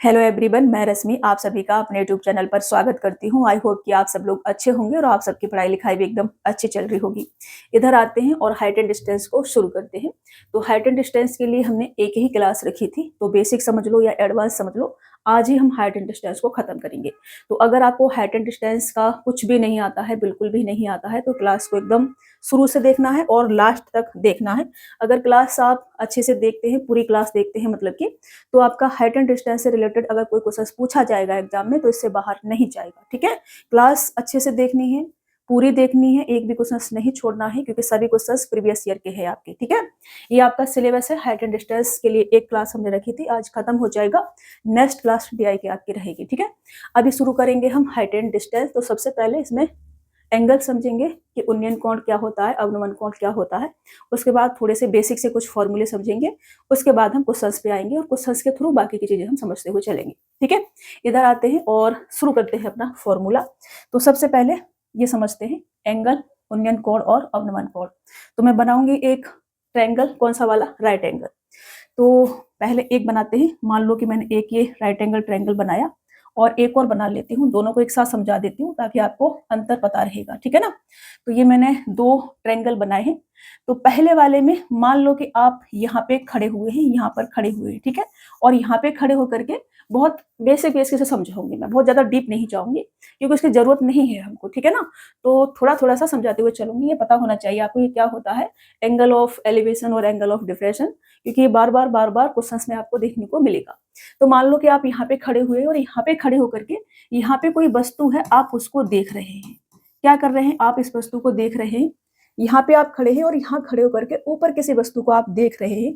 Hello everyone, मैं रश्मि आप सभी का अपने यूट्यूब चैनल पर स्वागत करती हूं। आई होप कि आप सब लोग अच्छे होंगे और आप सबकी पढ़ाई लिखाई भी एकदम अच्छी चल रही होगी। इधर आते हैं और हाइट एंड डिस्टेंस को शुरू करते हैं। तो हाइट एंड डिस्टेंस के लिए हमने एक ही क्लास रखी थी, तो बेसिक समझ लो या एडवांस समझ लो, आज ही हम हाइट एंड डिस्टेंस को खत्म करेंगे। तो अगर आपको हाइट एंड डिस्टेंस का कुछ भी नहीं आता है, बिल्कुल भी नहीं आता है, तो क्लास को एकदम शुरू से देखना है और लास्ट तक देखना है। अगर क्लास आप अच्छे से देखते हैं, पूरी क्लास देखते हैं मतलब कि, तो आपका हाइट एंड डिस्टेंस से रिलेटेड अगर कोई क्वेश्चन पूछा जाएगा एग्जाम में तो इससे बाहर नहीं जाएगा। ठीक है, क्लास अच्छे से देखनी है, पूरी देखनी है, एक भी क्वेश्चन नहीं छोड़ना है क्योंकि सभी क्वेश्चन प्रीवियस ईयर के हैं आपके। ठीक है, ये आपका सिलेबस है। हाइट एंड डिस्टेंस के लिए एक क्लास हमने रखी थी, आज खत्म हो जाएगा। नेक्स्ट क्लास डीआई की आपकी रहेगी। ठीक है, अभी शुरू करेंगे हम हाइट एंड डिस्टेंस। तो सबसे पहले इसमें एंगल समझेंगे कि उन्नयन कोण क्या होता है, अवनमन कोण क्या होता है। उसके बाद थोड़े से बेसिक से कुछ फॉर्मूले समझेंगे। उसके बाद हम क्वेश्चंस पे आएंगे और क्वेश्चंस के थ्रू बाकी की चीजें हम समझते हुए चलेंगे। ठीक है, इधर आते हैं और शुरू करते हैं अपना फॉर्मूला। तो सबसे पहले ये समझते हैं एंगल, उन्नयन कोण और अवनमन कोण। तो मैं बनाऊंगी एक ट्रायंगल, कौन सा वाला, राइट एंगल। तो पहले एक बनाते हैं। मान लो कि मैंने एक ये राइट एंगल ट्रायंगल बनाया और एक और बना लेती हूँ, दोनों को एक साथ समझा देती हूँ ताकि आपको अंतर पता रहेगा। ठीक है ना, तो ये मैंने दो ट्रायंगल बनाए हैं। तो पहले वाले में मान लो कि आप यहाँ पे खड़े हुए हैं, यहाँ पर खड़े हुए हैं, ठीक है, और यहाँ पे खड़े होकर के बहुत बेसिक से समझाऊंगी, मैं बहुत ज्यादा डीप नहीं जाऊंगी क्योंकि उसकी जरूरत नहीं है हमको। ठीक है ना, तो थोड़ा थोड़ा सा समझाते हुए चलूंगी। ये पता होना चाहिए आपको ये क्या होता है एंगल ऑफ एलिवेशन और एंगल ऑफ डिफ्रेक्शन, क्योंकि ये बार बार क्वेश्चंस में आपको देखने को मिलेगा। तो मान लो कि आप यहाँ पे खड़े हुए और यहाँ पे खड़े होकर के यहाँ पे कोई वस्तु है, आप उसको देख रहे हैं। क्या कर रहे हैं, आप इस वस्तु को देख रहे हैं। यहाँ पे आप खड़े हैं और यहाँ खड़े होकर के ऊपर किसी वस्तु को आप देख रहे हैं।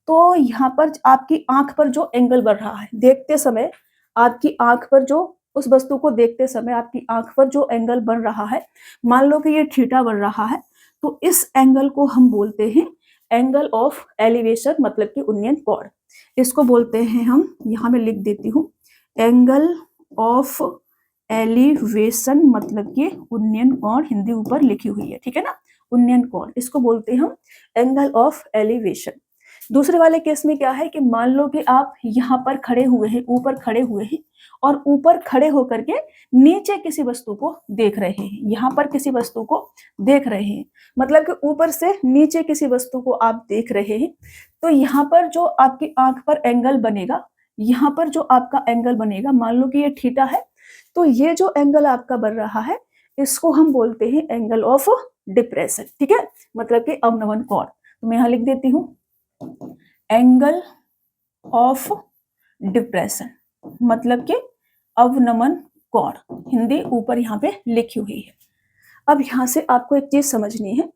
तो यहाँ पर आपकी आंख पर जो एंगल बढ़ रहा है देखते समय, आपकी आंख पर जो, उस वस्तु को देखते समय आपकी आंख पर जो एंगल बन रहा है, मान लो कि ये थीटा बन रहा है, तो इस एंगल को हम बोलते हैं एंगल ऑफ एलिवेशन, मतलब कि उन्नयन कोण। इसको बोलते हैं हम, यहाँ में लिख देती हूँ, एंगल ऑफ एलिवेशन, मतलब कि उन्नयन कोण, हिंदी ऊपर लिखी हुई है। ठीक है ना, उन्नयन कोण, इसको बोलते हैं हम एंगल ऑफ एलिवेशन। दूसरे वाले केस में क्या है कि मान लो कि आप यहाँ पर खड़े हुए हैं, ऊपर खड़े हुए हैं और ऊपर खड़े होकर के नीचे किसी वस्तु को देख रहे हैं, यहाँ पर किसी वस्तु को देख रहे हैं, मतलब कि ऊपर से नीचे किसी वस्तु को आप देख रहे हैं। तो यहाँ पर जो आपकी आंख पर एंगल बनेगा, यहाँ पर जो आपका एंगल बनेगा, मान लो कि ये थीटा है, तो ये जो एंगल आपका बन रहा है इसको हम बोलते हैं एंगल ऑफ डिप्रेशन। ठीक है, मतलब कि अवनमन कोण। तो मैं यहाँ लिख देती हूँ एंगल ऑफ डिप्रेशन, मतलब कि अवनमन कोण, हिंदी ऊपर यहाँ पे लिखी हुई है। अब यहाँ से आपको एक चीज समझनी है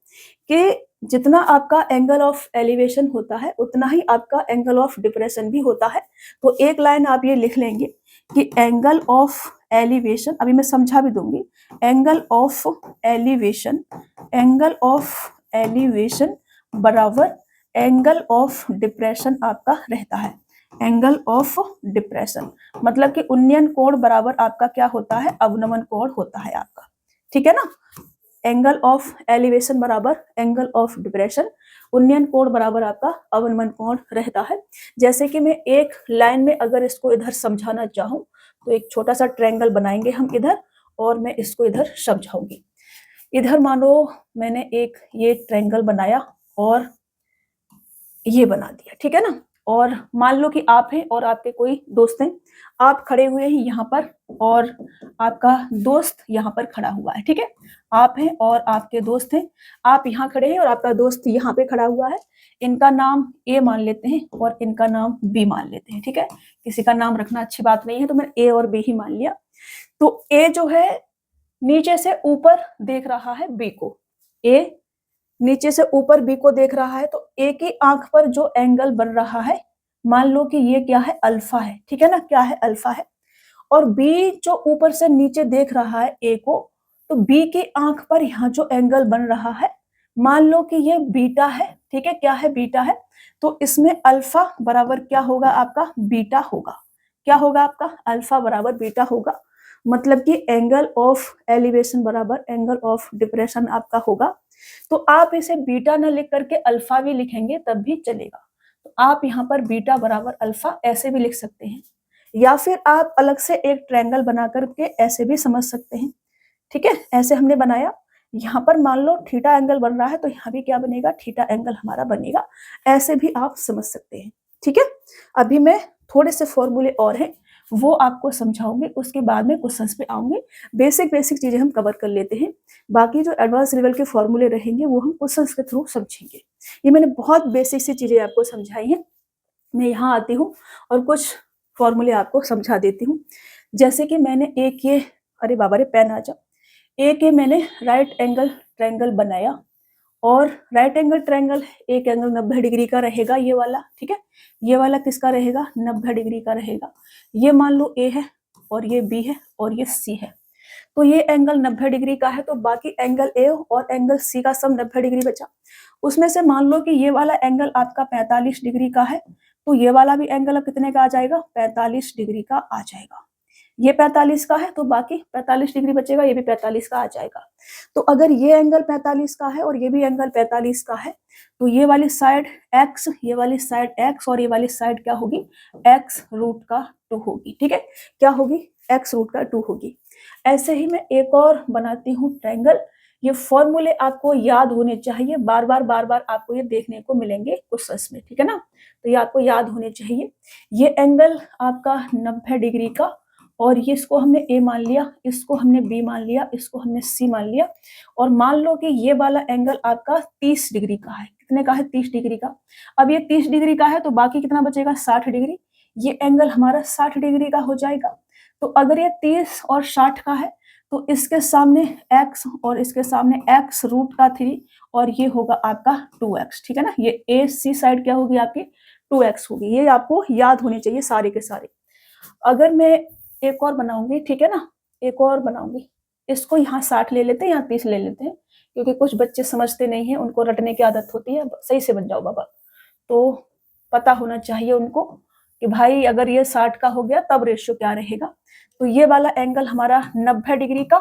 कि जितना आपका एंगल ऑफ एलिवेशन होता है उतना ही आपका एंगल ऑफ डिप्रेशन भी होता है। तो एक लाइन आप ये लिख लेंगे कि एंगल ऑफ एलिवेशन, अभी मैं समझा भी दूंगी, angle of elevation, angle of elevation बराबर एंगल ऑफ डिप्रेशन आपका रहता है। एंगल ऑफ डिप्रेशन मतलब कि उन्नयन कोण बराबर आपका क्या होता है, अवनमन कोण होता है आपका। ठीक है ना, एंगल ऑफ एलिवेशन बराबर एंगल ऑफ डिप्रेशन, उन्नयन कोण बराबर आपका अवनमन कोण रहता है। जैसे कि मैं एक लाइन में अगर इसको इधर समझाना चाहूँ तो एक छोटा सा ट्रायंगल बनाएंगे हम इधर और मैं इसको इधर समझाऊंगी। इधर मानो मैंने एक ये ट्रायंगल बनाया और ये बना दिया। ठीक है ना, और मान लो कि आप हैं और आपके कोई दोस्त हैं, आप खड़े हुए हैं यहाँ पर और आपका दोस्त यहाँ पर खड़ा हुआ है। ठीक है, आप हैं और आपके दोस्त हैं, आप यहाँ खड़े हैं और आपका दोस्त यहाँ पे खड़ा हुआ है। इनका नाम ए मान लेते हैं और इनका नाम बी मान लेते हैं। ठीक है, किसी का नाम रखना अच्छी बात नहीं है, तो मैंने ए और बी ही मान लिया। तो ए जो है नीचे से ऊपर देख रहा है बी को, ए नीचे से ऊपर बी को देख रहा है, तो ए की आंख पर जो एंगल बन रहा है, मान लो कि ये क्या है, अल्फा है। ठीक है ना, क्या है, अल्फा है। और बी जो ऊपर से नीचे देख रहा है ए को, तो बी की आंख पर यहाँ जो एंगल बन रहा है, मान लो कि ये बीटा है। ठीक है, क्या है, बीटा है। तो इसमें अल्फा बराबर क्या होगा आपका, बीटा होगा। क्या होगा आपका, अल्फा बराबर बीटा होगा। मतलब कि एंगल ऑफ एलिवेशन बराबर एंगल ऑफ डिप्रेशन आपका होगा। तो आप इसे बीटा न लिख करके अल्फा भी लिखेंगे तब भी चलेगा। तो आप यहाँ पर बीटा बराबर अल्फा ऐसे भी लिख सकते हैं। या फिर आप अलग से एक ट्रायंगल बना करके ऐसे भी समझ सकते हैं। ठीक है, ऐसे हमने बनाया, यहाँ पर मान लो थीटा एंगल बन रहा है तो यहाँ भी क्या बनेगा, थीटा एंगल हमारा बनेगा। ऐसे भी आप समझ सकते हैं। ठीक है, अभी मैं थोड़े से फॉर्मूले और हैं वो आपको समझाऊंगी, उसके बाद में क्वेश्चंस पे आऊंगे। बेसिक बेसिक चीजें हम कवर कर लेते हैं, बाकी जो एडवांस लेवल के फॉर्मूले रहेंगे वो हम क्वेश्चंस के थ्रू समझेंगे। ये मैंने बहुत बेसिक सी चीजें आपको समझाई हैं। मैं यहाँ आती हूँ और कुछ फॉर्मूले आपको समझा देती हूँ। जैसे कि मैंने एक ये, अरे बाबा रे पेन आ जा, एक ये मैंने राइट एंगल ट्रायंगल बनाया, और राइट एंगल ट्रायंगल एक एंगल 90 डिग्री का रहेगा ये वाला। ठीक है, ये वाला किसका रहेगा, 90 डिग्री का रहेगा। ये मान लो ए है और ये बी है और ये सी है, तो ये एंगल 90 डिग्री का है, तो बाकी एंगल ए और एंगल सी का सम 90 डिग्री बचा। उसमें से मान लो कि ये वाला एंगल आपका 45 डिग्री का है, तो ये वाला भी एंगल अब कितने का आ जाएगा, 45 डिग्री का आ जाएगा। ये 45 का है तो बाकी 45 डिग्री बचेगा, ये भी 45 का आ जाएगा। तो अगर ये एंगल 45 का है और ये भी एंगल 45 का है, तो ये वाली साइड x, ये वाली साइड x और ये वाली साइड क्या होगी, x रूट का 2 होगी। ठीक है, क्या होगी, x रूट का 2 होगी। ऐसे ही मैं एक और बनाती हूँ ट्रायंगल। ये फॉर्मूले आपको याद होने चाहिए, बार बार आपको ये देखने को मिलेंगे क्वेश्चंस में। ठीक है ना, तो ये आपको याद होने चाहिए। ये एंगल आपका 90 डिग्री का, और ये इसको हमने ए मान लिया, इसको हमने बी मान लिया, इसको हमने सी मान लिया, और मान लो कि ये वाला एंगल आपका 30 डिग्री का है। कितने का है, 30 डिग्री का। अब ये 30 डिग्री का है तो बाकी कितना बचेगा, 60 डिग्री। ये एंगल हमारा 60 डिग्री का हो जाएगा। तो अगर ये 30 और 60 का है तो इसके सामने x और इसके सामने x रूट का 3, और ये होगा आपका 2x। ठीक है ना, ये ए सी साइड क्या होगी आपकी, 2x होगी। ये आपको याद होने चाहिए सारे के सारे। अगर मैं एक और बनाऊंगी, ठीक है ना, एक और बनाऊंगी, इसको यहाँ 60 ले लेते हैं, यहाँ 30 ले लेते हैं, क्योंकि कुछ बच्चे समझते नहीं है, उनको रटने की आदत होती है। सही से बन जाओ बाबा, तो पता होना चाहिए उनको कि भाई अगर ये 60 का हो गया तब रेशियो क्या रहेगा। तो ये वाला एंगल हमारा 90 डिग्री का,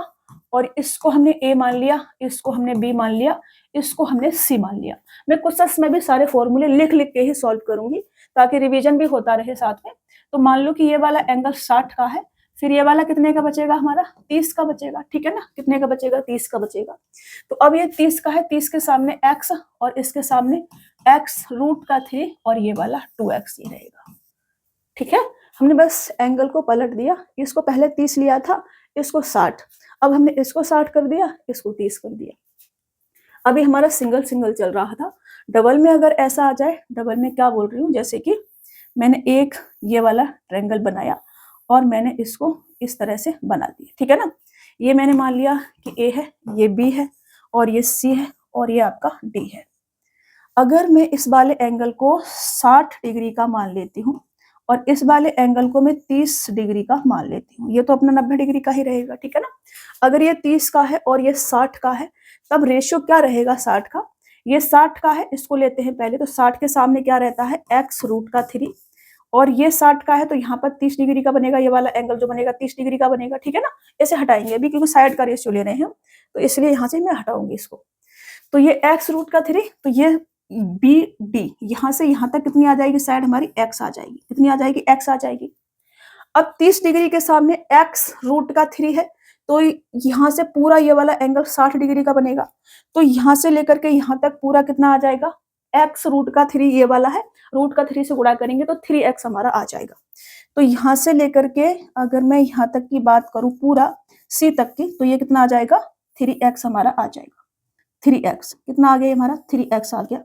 और इसको हमने ए मान लिया, इसको हमने बी मान लिया, इसको हमने सी मान लिया। मैं क्वेश्चंस में भी सारे फॉर्मूले लिख लिख के ही सॉल्व करूंगी ताकि रिवीजन भी होता रहे साथ में। तो मान लो कि ये वाला एंगल 60 का है, फिर ये वाला कितने का बचेगा, हमारा 30 का बचेगा। ठीक है ना, कितने का बचेगा, 30 का बचेगा। तो अब ये 30 का है, 30 के सामने x और इसके सामने x रूट का 3, और ये वाला 2x ही रहेगा। ठीक है, हमने बस एंगल को पलट दिया, इसको पहले 30 लिया था, इसको 60, अब हमने इसको 60 कर दिया, इसको 30 कर दिया। अभी हमारा सिंगल सिंगल चल रहा था, डबल में अगर ऐसा आ जाए, डबल में क्या बोल रही हूँ, जैसे कि मैंने एक ये वाला ट्रायंगल बनाया और मैंने इसको इस तरह से बना दिया। ठीक है ना, ये मैंने मान लिया कि ए है, ये बी है, और ये सी है, और ये आपका डी है। अगर मैं इस वाले एंगल को 60 डिग्री का मान लेती हूँ और इस वाले एंगल को मैं 30 डिग्री का मान लेती हूँ, ये तो अपना 90 डिग्री का ही रहेगा। ठीक है ना, अगर ये 30 का है और ये 60 का है, तब रेशियो क्या रहेगा 60 का, ये 60 का है, इसको लेते हैं पहले, तो 60 के सामने क्या रहता है, x रूट का 3, और ये 60 का है तो यहाँ पर 30 डिग्री का बनेगा, ये वाला एंगल जो बनेगा 30 डिग्री का बनेगा। ठीक है ना, ऐसे हटाएंगे अभी क्योंकि साइड का रेशियो ले रहे हैं हम, तो इसलिए यहाँ से मैं हटाऊंगी इसको। तो ये x रूट का 3, तो ये बी डी, यहाँ से यहाँ तक कितनी आ जाएगी साइड हमारी, x आ जाएगी। कितनी आ जाएगी, x आ जाएगी। अब 30 डिग्री के सामने x रूट का 3 है, तो यहाँ से पूरा ये वाला एंगल 60 डिग्री का बनेगा, तो यहाँ से लेकर के यहाँ तक पूरा कितना आ जाएगा, x रूट का 3 ये वाला है, रूट का 3 से गुणा करेंगे तो 3x हमारा आ जाएगा। तो यहाँ से लेकर के अगर मैं यहाँ तक की बात करूँ पूरा c तक की, तो ये कितना आ जाएगा, 3x हमारा आ जाएगा। 3x कितना आ गया हमारा, 3x आ गया।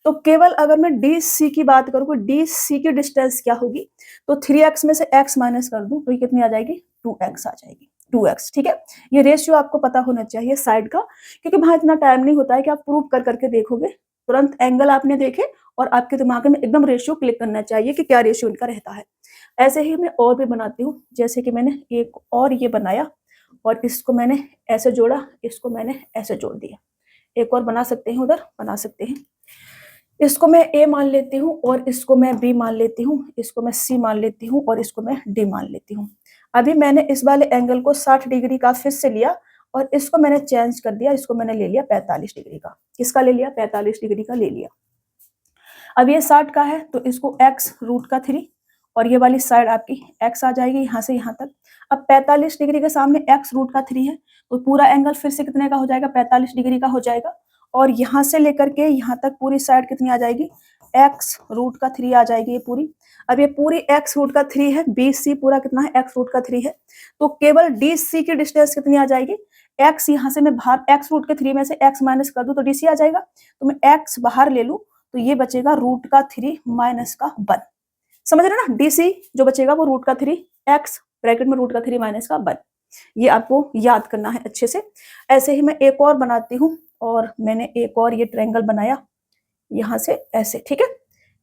तो केवल अगर मैं डी सी की बात करूँ, डी सी की डिस्टेंस क्या होगी, तो 3x में से x माइनस कर दूं तो ये कितनी आ जाएगी, 2x आ जाएगी, 2x। ठीक है, ये रेशियो आपको पता होना चाहिए साइड का, क्योंकि वहां इतना टाइम नहीं होता है कि आप प्रूव कर करके देखोगे, तुरंत एंगल आपने देखे और आपके दिमाग में एकदम रेशियो क्लिक करना चाहिए कि क्या रेशियो इनका रहता है। ऐसे ही मैं और भी बनाती हूँ, जैसे कि मैंने एक और ये बनाया और इसको मैंने ऐसे जोड़ा, इसको मैंने ऐसे जोड़ दिया। एक और बना सकते हैं, उधर बना सकते हैं। इसको मैं ए मान लेती हूँ और इसको मैं बी मान लेती हूँ, इसको मैं सी मान लेती हूँ और इसको मैं डी मान लेती हूँ। अभी मैंने इस वाले एंगल को 60 डिग्री का फिर से लिया और इसको मैंने चेंज कर दिया, इसको मैंने ले लिया 45 डिग्री का। किसका ले लिया, 45 डिग्री का ले लिया। अब ये 60 का है तो इसको x रूट का 3 और ये वाली साइड आपकी x आ जाएगी यहाँ से यहाँ तक। अब 45 डिग्री के सामने x रूट का 3 है, तो पूरा एंगल फिर से कितने का हो जाएगा, 45 डिग्री का हो जाएगा। और यहाँ से लेकर के यहाँ तक पूरी साइड कितनी आ जाएगी, x रूट का 3 आ जाएगी ये पूरी। अब ये पूरी x रूट का 3 है, BC पूरा कितना है, x रूट का 3 है, तो केवल DC की डिस्टेंस कितनी आ जाएगी, x यहाँ से मैं बाहर x रूट के 3 में से x माइनस कर दूं तो DC आ जाएगा, तो मैं x बाहर ले लूं तो ये बचेगा रूट का 3 माइनस का 1। समझ रहे ना, DC जो बचेगा वो रूट का 3, x ब्रैकेट में रूट का 3 माइनस का 1। ये आपको याद करना है अच्छे से। ऐसे ही मैं एक और बनाती हूँ, और मैंने एक और ये ट्रायंगल बनाया यहाँ से ऐसे, ठीक है,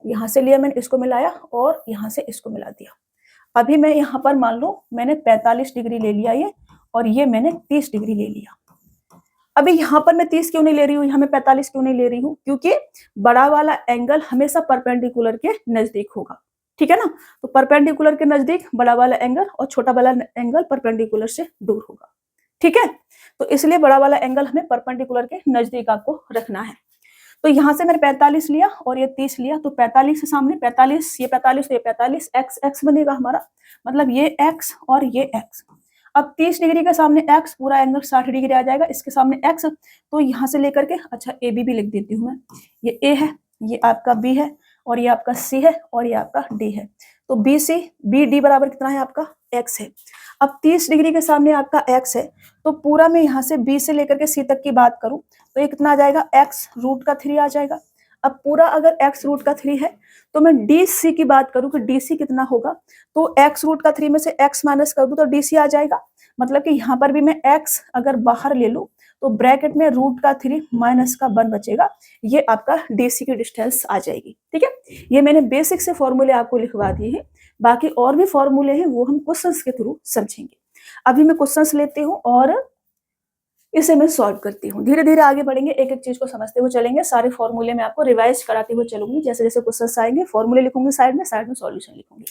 यहाँ से लिया मैंने, इसको मिलाया और यहाँ से इसको मिला दिया। अभी मैं यहाँ पर मान लो मैंने 45 डिग्री ले लिया ये, और ये मैंने 30 डिग्री ले लिया। अभी यहाँ पर मैं 30 क्यों नहीं ले रही हूँ, यहाँ मैं 45 क्यों नहीं ले रही हूँ, क्योंकि बड़ा वाला एंगल हमेशा परपेंडिकुलर के नजदीक होगा, ठीक है ना। तो परपेंडिकुलर के नजदीक बड़ा वाला एंगल और छोटा वाला एंगल परपेंडिकुलर से दूर होगा, ठीक है। तो इसलिए बड़ा वाला एंगल हमें परपेंडिकुलर के नजदीक आपको रखना है। तो यहाँ से मैंने 45 लिया और ये 30 लिया, तो 45 के सामने 45, ये 45 तो ये 45, x बनेगा हमारा, मतलब ये x और ये x। अब 30 डिग्री के सामने x, पूरा एंगल 60 डिग्री आ जाएगा, इसके सामने x, तो यहाँ से लेकर के, अच्छा ए बी भी लिख देती हूँ मैं, ये a है, ये आपका b है, और ये आपका c है, और ये आपका d है। तो बी डी बराबर कितना है आपका, x है। अब 30 डिग्री के सामने आपका x है, तो पूरा मैं यहाँ से b से लेकर के c तक की बात करूं तो ये कितना आ जाएगा, x रूट का 3 आ जाएगा। अब पूरा अगर x रूट का 3 है, तो मैं DC की बात करूं कि DC कितना होगा, तो x रूट का 3 में से x माइनस कर दूं तो DC आ जाएगा। मतलब कि यहाँ पर भी मैं x अगर बाहर ले लूं तो ब्रैकेट में रूट का 3 माइनस का 1 बचेगा, ये आपका DC की डिस्टेंस आ जाएगी, ठीक है। ये मैंने बेसिक से फॉर्मूले आपको लिखवा दिए हैं, बाकी और भी फॉर्मूले हैं वो हम क्वेश्चंस के थ्रू समझेंगे। अभी मैं क्वेश्चंस लेती हूँ और इसे मैं सॉल्व करती हूँ। धीरे धीरे आगे बढ़ेंगे, एक एक चीज को समझते हुए चलेंगे। सारे फॉर्मूले मैं आपको रिवाइज कराते हुए चलूंगी, जैसे जैसे क्वेश्चंस आएंगे फॉर्मूले लिखूंगी साइड में सॉल्यूशन लिखूंगी।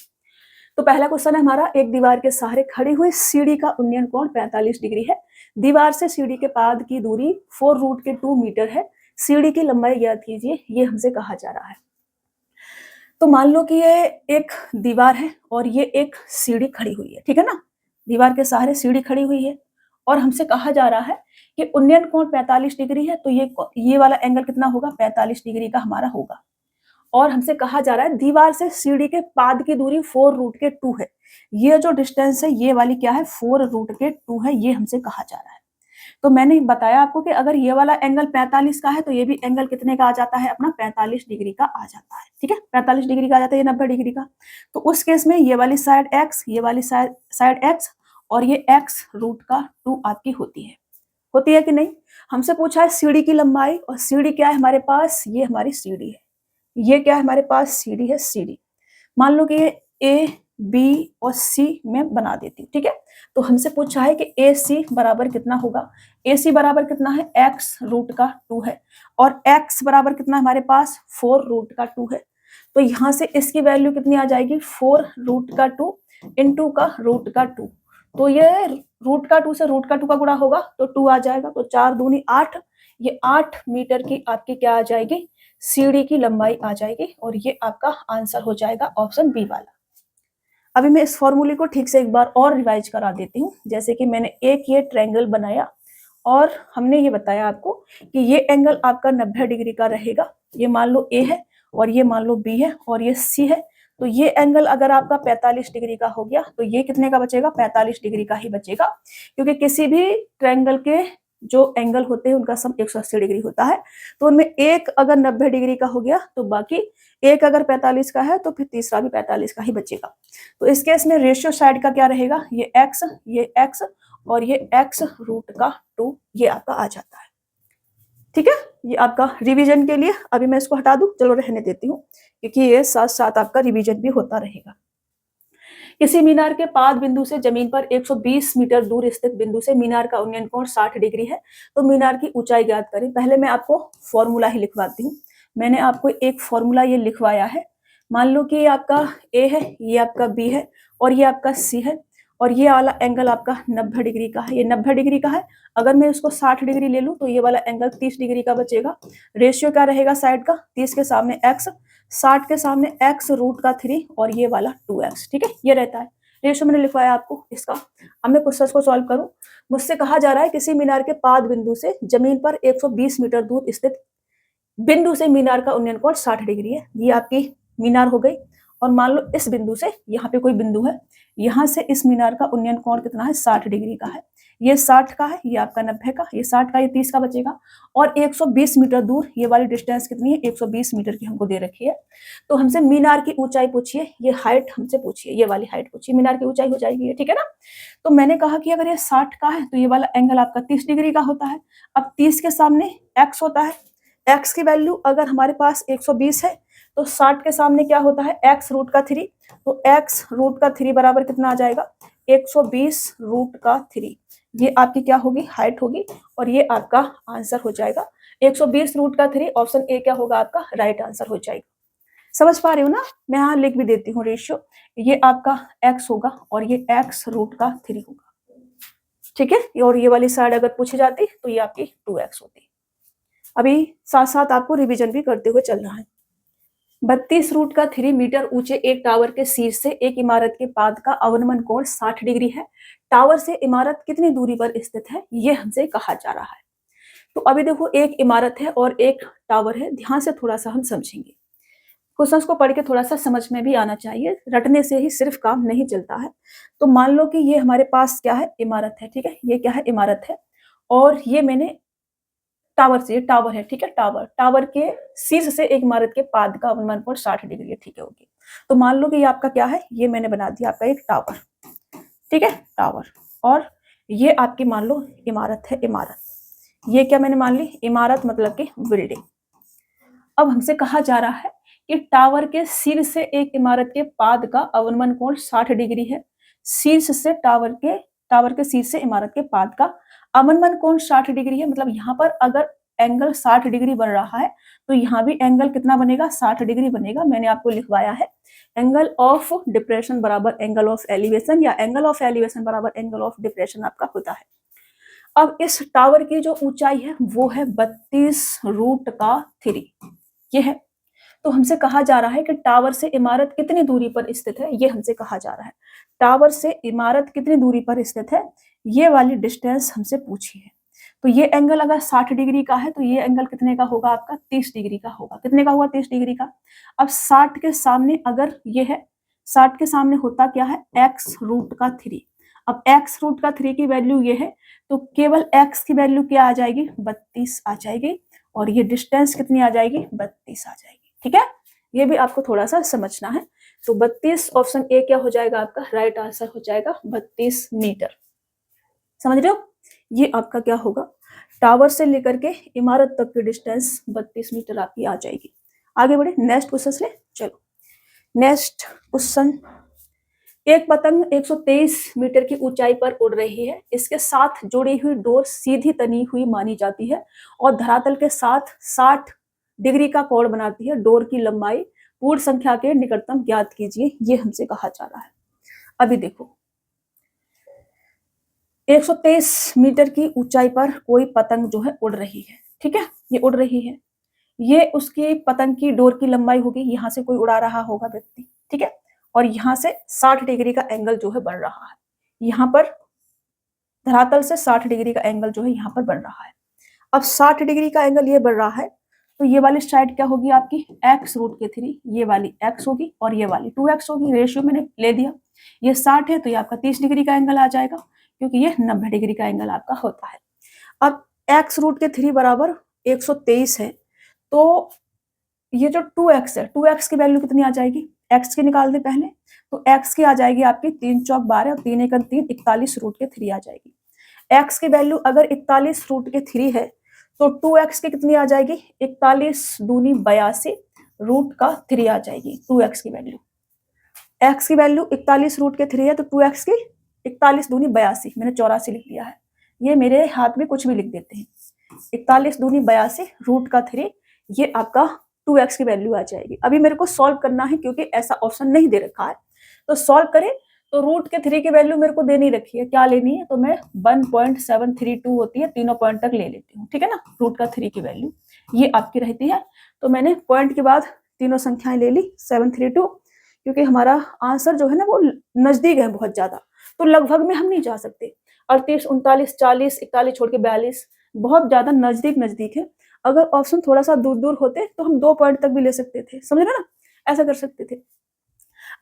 तो पहला क्वेश्चन है हमारा, एक दीवार के सहारे खड़ी हुई सीढ़ी का उन्नयन कोण 45 डिग्री है। दीवार से सीढ़ी के पाद की दूरी 4√2 मीटर है। सीढ़ी की लंबाई ज्ञात कीजिए, ये हमसे कहा जा रहा है। तो मान लो कि ये एक दीवार है और ये एक सीढ़ी खड़ी हुई है, ठीक है ना। दीवार के सहारे सीढ़ी खड़ी हुई है और हमसे कहा जा रहा है कि उन्नयन कोण 45 डिग्री है, तो ये वाला एंगल कितना होगा, 45 डिग्री का हमारा होगा। और हमसे कहा जा रहा है दीवार से सीढ़ी के पाद की दूरी 4√2 है। ये जो डिस्टेंस है ये वाली क्या है, 4√2 है, ये हमसे कहा जा रहा है। तो मैंने बताया आपको कि अगर ये वाला एंगल 45 का है तो ये भी एंगल कितने का आ जाता है, अपना 45 डिग्री का आ जाता है, ठीक है। 45 डिग्री का आ जाता है, ये 90 डिग्री का। तो उस केस में ये वाली साइड x, ये वाली साइड x और ये x√2 आपकी होती है कि नहीं। हमसे पूछा है सीढ़ी की लंबाई, और सीढ़ी क्या है हमारे पास, ये हमारी सीढ़ी है। ये क्या है हमारे पास, सीढ़ी है, सीढ़ी। मान लो कि ये A, B और C में बना देती हूँ, ठीक है। तो हमसे पूछा है कि AC बराबर कितना होगा। AC बराबर कितना है, x√2 है, और x बराबर कितना हमारे पास, 4√2 है। तो यहाँ से इसकी वैल्यू कितनी आ जाएगी, 4√2 इंटू का √2। तो ये √2 से √2 का गुणा होगा तो 2 आ जाएगा, तो 4 दूनी 8, ये 8 मीटर की आपकी क्या आ जाएगी, सीढ़ी की लंबाई आ जाएगी, और ये आपका आंसर हो जाएगा ऑप्शन बी वाला। अभी मैं इस फॉर्मूले को ठीक से एक बार और रिवाइज करा देती हूँ। जैसे कि मैंने एक ये ट्रायंगल बनाया और हमने ये बताया आपको कि ये एंगल आपका 90 डिग्री का रहेगा। ये मान लो A है और ये मान लो B है और ये C है। तो ये एंगल अगर आपका 45 डिग्री का हो गया तो ये कितने का बचेगा, 45 डिग्री का ही बचेगा, क्योंकि किसी भी ट्रायंगल के जो एंगल होते हैं उनका सम 180 डिग्री होता है। तो उनमें एक अगर 90 डिग्री का हो गया तो बाकी एक अगर 45 का है तो फिर तीसरा भी 45 का ही बचेगा। तो इस केस में रेशियो साइड का क्या रहेगा, ये x और ये x√2 ये आपका आ जाता है, ठीक है। ये आपका रिवीजन के लिए, अभी मैं इसको हटा दूं, चलो रहने देती हूँ, क्योंकि ये साथ साथ आपका रिवीजन भी होता रहेगा। किसी मीनार के पाद बिंदु से जमीन पर 120 मीटर दूर स्थित बिंदु से मीनार का उन्नयन कोण 60 डिग्री है, तो मीनार की ऊंचाई ज्ञात करें। पहले मैं आपको फॉर्मूला ही लिखवाती हूँ। मैंने आपको एक फॉर्मूला ये लिखवाया है। मान लो कि ये आपका A है, ये आपका B है और ये आपका C है, और ये वाला एंगल आपका 90 डिग्री का है, ये 90 डिग्री का है। अगर मैं इसको 60 डिग्री ले लूँ तो ये वाला एंगल 30 डिग्री का बचेगा। रेशियो क्या रहेगा साइड का, 30 के सामने x, 60 के सामने x रूट का 3 और ये वाला 2x, ठीक है, ये रहता है। रेशियो मैंने लिखवाया आपको इसका। अब मैं क्वेश्चन को सॉल्व करूँ। मुझसे कहा जा रहा है किसी मीनार के पाद बिंदु से जमीन पर 120 मीटर दूर स्थित बिंदु से मीनार का उन्नयन कोण 60 डिग्री है। ये आपकी मीनार हो गई और मान लो इस बिंदु से यहाँ पे कोई बिंदु है, यहाँ से इस मीनार का उन्नयन कोण कितना है, 60 डिग्री का है। ये 60 का है, ये आपका 90 का, ये 60 का, ये 30 का बचेगा। और 120 मीटर दूर ये वाली डिस्टेंस कितनी है, 120 मीटर की हमको दे रखी है। तो हमसे मीनार की ऊंचाई पूछिए, ये हाइट हमसे पूछिए, ये वाली हाइट पूछिए, मीनार की ऊंचाई हो जाएगी ये, ठीक है ना। तो मैंने कहा कि अगर ये 60 का है तो ये वाला एंगल आपका 30 डिग्री का होता है। अब 30 के सामने x होता है, x की वैल्यू अगर हमारे पास 120 है तो 60 के सामने क्या होता है, x रूट का 3, तो x रूट का 3 बराबर कितना आ जाएगा, 120 रूट का 3। ये आपकी क्या होगी, हाइट होगी और ये आपका आंसर हो जाएगा 120 रूट का 3। ऑप्शन ए क्या होगा आपका राइट आंसर हो जाएगा। समझ पा रहे हो ना, मैं यहाँ लिख भी देती हूँ रेशियो, ये आपका x होगा और ये x रूट का 3 होगा, ठीक है। और ये वाली साइड अगर पूछी जाती तो ये आपकी 2x होती। अभी साथ साथ आपको रिवीजन भी करते हुए चल रहा है। 32 रूट का 3 मीटर ऊंचे एक टावर के शीर्ष से एक इमारत के पाद का अवनमन कोण 60 डिग्री है। टावर से इमारत कितनी दूरी पर स्थित है, ये हमसे कहा जा रहा है। तो अभी देखो एक इमारत है और एक टावर है, ध्यान से थोड़ा सा हम समझेंगे। क्वेश्चंस को पढ़ के थोड़ा सा समझ में भी आना चाहिए, रटने से ही सिर्फ काम नहीं चलता है। तो मान लो कि ये हमारे पास क्या है, इमारत है, ठीक है, ये क्या है, इमारत है। और ये मैंने टावर से, टावर है, ठीक है, टावर के शीर्ष से एक इमारत के पाद का अवनमन कोण 60 डिग्री है, ठीक है, होगी। तो मान लो कि ये आपका क्या है, ये मैंने बना दिया आपका एक टावर, ठीक है, टावर। और ये आपकी मान लो इमारत है, इमारत, ये क्या मैंने मान ली, इमारत मतलब कि बिल्डिंग। अब हमसे कहा जा रहा है कि टावर के शीर्ष से एक इमारत के पाद का अवनमन कोण 60 डिग्री है। शीर्ष से टावर के शीर्ष से इमारत के पाद का अवनमन कोण 60 डिग्री है, मतलब यहाँ पर अगर एंगल 60 डिग्री बन रहा है तो यहाँ भी एंगल कितना बनेगा, 60 डिग्री बनेगा। मैंने आपको लिखवाया है एंगल ऑफ डिप्रेशन बराबर एंगल ऑफ एलिवेशन, या एंगल ऑफ एलिवेशन बराबर एंगल ऑफ डिप्रेशन आपका होता है। अब इस टावर की जो ऊंचाई है वो है 32 रूट का 3, ये है। तो हमसे कहा जा रहा है कि टावर से इमारत कितनी दूरी पर स्थित है, ये हमसे कहा जा रहा है। टावर से इमारत कितनी दूरी पर स्थित है, ये वाली डिस्टेंस हमसे पूछी है। तो ये एंगल अगर 60 डिग्री का है तो ये एंगल कितने का होगा आपका, 30 डिग्री का होगा। कितने का हुआ, 30 डिग्री का। अब 60 के सामने अगर ये है, 60 के सामने होता क्या है, x रूट का 3। अब x रूट का 3 की वैल्यू ये है, तो केवल x की वैल्यू क्या आ जाएगी, 32 आ जाएगी। और ये डिस्टेंस कितनी आ जाएगी, 32 आ जाएगी, ठीक है। ये भी आपको थोड़ा सा समझना है। तो 32 ऑप्शन ए क्या हो जाएगा आपका राइट आंसर हो जाएगा, 32 मीटर। समझ रहे हो, ये आपका क्या होगा, टावर से लेकर के इमारत तक की डिस्टेंस 32 मीटर आपकी आ जाएगी। आगे बढ़े, नेक्स्ट क्वेश्चन ले चलो। नेक्स्ट क्वेश्चन, एक पतंग 123 मीटर की ऊंचाई पर उड़ रही है। इसके साथ जुड़ी हुई डोर सीधी तनी हुई मानी जाती है और धरातल के साथ 60 डिग्री का कोण बनाती है। डोर की लंबाई पूर्ण संख्या के निकटतम ज्ञात कीजिए, ये हमसे कहा जा रहा है। अभी देखो 123 मीटर की ऊंचाई पर कोई पतंग जो है उड़ रही है, ठीक है, ये उड़ रही है। ये उसकी पतंग की डोर की लंबाई होगी, यहाँ से कोई उड़ा रहा होगा व्यक्ति, ठीक है, और यहाँ से 60 डिग्री का एंगल जो है बन रहा है। यहाँ पर धरातल से 60 डिग्री का एंगल जो है यहाँ पर बन रहा है। अब 60 डिग्री का एंगल ये बन रहा है, तो ये वाली साइड क्या होगी आपकी, x रूट के 3, ये वाली x होगी और ये वाली 2x होगी। रेशियो मैंने ले दिया, ये 60 है तो ये आपका 30 डिग्री का एंगल आ जाएगा, क्योंकि ये 90 डिग्री का एंगल आपका होता है। अब x रूट के 3 बराबर 123 है, तो ये जो 2x है, 2x की वैल्यू कितनी आ जाएगी, x की निकाल दे पहले। तो x की आ जाएगी आपकी 3 चौक 12 और 3 एकम 3, 41 रूट के 3 आ जाएगी। x की वैल्यू अगर 41 रूट के 3 है तो 2x की कितनी आ जाएगी, 41 दूनी 82 रूट का 3 आ जाएगी 2x की वैल्यू। x की वैल्यू 41 रूट के 3 है तो 2x की 41 दूनी 82, मैंने 84 लिख लिया है, ये मेरे हाथ में कुछ भी लिख देते हैं। 41 दूनी 82 रूट का 3, ये आपका 2x की वैल्यू आ जाएगी। अभी मेरे को सॉल्व करना है क्योंकि ऐसा ऑप्शन नहीं दे रखा है, तो सॉल्व करें तो रूट के 3 की वैल्यू मेरे को देनी रखी है, क्या लेनी है, तो मैं 1.732 होती है, तीनों पॉइंट तक ले लेती हूँ, ठीक है ना। रूट का 3 की वैल्यू ये आपकी रहती है। तो मैंने पॉइंट के बाद तीनों संख्याएं ले ली 732, क्योंकि हमारा आंसर जो है ना वो नजदीक है बहुत ज्यादा, तो लगभग में हम नहीं जा सकते। 38, 39, 40, 41 छोड़ के 42 बहुत ज्यादा नजदीक नजदीक है। अगर ऑप्शन थोड़ा सा दूर दूर होते तो हम 2 पॉइंट तक भी ले सकते थे, समझ रहे ना, ऐसा कर सकते थे।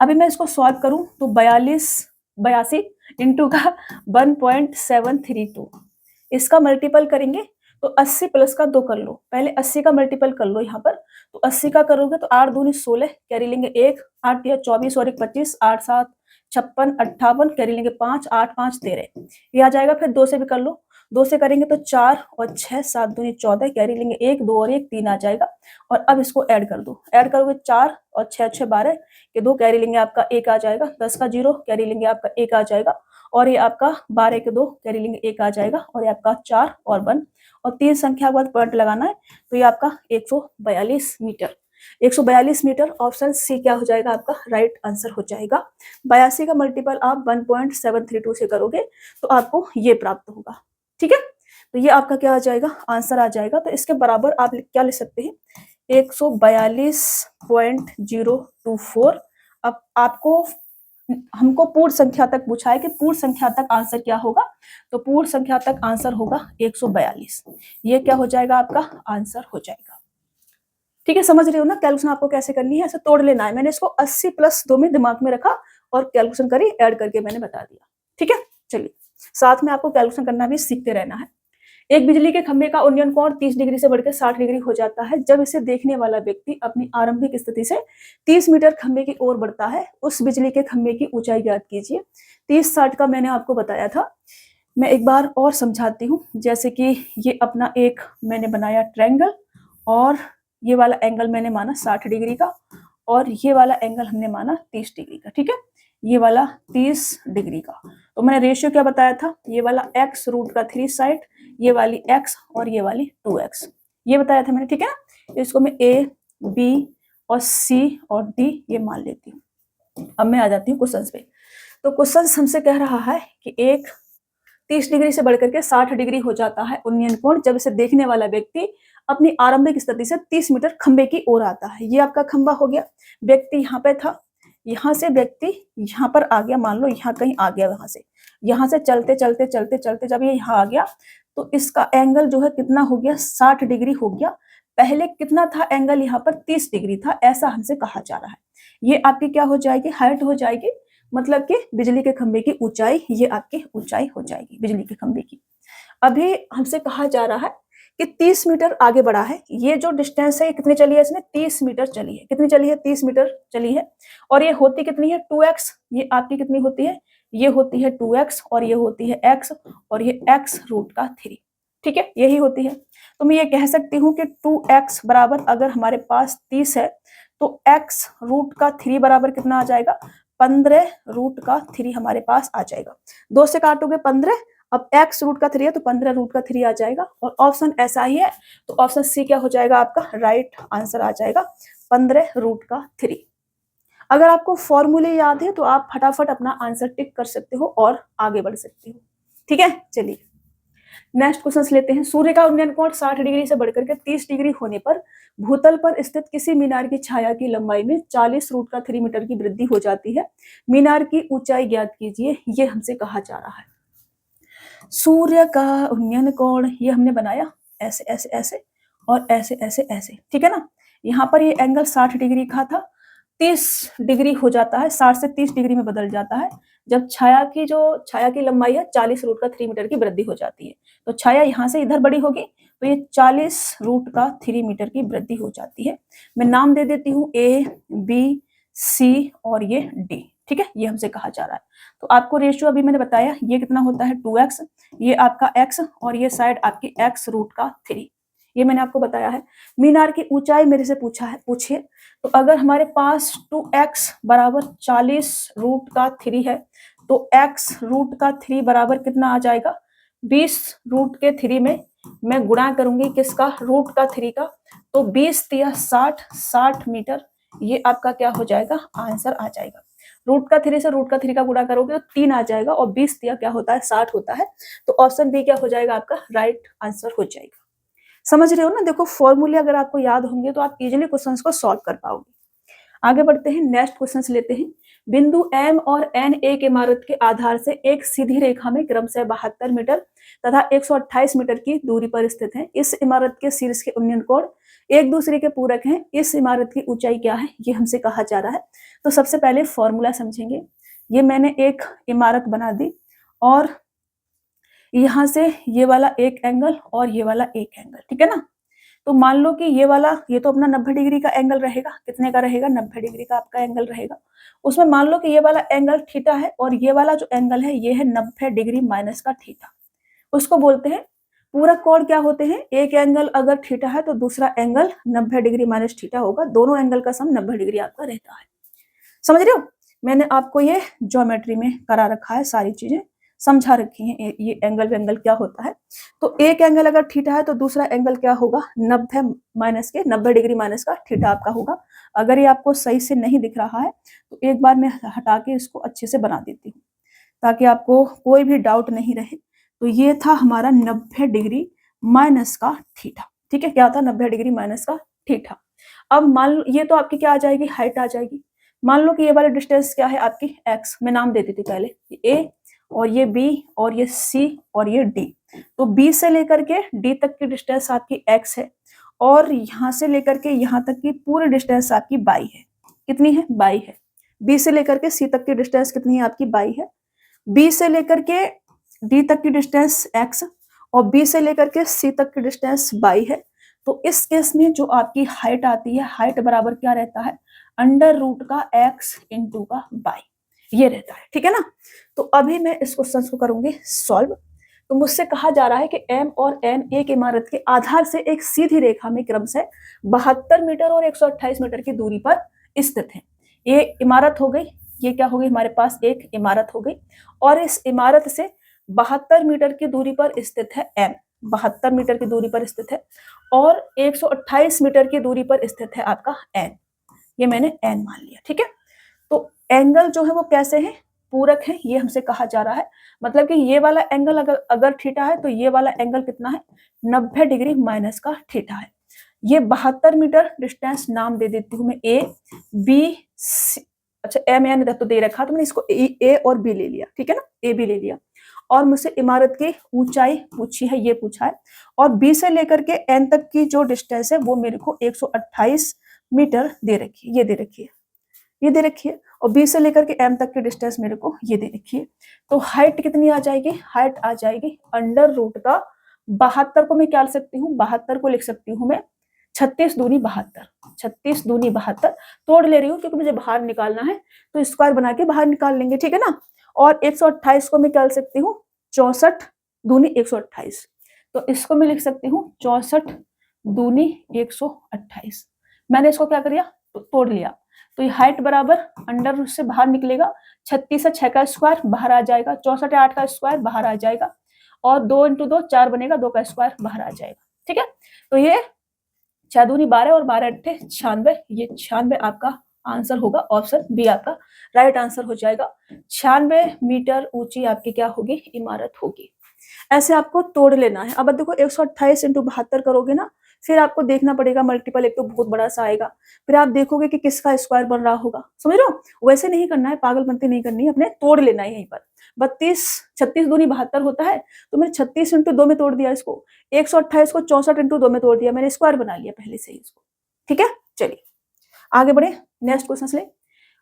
अभी मैं इसको सॉल्व करूं तो 82 इंटू का 1.732, इसका मल्टीपल करेंगे तो 80 प्लस का 2 कर लो, पहले 80 का मल्टीपल कर लो यहाँ पर। तो 80 का करोगे तो 8 दूनी 16, कैरी लेंगे 1, 8 या 24 और 1 25, 8 7 56 58, कैरी लेंगे 5, 8 5 13, ये आ जाएगा। फिर 2 से भी कर लो, 2 से करेंगे तो 4 और 6 7 दूनी 14, कैरी लेंगे 1 2 और 1 3 आ जाएगा। और अब इसको ऐड कर दो, ऐड करोगे 4 और 6 6 12 के 2, कैरी लेंगे आपका 1 आ जाएगा, 10 का 0 कैरी लेंगे आपका 1 आ जाएगा, और ये आपका 12 के 2 कैरी लेंगे 1 आ जाएगा, और ये आपका 4 और 1 और 3 संख्या के बाद पॉइंट लगाना है, तो ये आपका 142 मीटर। 142 मीटर ऑप्शन सी क्या हो जाएगा, आपका राइट आंसर हो जाएगा। 82 का मल्टीपल आप 1.732 से करोगे तो आपको ये प्राप्त होगा, ठीक है। तो ये आपका क्या आ जाएगा, आंसर आ जाएगा। तो इसके बराबर आप क्या ले सकते हैं, 142.024। अब आपको हमको पूर्ण संख्या तक पूछा है कि पूर्ण संख्या तक आंसर क्या होगा, तो पूर्ण संख्या तक आंसर होगा 142। ये क्या हो जाएगा, आपका आंसर हो जाएगा, ठीक है। समझ रहे हो ना कैलकुलेशन आपको कैसे करनी है, ऐसे तोड़ लेना है। मैंने इसको 80 प्लस 2 में दिमाग में रखा और कैलकुलेशन करी, ऐड करके मैंने बता दिया, ठीक है। चलिए साथ में आपको कैलकुलेशन करना भी सीखते रहना है। एक बिजली के खंभे का उन्नयन कोण 30 डिग्री से बढ़कर 60 डिग्री हो जाता है जब इसे देखने वाला व्यक्ति अपनी आरंभिक स्थिति से 30 मीटर खंभे की ओर बढ़ता है। उस बिजली के खंभे की ऊंचाई ज्ञात कीजिए। 30 60 का मैंने आपको बताया था, मैं एक बार और समझाती हूँ। जैसे कि ये अपना एक मैंने बनाया ट्रायंगल, और ये वाला एंगल मैंने माना 60 डिग्री का, और ये वाला एंगल हमने माना 30 डिग्री का, ठीक है। ये वाला 30 डिग्री का, तो मैंने रेशियो क्या बताया था, ये वाला x रूट का 3 साइड, ये वाली x और ये वाली 2x, ये बताया था मैंने, ठीक है ना। इसको मैं a b और c और d ये मान लेती हूँ। अब मैं आ जाती हूँ क्वेश्चन पे। तो क्वेश्चन हमसे कह रहा है कि एक 30 डिग्री से बढ़कर के 60 डिग्री हो जाता है उन्नयन कोण जब इसे देखने वाला व्यक्ति अपनी आरंभिक स्थिति से 30 मीटर खंबे की ओर आता है। ये आपका खंबा हो गया, व्यक्ति यहाँ पे था, यहाँ से व्यक्ति यहाँ पर आ गया, मान लो यहाँ कहीं आ गया, यहाँ से चलते चलते चलते चलते जब ये यहाँ आ गया तो इसका एंगल जो है कितना हो गया, 60 डिग्री हो गया। पहले कितना था एंगल, यहाँ पर 30 डिग्री था, ऐसा हमसे कहा जा रहा है। ये आपकी क्या हो जाएगी, हाइट हो जाएगी, मतलब कि बिजली के खंबे की ऊंचाई, ये आपकी ऊंचाई हो जाएगी बिजली के खंबे की। अभी हमसे कहा जा रहा है कि 30 मीटर आगे बढ़ा है, ये जो डिस्टेंस है कितनी चली है, इसने 30 मीटर चली है, कितनी चली है, 30 मीटर चली है, और ये होती कितनी है 2x, ये आपकी कितनी होती है, ये होती है 2x, और ये होती है x, और ये x रूट का 3, ठीक है, यही होती है। तो मैं ये कह सकती हूँ कि 2x बराबर, अगर हमारे पास 30 है तो x रूट का 3 बराबर कितना आ जाएगा, 15 रूट का 3 हमारे पास आ जाएगा। 2 से काटोगे 15, अब x रूट का 3 है तो 15 रूट का 3 आ जाएगा, और ऑप्शन ऐसा ही है, तो ऑप्शन सी क्या हो जाएगा, आपका राइट आंसर आ जाएगा 15 रूट का 3। अगर आपको फॉर्मूले याद है तो आप फटाफट अपना आंसर टिक कर सकते हो और आगे बढ़ सकते हो, ठीक है। चलिए नेक्स्ट क्वेश्चन लेते हैं। सूर्य का उन्नयन कोण 60 डिग्री से बढ़कर के 30 डिग्री होने पर भूतल पर स्थित किसी मीनार की छाया की लंबाई में 40 रूट का 3 मीटर की वृद्धि हो जाती है। मीनार की ऊंचाई ज्ञात कीजिए, ये हमसे कहा जा रहा है। सूर्य का उन्नयन कोण ये हमने बनाया ऐसे ऐसे ऐसे और ऐसे ऐसे ऐसे, ठीक है ना। यहाँ पर ये एंगल 60 डिग्री का था, 30 डिग्री हो जाता है, 60 से 30 डिग्री में बदल जाता है जब छाया की लंबाई है 40 रूट का 3 मीटर की वृद्धि हो जाती है। तो छाया यहाँ से इधर बड़ी होगी तो ये 40 रूट का 3 मीटर की वृद्धि हो जाती है। मैं नाम दे देती हूँ A B C और ये D, ठीक है, ये हमसे कहा जा रहा है। तो आपको रेशियो अभी मैंने बताया, ये कितना होता है 2x, ये आपका x और ये साइड आपकी x रूट का 3, ये मैंने आपको बताया है। मीनार की ऊंचाई मेरे से पूछिए, तो अगर हमारे पास 2x बराबर 40 रूट का 3 है तो x रूट का 3 बराबर कितना आ जाएगा, 20 रूट के 3 में मैं गुणा करूंगी किसका, रूट का 3 का, तो 20 3 60 मीटर, ये आपका क्या हो जाएगा, आंसर आ जाएगा। रूट का 3 से रूट का 3 का गुणा करोगे तो 3 आ जाएगा और 20 दिया क्या होता है 60 होता है। तो ऑप्शन बी क्या हो जाएगा आपका राइट आंसर हो जाएगा। समझ रहे हो ना? देखो फॉर्मूले अगर आपको याद होंगे तो आप इजीली क्वेश्चंस को सॉल्व कर पाओगे। आगे बढ़ते हैं, नेक्स्ट क्वेश्चन लेते हैं। बिंदु M और N एक इमारत के आधार से एक सीधी रेखा में क्रमशः 72 मीटर तथा 128 मीटर की दूरी पर स्थित है। इस इमारत के शीर्ष के उन्नयन कोण एक दूसरे के पूरक हैं। इस इमारत की ऊंचाई क्या है, ये हमसे कहा जा रहा है। तो सबसे पहले फॉर्मूला समझेंगे। ये मैंने एक इमारत बना दी और यहाँ से ये वाला एक एंगल और ये वाला एक एंगल, ठीक है ना। तो मान लो कि ये वाला, ये तो अपना 90 डिग्री का एंगल रहेगा। कितने का रहेगा? 90 डिग्री का आपका एंगल रहेगा। उसमें मान लो कि ये वाला एंगल थीटा है और ये वाला जो एंगल है ये है 90 डिग्री माइनस का थीटा। उसको बोलते हैं पूरक कोण। क्या होते हैं? एक एंगल अगर थीटा है तो दूसरा एंगल 90 डिग्री माइनस थीटा होगा। दोनों एंगल का सम 90 डिग्री आपका रहता है। समझ रहे हो? मैंने आपको ये ज्योमेट्री में करा रखा है, सारी चीजें समझा रखी हैं। ये एंगल क्या होता है। तो एक एंगल अगर थीटा है तो दूसरा एंगल क्या होगा? 90 डिग्री माइनस का थीटा आपका होगा। अगर ये आपको सही से नहीं दिख रहा है तो एक बार मैं हटा के इसको अच्छे से बना देती हूँ ताकि आपको कोई भी डाउट नहीं रहे। तो ये था हमारा 90 डिग्री माइनस का थीटा। ठीक है, क्या था? 90 डिग्री माइनस का थीटा। अब मान लो ये तो आपकी क्या आ जाएगी? हाइट आ जाएगी। मान लो कि ये वाली डिस्टेंस क्या है आपकी? x। मैं नाम दे देती थी पहले, a और ये b और ये c और ये d। तो b से लेकर के d तक की डिस्टेंस आपकी x है और यहाँ से लेकर के यहाँ तक की पूरी डिस्टेंस आपकी y है। कितनी है? y है। b से लेकर के c तक की डिस्टेंस कितनी है आपकी? y है। b से लेकर के d तक की डिस्टेंस x और b से लेकर के c तक की डिस्टेंस y है। तो इस केस में जो आपकी हाइट आती है, हाइट बराबर क्या रहता है? अंडर रूट का x इंटू का y, ये रहता है। ठीक है ना। तो अभी मैं इस क्वेश्चन को करूंगी सॉल्व। तो मुझसे कहा जा रहा है कि m और n एक इमारत के आधार से एक सीधी रेखा में क्रमशः 72 मीटर और 128 मीटर की दूरी पर स्थित है। ये इमारत हो गई, ये क्या हो गई? हमारे पास एक इमारत हो गई और इस इमारत से 72 मीटर की दूरी पर स्थित है m। 72 मीटर की दूरी पर स्थित है और 128 मीटर की दूरी पर स्थित है आपका n। ये मैंने n मान लिया। ठीक है। तो एंगल जो है वो कैसे है? पूरक है, ये हमसे कहा जा रहा है। मतलब कि ये वाला एंगल अगर थीटा है तो ये वाला एंगल कितना है? 90 डिग्री माइनस का थीटा है। ये 72 मीटर डिस्टेंस नाम दे देती हूँ मैं a b c। अच्छा m n इधर तो दे रखा तो मैंने इसको a और b ले लिया। ठीक है ना, a b ले लिया। और मुझसे इमारत की ऊंचाई पूछी है, ये पूछा है। और b से लेकर के n तक की जो डिस्टेंस है वो मेरे को 128 मीटर दे रखी है। ये दे रखी है, ये दे रखी है। और b से लेकर के m तक की डिस्टेंस मेरे को ये दे रखी है। तो हाइट कितनी आ जाएगी? हाइट आ जाएगी अंडर रूट का 72 को मैं क्या लिख सकती हूँ? 72 को लिख सकती हूँ मैं 36 दूनी 72। 36 दूनी 72 तोड़ ले रही हूँ क्योंकि मुझे बाहर निकालना है, तो स्क्वायर बना के बाहर निकाल लेंगे। ठीक है ना। और 128 को मैं क्या लिख सकती हूँ? 64 दूनी 128। तो इसको मैं लिख सकती हूँ 64 दूनी 128। मैंने इसको क्या कर दिया? तोड़ लिया। तो ये हाइट बराबर अंडर रूट से बाहर निकलेगा 36 से 6 का स्क्वायर बाहर आ जाएगा, 64 8 का स्क्वायर बाहर आ जाएगा और 2 इंटू 2 4 बनेगा, 2 का स्क्वायर बाहर आ जाएगा। ठीक है। तो ये 6 दूनी 12 और 12 अट्ठे 96। ये 96 आपका आंसर होगा। ऑप्शन बी आपका राइट आंसर हो जाएगा। 96 मीटर ऊंची आपकी क्या होगी? इमारत होगी। ऐसे आपको तोड़ लेना है। अब देखो 128 इंटू 72 करोगे ना, फिर आपको देखना पड़ेगा मल्टीपल, एक तो बहुत बड़ा सा आएगा, फिर आप देखोगे कि किसका स्क्वायर बन रहा होगा। समझ रहे हो? वैसे नहीं करना है, पागलपंती नहीं करनी है, अपने तोड़ लेना है। यहीं पर 32 36 दूनी 72 होता है, तो मैंने 36 इंटू 2 में तोड़ दिया इसको। 128 को 64 इंटू 2 में तोड़ दिया, मैंने स्क्वायर बना लिया पहले से ही इसको। ठीक है, चलिए आगे बढ़े। नेक्स्ट क्वेश्चन ले।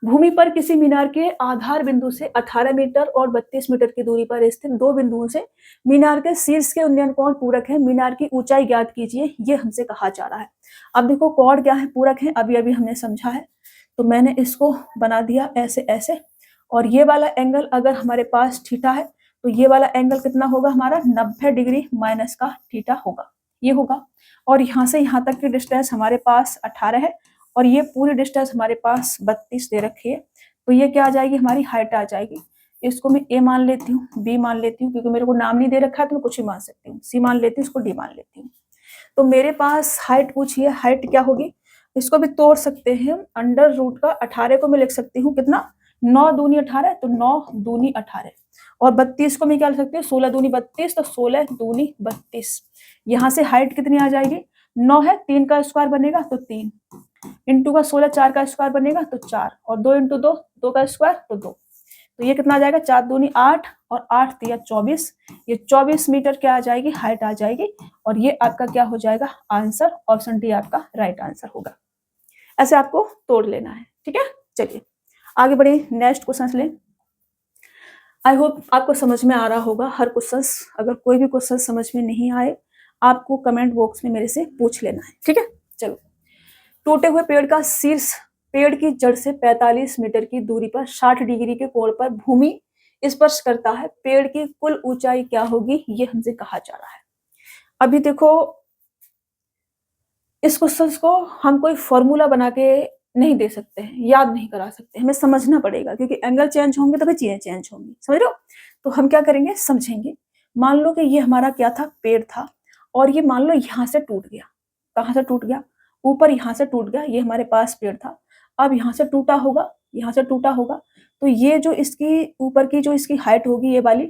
भूमि पर किसी मीनार के आधार बिंदु से 18 मीटर और 32 मीटर की दूरी पर स्थित दो बिंदुओं से मीनार के शीर्ष के उन्नयन कोण पूरक है। मीनार की ऊंचाई ज्ञात कीजिए, ये हमसे कहा जा रहा है। अब देखो कोण क्या है? पूरक है, अभी अभी हमने समझा है। तो मैंने इसको बना दिया ऐसे ऐसे। और ये वाला एंगल अगर हमारे पास थीटा है तो ये वाला एंगल कितना होगा हमारा? 90 डिग्री माइनस का थीटा होगा, ये होगा। और यहाँ से यहाँ तक की डिस्टेंस हमारे पास 18 है और ये पूरी डिस्टेंस हमारे पास 32 दे रखी है। तो ये क्या आ जाएगी? हमारी हाइट आ जाएगी। इसको मैं ए मान लेती हूँ, बी मान लेती हूँ, क्योंकि मेरे को नाम नहीं दे रखा है तो मैं कुछ ही मान सकती हूँ। सी मान लेती हूँ, इसको डी मान लेती हूँ। तो मेरे पास हाइट पूछी है, हाइट क्या होगी? इसको भी तोड़ सकते हैं। अंडर रूट का 18 को मैं लिख सकती हूँ कितना? 9 दूनी 18, तो 9 दूनी 18, और 32 को मैं क्या लिख सकती हूँ, 16 दूनी 32, तो 16 दूनी 32। यहाँ से हाइट कितनी आ जाएगी, 9 है, 3 का स्क्वायर बनेगा तो 3, इंटू का 16 4 का स्क्वायर बनेगा तो 4, और 2 इंटू 2 2 का स्क्वायर तो 2, तो ये कितना आ जाएगा, 4 दूनी 8 और 8 तिया 24, ये 24 मीटर क्या आ जाएगी, हाइट आ जाएगी, और ये आपका क्या हो जाएगा आंसर, ऑप्शन डी आपका राइट आंसर होगा। ऐसे आपको तोड़ लेना है, ठीक है। चलिए आगे बढ़े, नेक्स्ट क्वेश्चन लें। आई होप आपको समझ में आ रहा होगा हर क्वेश्चन। अगर कोई भी क्वेश्चन समझ में नहीं आए आपको कमेंट बॉक्स में मेरे से पूछ लेना है, ठीक है। चलो, टूटे हुए पेड़ का शीर्ष पेड़ की जड़ से 45 मीटर की दूरी पर 60 डिग्री के कोण पर भूमि स्पर्श करता है, पेड़ की कुल ऊंचाई क्या होगी, ये हमसे कहा जा रहा है। अभी देखो, इस क्वेश्चन को हम कोई फॉर्मूला बना के नहीं दे सकते हैं, याद नहीं करा सकते, हमें समझना पड़ेगा, क्योंकि एंगल चेंज होंगे तभी चीजें चेंज होंगी, समझ रहे हो। तो हम क्या करेंगे, समझेंगे। मान लो कि ये हमारा क्या था, पेड़ था, और ये मान लो यहाँ से टूट गया। कहाँ से टूट गया, ऊपर यहाँ से टूट गया, ये हमारे पास पेड़ था, अब यहाँ से टूटा होगा, यहाँ से टूटा होगा, तो ये जो इसकी ऊपर की जो इसकी हाइट होगी, ये वाली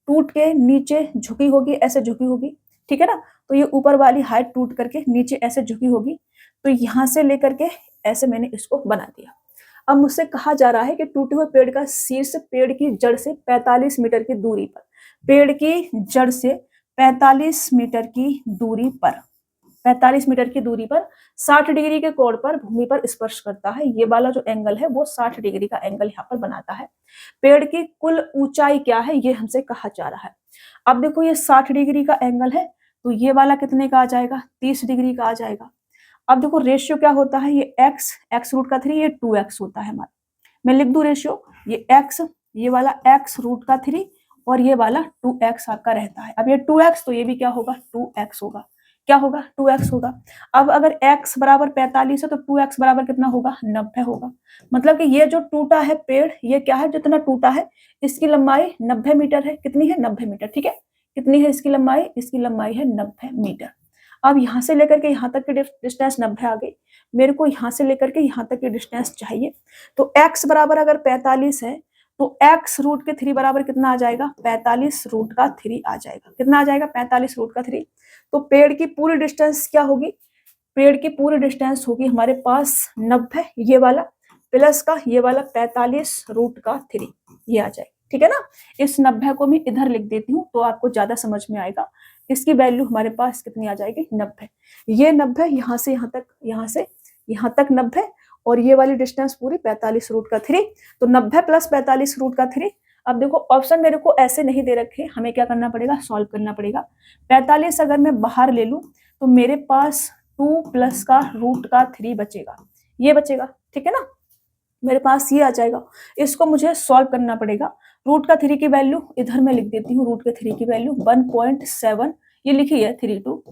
टूट के नीचे झुकी होगी, ऐसे झुकी होगी, ठीक है ना। तो ये ऊपर वाली हाइट टूट करके नीचे ऐसे झुकी होगी, तो यहाँ से लेकर के ऐसे मैंने इसको बना दिया। अब मुझसे कहा जा रहा है कि टूटे हुए पेड़ का शीर्ष पेड़ की जड़ से 45 मीटर की दूरी पर, पेड़ की जड़ से 45 मीटर की दूरी पर, 45 मीटर की दूरी पर 60 डिग्री के कोण पर भूमि पर स्पर्श करता है। ये वाला जो एंगल है वो 60 डिग्री का एंगल यहाँ पर बनाता है। पेड़ की कुल ऊंचाई क्या है, ये हमसे कहा जा रहा है। अब देखो, ये 60 डिग्री का एंगल है, तो ये वाला कितने का आ जाएगा, 30 डिग्री का आ जाएगा। अब देखो रेशियो क्या होता है, ये x रूट का 3, ये 2x होता है हमारा। मैं लिख दूं रेशियो, ये x, ये वाला x रूट का 3, और ये वाला 2x आपका रहता है। अब ये 2x, तो ये भी क्या होगा, 2x होगा। क्या होगा, 2x होगा। अब अगर x बराबर 45 है तो 2x बराबर कितना होगा, 90 होगा। मतलब कि ये जो टूटा है पेड़, ये क्या है, जितना टूटा है इसकी लंबाई 90 मीटर है। कितनी है, 90 मीटर, ठीक है। कितनी है इसकी लंबाई, इसकी लंबाई है 90 मीटर। अब यहाँ से लेकर के यहाँ तक की डिस्टेंस 90 आ गई, मेरे को यहाँ से लेकर के यहाँ तक की डिस्टेंस चाहिए। तो x बराबर अगर 45 है तो x रूट के 3 बराबर कितना आ जाएगा, 45 रूट का 3 आ जाएगा। कितना आ जाएगा, 45 रूट का 3। तो पेड़ की पूरी डिस्टेंस क्या होगी, पेड़ की पूरी डिस्टेंस होगी हमारे पास 90, ये वाला प्लस का ये वाला 45 रूट का 3, ये आ जाएगा, ठीक है ना। इस 90 को मैं इधर लिख देती हूँ तो आपको ज्यादा समझ में आएगा। इसकी वैल्यू हमारे पास कितनी आ जाएगी, 90। ये 90 यहाँ से यहाँ तक, यहाँ से यहाँ तक 90, और ये वाली डिस्टेंस पूरी 45 रूट का 3, तो 90 प्लस 45 रूट का 3। अब देखो ऑप्शन मेरे को ऐसे नहीं दे रखे, हमें क्या करना पड़ेगा, सॉल्व करना पड़ेगा। 45 अगर मैं बाहर ले लूं तो मेरे पास 2 प्लस का रूट का 3 बचेगा, ये बचेगा, ठीक है ना। मेरे पास ये आ जाएगा, इसको मुझे सॉल्व करना पड़ेगा। रूट का 3 की वैल्यू इधर मैं लिख देती हूँ, रूट के 3 की वैल्यू 1.7, ये लिखी है 32।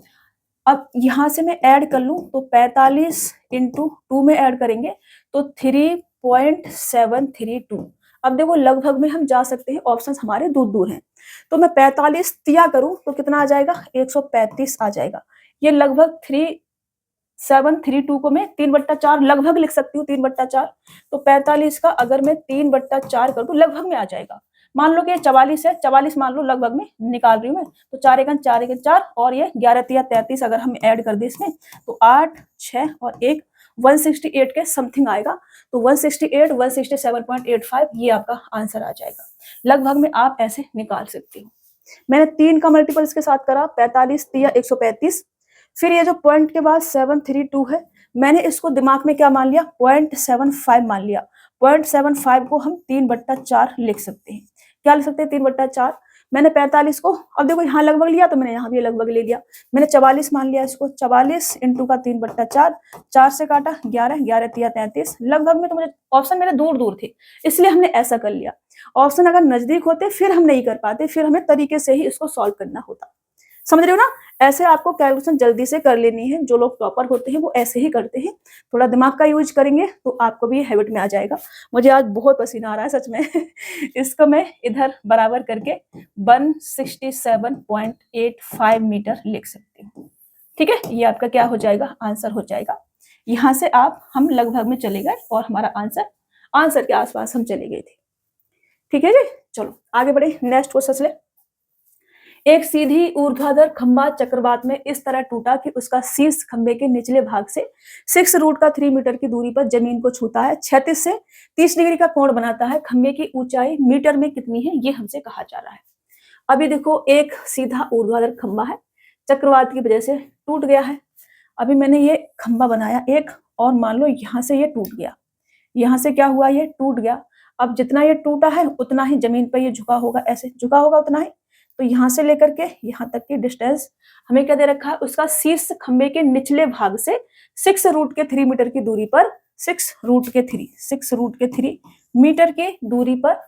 अब यहाँ से मैं ऐड कर लूँ तो 45 इंटू 2 में ऐड करेंगे तो 3.732। अब देखो लगभग में हम जा सकते हैं, ऑप्शंस हमारे दूर दूर हैं। तो मैं 45 तिया करूँ तो कितना आ जाएगा, 135 आ जाएगा। ये लगभग 3732 को मैं 3/4 लगभग लिख सकती हूँ, 3/4। तो 45 का अगर मैं 3/4 कर दूं लगभग में आ जाएगा। मान लो कि 44 है, 44 मान लो लगभग में निकाल रही हूँ मैं, तो 4 एकन 4 और ये 11 तिया 33 अगर हम ऐड कर दें इसमें तो 8 6 और 1 168 के समथिंग आएगा। तो 168 167.85 ये आपका आंसर आ जाएगा। लगभग में आप ऐसे निकाल सकते हो। मैंने 3 का मल्टीपल इसके साथ करा, 45 तिया 135, फिर ये जो पॉइंट के बाद 732 है, मैंने इसको दिमाग में क्या मान लिया, 0.75 मान लिया। 0.75 को हम 3/4 लिख सकते हैं। क्या लिख सकते हैं, 3/4। मैंने 45 को, अब देखो यहाँ लगभग लिया तो मैंने यहाँ भी लगभग ले लिया। मैंने 44 मान लिया इसको, 44 इंटू का 3/4, 4 से काटा 11, 11 तिया 33। लगभग में तो मुझे ऑप्शन मेरे दूर दूर थे, इसलिए हमने ऐसा कर लिया। ऑप्शन अगर नजदीक होते फिर हम नहीं कर पाते, फिर हमें तरीके से ही इसको सॉल्व करना होता। समझ रहे हो ना। ऐसे आपको कैलकुलेशन जल्दी से कर लेनी है। जो लोग टॉपर होते हैं वो ऐसे ही करते हैं, थोड़ा दिमाग का यूज करेंगे तो आपको भी हैबिट में आ जाएगा। मुझे आज बहुत पसीना आ रहा है सच में इसको मैं इधर बराबर करके 167.85 मीटर लिख सकती हूँ, ठीक है। ये आपका क्या हो जाएगा, आंसर हो जाएगा। यहाँ से हम लगभग में चले गए और हमारा आंसर आंसर के आसपास हम चले गए थे। ठीक है जी, चलो आगे बढ़े, नेक्स्ट क्वेश्चन ले। एक सीधी ऊर्ध्वाधर खंभा चक्रवात में इस तरह टूटा कि उसका शीर्ष खंभे के निचले भाग से 6√3 मीटर की दूरी पर जमीन को छूता है, 36 से 30 डिग्री का कोण बनाता है। खंभे की ऊंचाई मीटर में कितनी है, ये हमसे कहा जा रहा है। अभी देखो, एक सीधा ऊर्ध्वाधर खंभा है, चक्रवात की वजह से टूट गया है। अभी मैंने ये खंभा बनाया एक, और मान लो यहां से ये टूट गया, यहां से क्या हुआ, ये टूट गया। अब जितना ये टूटा है उतना ही जमीन पर ये झुका होगा, ऐसे झुका होगा उतना ही। तो यहां से लेकर के यहां तक की डिस्टेंस हमें क्या दे रखा है, उसका शीर्ष खंभे के निचले भाग से 6√3 मीटर की दूरी पर, 6√3 मीटर की दूरी पर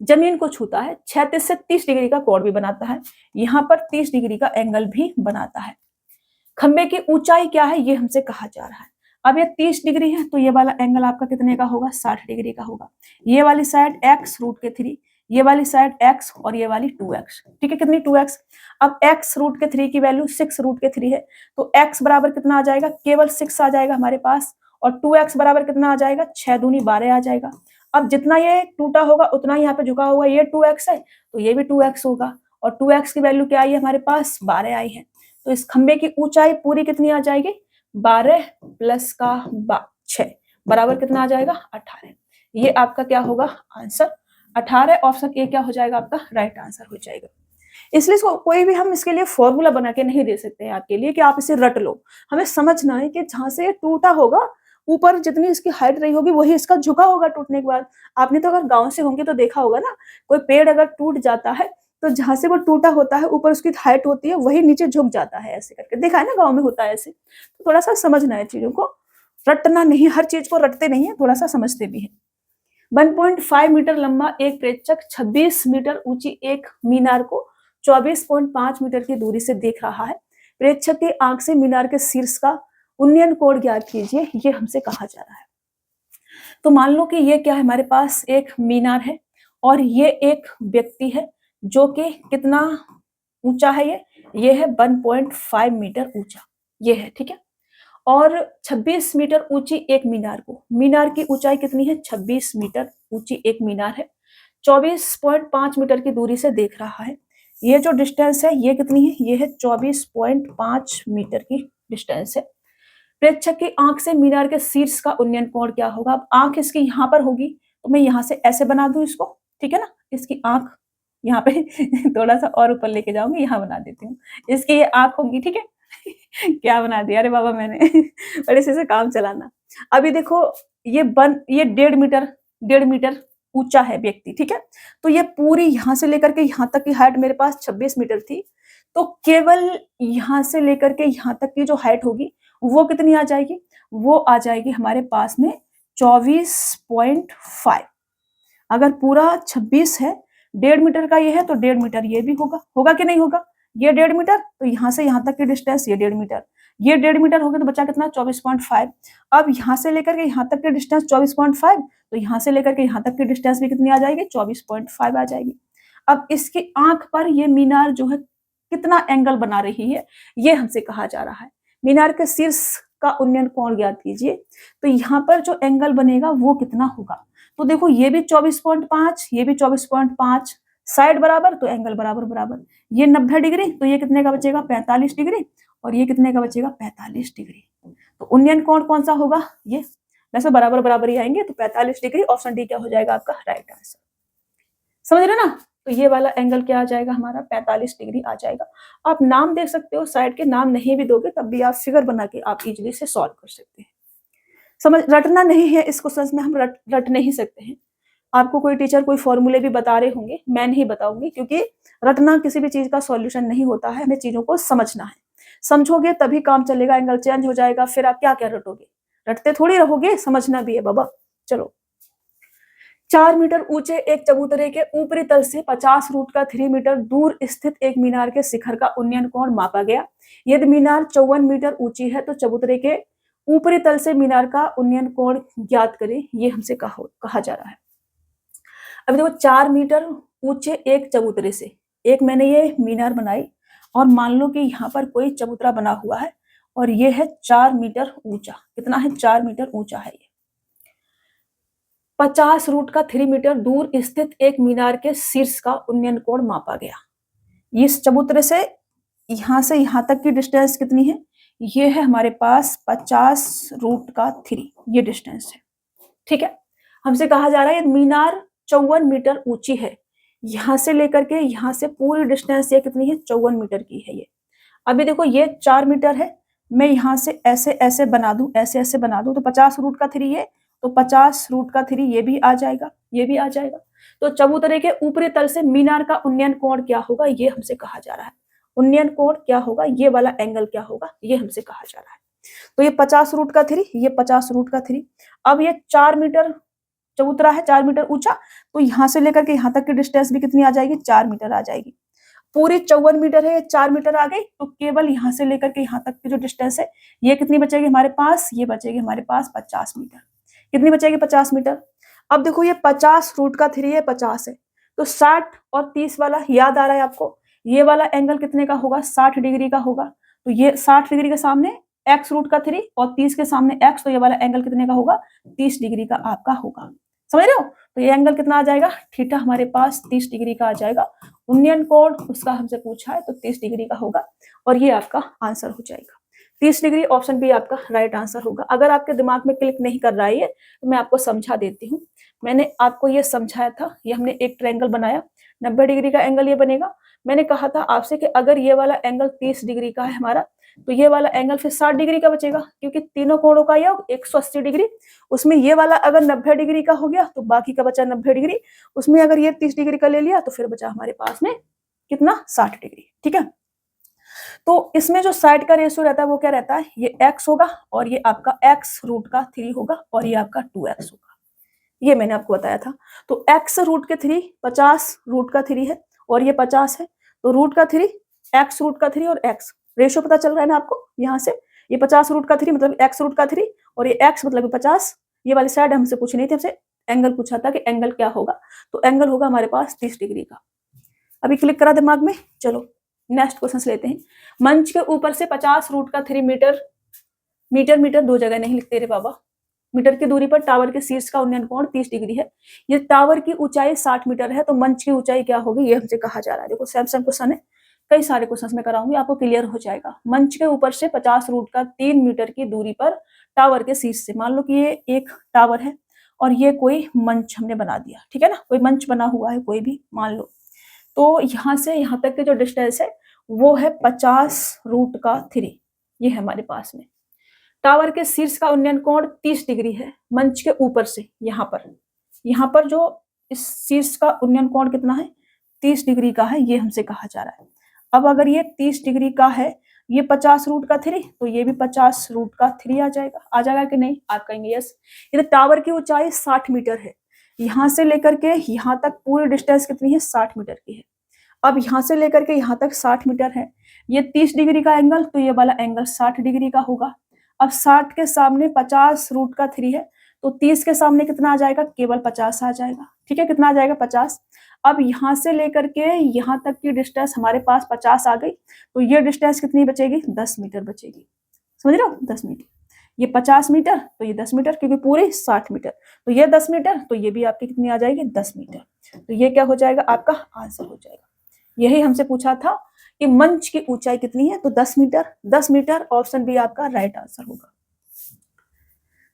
जमीन को छूता है, 36 से 30 डिग्री का कोण भी बनाता है, यहाँ पर 30 डिग्री का एंगल भी बनाता है। खंबे की ऊंचाई क्या है, ये हमसे कहा जा रहा है। अब ये 30 डिग्री है, तो ये वाला एंगल आपका कितने का होगा, 60 डिग्री का होगा। ये वाली साइड x√3, ये वाली साइड x और ये वाली 2x। ठीक है, कितनी 2x। अब x√3 की वैल्यू 6√3 है, तो x बराबर कितना आ जाएगा, केवल 6 आ जाएगा हमारे पास, और 2x बराबर कितना आ जाएगा, 6 दूनी 12 आ जाएगा। अब जितना ये टूटा होगा उतना यहाँ पे झुका होगा, ये 2x है तो ये भी 2x होगा, और 2x की वैल्यू क्या आई है हमारे पास, 12 आई है। तो इस खंबे की ऊंचाई पूरी कितनी आ जाएगी, 12 प्लस का 6 बराबर कितना आ जाएगा, 18। ये आपका क्या होगा आंसर, 18। ऑप्शन ए क्या हो जाएगा आपका राइट आंसर हो जाएगा। इसलिए कोई भी हम इसके लिए फॉर्मूला बना के नहीं दे सकते हैं आपके लिए कि आप इसे रट लो। हमें समझना है कि जहां से ये टूटा होगा, ऊपर जितनी इसकी हाइट रही होगी वही इसका झुका होगा टूटने के बाद। आपने तो अगर गांव से होंगे तो देखा होगा ना, कोई पेड़ अगर टूट जाता है तो जहां से वो टूटा होता है ऊपर उसकी हाइट होती है, वही नीचे झुक जाता है, ऐसे करके देखा है ना, गांव में होता है ऐसे। तो थोड़ा सा समझना है चीजों को, रटना नहीं, हर चीज को रटते नहीं है, थोड़ा सा समझते भी है। 1.5 मीटर लंबा एक प्रेक्षक 26 मीटर ऊंची एक मीनार को 24.5 मीटर की दूरी से देख रहा है। प्रेक्षक की आंख से मीनार के शीर्ष का उन्नयन कोण ज्ञात कीजिए, ये हमसे कहा जा रहा है। तो मान लो कि ये क्या है, हमारे पास एक मीनार है और ये एक व्यक्ति है जो कि कितना ऊंचा है, ये है 1.5 मीटर ऊंचा, ये है, ठीक है। और 26 मीटर ऊंची एक मीनार को, मीनार की ऊंचाई कितनी है, 26 मीटर ऊंची एक मीनार है, 24.5 मीटर की दूरी से देख रहा है। ये जो डिस्टेंस है ये कितनी है, ये है 24.5 मीटर की डिस्टेंस है। प्रेक्षक की आंख से मीनार के शीर्ष का उन्नयन कोण क्या होगा। अब आंख इसकी यहाँ पर होगी तो मैं यहाँ से ऐसे बना दूं इसको, ठीक है ना, इसकी आंख यहाँ पे थोड़ा सा और ऊपर लेके जाऊंगी, यहाँ बना देती हूँ, इसकी ये आंख होगी, ठीक है। क्या बना दिया, अरे बाबा मैंने बड़े से काम चलाना। अभी देखो ये 1.5 मीटर ऊंचा है व्यक्ति, ठीक है। तो ये पूरी यहाँ से लेकर के यहाँ तक की हाइट मेरे पास 26 मीटर थी, तो केवल यहाँ से लेकर के यहाँ तक की जो हाइट होगी वो कितनी आ जाएगी, वो आ जाएगी हमारे पास में 24.5। अगर पूरा 26 है, 1.5 मीटर का ये है तो 1.5 मीटर ये भी होगा, होगा कि नहीं होगा, ये 1.5 मीटर, तो यहाँ से यहाँ तक की डिस्टेंस ये 1.5 मीटर, ये 1.5 मीटर हो गया, तो बचा कितना 24.5। अब यहाँ से लेकर के यहाँ तक की डिस्टेंस 24.5, तो यहाँ से लेकर के यहाँ तक की डिस्टेंस भी कितनी आ जाएगी, 24.5 आ जाएगी। अब इसकी आंख पर ये मीनार जो है कितना एंगल बना रही है, ये हमसे कहा जा रहा है। मीनार के शीर्ष का उन्नयन कोण ज्ञात कीजिए, तो यहाँ पर जो एंगल बनेगा वो कितना होगा। तो देखो ये भी 24.5, ये भी 24.5, साइड बराबर तो एंगल बराबर बराबर, ये 90 डिग्री तो ये कितने का बचेगा, 45 डिग्री, और ये कितने का बचेगा, 45 डिग्री। तो उन्नयन कोण कौन सा होगा, ये वैसे बराबर बराबर ही आएंगे, तो 45 डिग्री, ऑप्शन डी क्या हो जाएगा आपका राइट आंसर। समझ रहे ना, तो ये वाला एंगल क्या आ जाएगा हमारा, 45 डिग्री आ जाएगा। आप नाम देख सकते हो, साइड के नाम नहीं भी दोगे तब भी आप फिगर बना के आप इजीली से सॉल्व कर सकते हैं। समझ, रटना नहीं है इस क्वेश्चन में, हम रट नहीं सकते हैं। आपको कोई टीचर कोई फॉर्मूले भी बता रहे होंगे, मैं नहीं बताऊंगी, क्योंकि रटना किसी भी चीज का सॉल्यूशन नहीं होता है, हमें चीजों को समझना है। समझोगे तभी काम चलेगा, एंगल चेंज हो जाएगा, फिर आप क्या क्या रटोगे, रटते थोड़ी रहोगे, समझना भी है बाबा। चलो, 4 मीटर ऊंचे एक चबूतरे के ऊपरी तल से 50√3 मीटर दूर स्थित एक मीनार के शिखर का उन्नयन कोण मापा गया। यदि मीनार 54 मीटर ऊंची है तो चबूतरे के ऊपरी तल से मीनार का उन्नयन कोण ज्ञात करें, ये हमसे कहा जा रहा है। अभी देखो 4 मीटर ऊंचे एक चबूतरे से, एक मैंने ये मीनार बनाई और मान लो कि यहाँ पर कोई चबूतरा बना हुआ है और ये है 4 मीटर ऊंचा, कितना है, 4 मीटर ऊंचा है ये। 50√3 मीटर दूर स्थित एक मीनार के शीर्ष का उन्नयन कोण मापा गया। इस चबूतरे से यहाँ तक की डिस्टेंस कितनी है? ये है हमारे पास 50√3 ये डिस्टेंस है। ठीक है, हमसे कहा जा रहा है मीनार 54 मीटर ऊंची है। यहां से लेकर के यहां से पूरी डिस्टेंस ये कितनी है? 54 मीटर की है ये। अभी देखो ये 4 मीटर है, मैं यहां से ऐसे ऐसे बना दूं, ऐसे ऐसे बना दूं तो 50√3 है, तो 50√3 ये भी आ जाएगा, ये भी आ जाएगा। तो चबूतरे के ऊपरी तल से मीनार का उन्नयन कोण क्या होगा, ये हमसे कहा जा रहा है। उन्नयन कोण क्या होगा, ये वाला एंगल क्या होगा, ये हमसे कहा जा रहा है। तो ये 50√3, ये 50√3। अब ये 4 मीटर चबूतरा है, 4 मीटर ऊंचा, तो यहां से लेकर के यहां तक की डिस्टेंस भी कितनी आ जाएगी? 4 मीटर आ जाएगी। पूरी 54 मीटर है, ये 4 मीटर आ गई, तो केवल यहां से लेकर के यहां तक की जो डिस्टेंस है ये कितनी बचेगी हमारे पास? ये बचेगी हमारे पास 50 मीटर। कितनी बचेगी? 50 मीटर। अब देखो ये 50√3 है, 50 है, तो 60 और 30 वाला याद आ रहा है आपको? ये वाला एंगल कितने का होगा? 60 डिग्री का होगा। तो ये 60 डिग्री के सामने x√3 और 30 के सामने x, तो ये वाला एंगल कितने का होगा? 30 डिग्री का आपका होगा। समझ रहे हो? तो ये एंगल कितना आ जाएगा? थीटा हमारे पास 30 डिग्री का आ जाएगा। उन्नयन कोण उसका हमसे पूछा है तो 30 डिग्री का होगा, और ये आपका आंसर हो जाएगा। 30 डिग्री ऑप्शन बी आपका राइट आंसर होगा। अगर आपके दिमाग में क्लिक नहीं कर रहा है ये, तो मैं आपको समझा देती हूँ। मैंने आपको ये समझाया था, ये हमने एक ट्रायंगल बनाया, 90 डिग्री का एंगल ये बनेगा। मैंने कहा था आपसे कि अगर ये वाला एंगल 30 डिग्री का है हमारा, तो ये वाला एंगल फिर 60 डिग्री का बचेगा, क्योंकि तीनों कोणों का योग 180 डिग्री। उसमें ये वाला अगर 90 डिग्री का हो गया तो बाकी का बचा 90 डिग्री। उसमें अगर ये 30 डिग्री का ले लिया तो फिर बचा हमारे पास में कितना? 60 डिग्री। ठीक है, तो इसमें जो साइड का रेशियो रहता है वो क्या रहता है? ये x होगा, और ये आपका x√3 होगा, और ये आपका 2x होगा। ये मैंने आपको बताया था। तो x√3 50√3 है, और ये 50 है, तो √3 x√3 और x रेशियो पता चल रहा है ना आपको? यहाँ से ये 50√3 मतलब x√3, और ये x मतलब 50। ये वाली साइड हमसे पूछी नहीं थी, हमसे एंगल पूछा था कि एंगल क्या होगा, तो एंगल होगा हमारे पास 30 डिग्री का। अभी क्लिक करा दिमाग में? चलो नेक्स्ट क्वेश्चन लेते हैं। मंच के ऊपर से 50√3 मीटर, मीटर दो जगह नहीं लिखते रे बाबा, मीटर की दूरी पर टावर के शीर्ष का उन्नयन कोण 30 डिग्री है। ये टावर की ऊंचाई 60 मीटर है, तो मंच की ऊंचाई क्या होगी, ये हमसे कहा जा रहा है। देखो सैमसंग क्वेश्चन है, कई सारे क्वेश्चन में कराऊंगी, आपको क्लियर हो जाएगा। मंच के ऊपर से 50√3 मीटर की दूरी पर टावर के शीर्ष से, मान लो कि ये एक टावर है और ये कोई मंच हमने बना दिया, ठीक है ना, कोई मंच बना हुआ है कोई भी मान लो, तो यहाँ से यहाँ तक की जो डिस्टेंस है वो है 50√3, ये है हमारे पास में। टावर के शीर्ष का उन्नयन कोण 30 डिग्री है, मंच के ऊपर से यहाँ पर जो इस शीर्ष का उन्नयन कोण कितना है? 30 डिग्री का है, ये हमसे कहा जा रहा है। अब अगर ये 30 डिग्री का है, ये 50√3, तो ये भी 50√3 आ जाएगा कि नहीं? आप कहेंगे यस। ये टावर की ऊंचाई 60 मीटर है, यहाँ से लेकर के यहाँ तक पूरी डिस्टेंस कितनी है? 60 मीटर की है। अब यहाँ से लेकर के यहाँ तक 60 मीटर है, ये 30 डिग्री का एंगल, तो ये वाला एंगल 60 डिग्री का होगा। अब 60 के सामने 50√3 है, तो 30 के सामने कितना आ जाएगा? केवल 50 आ जाएगा। ठीक है, कितना आ जाएगा? 50। अब यहाँ से लेकर के यहाँ तक की डिस्टेंस हमारे पास 50 आ गई, तो ये डिस्टेंस कितनी बचेगी? 10 मीटर बचेगी। समझ रहे हो? 10 मीटर। ये 50 मीटर तो ये 10 मीटर, क्योंकि पूरी 60 मीटर, तो ये 10 मीटर, तो ये भी आपकी कितनी आ जाएगी? 10 मीटर। तो ये क्या हो जाएगा? आपका आंसर हो जाएगा। यही हमसे पूछा था कि मंच की ऊंचाई कितनी है, तो 10 मीटर। 10 मीटर ऑप्शन बी आपका राइट आंसर होगा।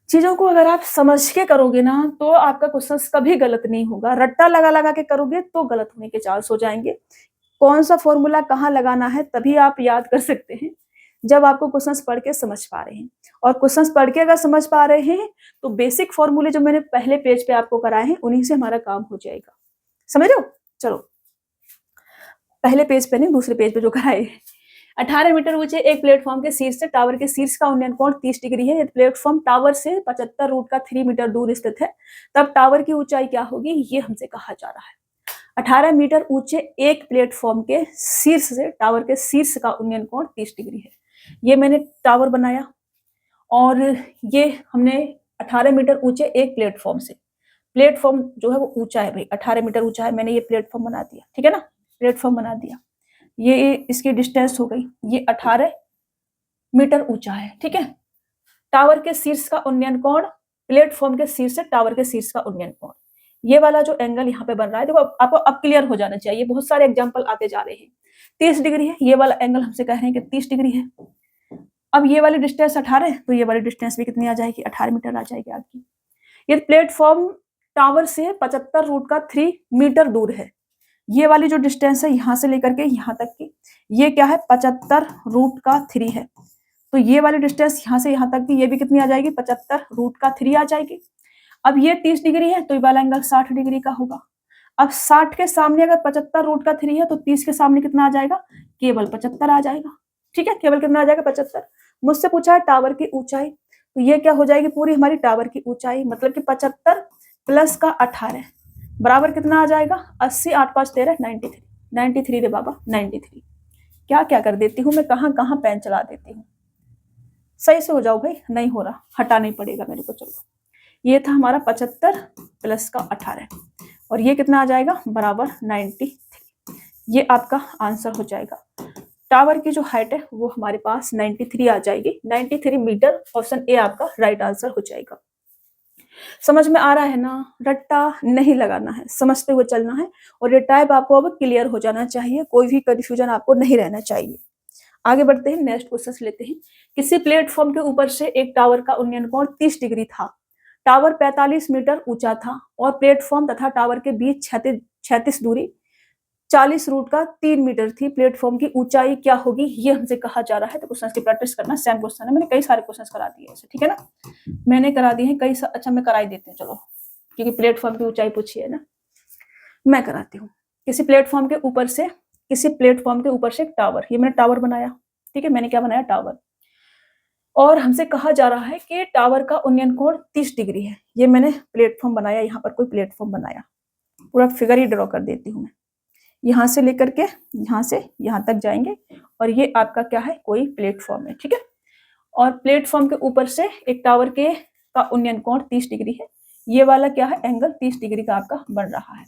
चीजों को अगर आप समझ के करोगे ना तो आपका क्वेश्चन कभी गलत नहीं होगा। रट्टा लगा लगा के करोगे तो गलत होने के चांस हो जाएंगे। कौन सा फॉर्मूला कहाँ लगाना है तभी आप याद कर सकते हैं जब आपको क्वेश्चंस पढ़ के समझ पा रहे हैं। और क्वेश्चंस पढ़ के अगर समझ पा रहे हैं तो बेसिक फॉर्मूले जो मैंने पहले पेज पे आपको कराए हैं उन्हीं से हमारा काम हो जाएगा। समझ रहे हो? चलो पहले पेज पे नहीं, दूसरे पेज पे जो कराए। 18 मीटर ऊंचे एक प्लेटफॉर्म के शीर्ष से टावर के शीर्ष का उन्नयन कोण 30 डिग्री है। प्लेटफॉर्म टावर से 75√3 मीटर दूर स्थित है, तब टावर की ऊंचाई क्या होगी, ये हमसे कहा जा रहा है। 18 मीटर ऊंचे एक प्लेटफॉर्म के शीर्ष से टावर के शीर्ष का उन्नयन कोण 30 डिग्री है। ये मैंने टावर बनाया और ये हमने 18 मीटर ऊंचे एक प्लेटफॉर्म से, प्लेटफॉर्म जो है वो ऊंचा है भाई, 18 मीटर ऊंचा है, मैंने ये प्लेटफॉर्म बना दिया, ठीक है ना, प्लेटफॉर्म बना दिया। ये इसकी डिस्टेंस हो गई, ये 18 मीटर ऊंचा है, ठीक है। टावर के शीर्ष का उन्नयन कोण प्लेटफॉर्म के शीर्ष से टावर के शीर्ष का उन्नयन कोण। ये वाला जो एंगल यहाँ पे बन रहा है, देखो आपको अब क्लियर हो जाना चाहिए, बहुत सारे एग्जाम्पल आते जा रहे हैं। 30 डिग्री है, ये वाला एंगल हमसे कह रहे हैं कि 30 डिग्री है। अब ये वाली डिस्टेंस 18 है, तो ये वाली डिस्टेंस भी कितनी आ जाएगी, 18 मीटर आ जाएगी आपकी। ये प्लेटफॉर्म टावर से 75√3 मीटर दूर है। ये वाली जो डिस्टेंस है यहाँ से लेकर के यहाँ तक की, ये क्या है, 75√3 है। तो ये वाली डिस्टेंस यहाँ से यहाँ तक की, ये भी कितनी आ जाएगी, 75√3 आ जाएगी। अब ये 30 डिग्री है, तो ये वाला एंगल 60 डिग्री का होगा। अब 60 के सामने अगर 75√3 है, तो 30 के सामने कितना आ जाएगा, केवल 75 आ जाएगा। ठीक है, केवल कितना आ जाएगा, 75। मुझसे पूछा है टावर की ऊंचाई, तो ये क्या हो जाएगी, पूरी हमारी टावर की ऊंचाई, मतलब कि 75 प्लस का 18 बराबर कितना आ जाएगा, 80, 8 5 13, 93। 93 रे बाबा, 93। क्या क्या कर देती हूँ मैं, कहाँ कहाँ पेन चला देती हूँ। सही से हो जाओ भाई, नहीं हो रहा, हटाना ही पड़ेगा मेरे को। चलो, ये था हमारा 75 प्लस का 18, और ये कितना आ जाएगा, बराबर 93। ये आपका आंसर हो जाएगा। टावर की जो हाइट है वो हमारे पास 93 आ जाएगी, 93 मीटर। ऑप्शन ए आपका राइट आंसर हो जाएगा। समझ में आ रहा है ना, रट्टा नहीं लगाना है, समझते हुए चलना है, और ये टाइप आपको अब क्लियर हो जाना चाहिए, कोई भी कंफ्यूजन आपको नहीं रहना चाहिए। आगे बढ़ते हैं, नेक्स्ट क्वेश्चन लेते हैं। किसी प्लेटफॉर्म के ऊपर से एक टावर का उन्नयन कोण 30 डिग्री था। टावर 45 मीटर ऊंचा था और प्लेटफॉर्म तथा टावर के बीच 36 दूरी 40√3 मीटर थी। प्लेटफॉर्म की ऊंचाई क्या होगी, ये हमसे कहा जा रहा है। तो क्वेश्चन की प्रैक्टिस करना, सेम क्वेश्चन है, मैंने कई सारे क्वेश्चन करा दिए ऐसे, ठीक है ना, मैंने करा दिए हैं कई अच्छा मैं कराई देती हूँ, चलो, क्योंकि प्लेटफॉर्म की ऊंचाई पूछी है ना, मैं कराती हूँ। किसी प्लेटफॉर्म के ऊपर से एक टावर, ये मैंने टावर बनाया, ठीक है, मैंने क्या बनाया, टावर, और हमसे कहा जा रहा है कि टावर का उन्नयन कोण 30 डिग्री है। ये मैंने प्लेटफॉर्म बनाया, यहाँ पर कोई प्लेटफॉर्म बनाया, पूरा फिगर ही ड्रॉ कर देती हूँ मैं। यहाँ से लेकर के यहाँ से यहाँ तक जाएंगे, और ये आपका क्या है, कोई प्लेटफॉर्म है, ठीक है, और प्लेटफॉर्म के ऊपर से एक टावर का उन्नयन कोण 30 डिग्री है। ये वाला क्या है, एंगल 30 डिग्री का आपका बन रहा है।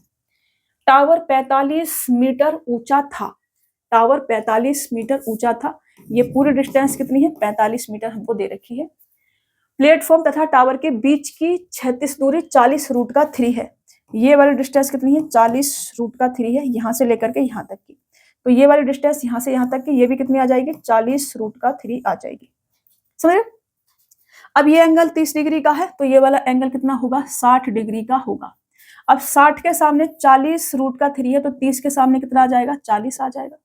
टावर 45 मीटर ऊंचा था, टावर 45 मीटर ऊंचा था। ये पूरी डिस्टेंस कितनी है, 45 मीटर हमको दे रखी है। प्लेटफॉर्म तथा टावर के बीच की 36 दूरी 40√3 है। ये वाली डिस्टेंस कितनी है, 40√3 है, यहाँ से लेकर के यहाँ तक की। तो ये वाली डिस्टेंस यहाँ से यहाँ तक की, ये भी कितनी आ जाएगी, 40√3 आ जाएगी, समझ। अब ये एंगल 30 डिग्री का है, तो ये वाला एंगल कितना होगा, 60 डिग्री का होगा। अब 60 के सामने 40√3 है, तो 30 के सामने कितना आ जाएगा, 40 आ जाएगा।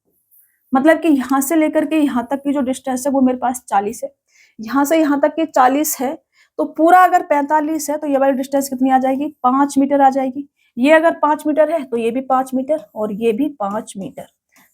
मतलब कि यहाँ से लेकर के यहाँ तक की जो डिस्टेंस है वो मेरे पास 40 है, यहाँ से यहाँ तक की 40 है, तो पूरा अगर 45 है, तो ये वाली डिस्टेंस कितनी आ जाएगी, 5 मीटर आ जाएगी। ये अगर 5 मीटर है, तो ये भी 5 मीटर, और ये भी 5 मीटर,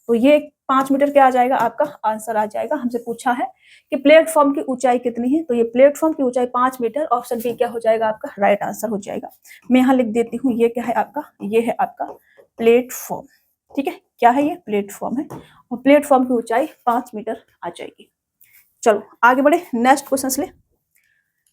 तो ये 5 मीटर क्या आ जाएगा, आपका आंसर आ जाएगा। हमसे पूछा है कि प्लेटफॉर्म की ऊंचाई कितनी है, तो ये प्लेटफॉर्म की ऊंचाई 5 मीटर, ऑप्शन बी क्या हो जाएगा, आपका राइट आंसर हो जाएगा। मैं यहाँ लिख देती हूँ, ये क्या है आपका, ये है आपका प्लेटफॉर्म, ठीक है, क्या है ये, प्लेटफॉर्म है, और प्लेटफॉर्म की ऊंचाई 5 मीटर आ जाएगी। चलो आगे बढ़े, नेक्स्ट क्वेश्चन ले।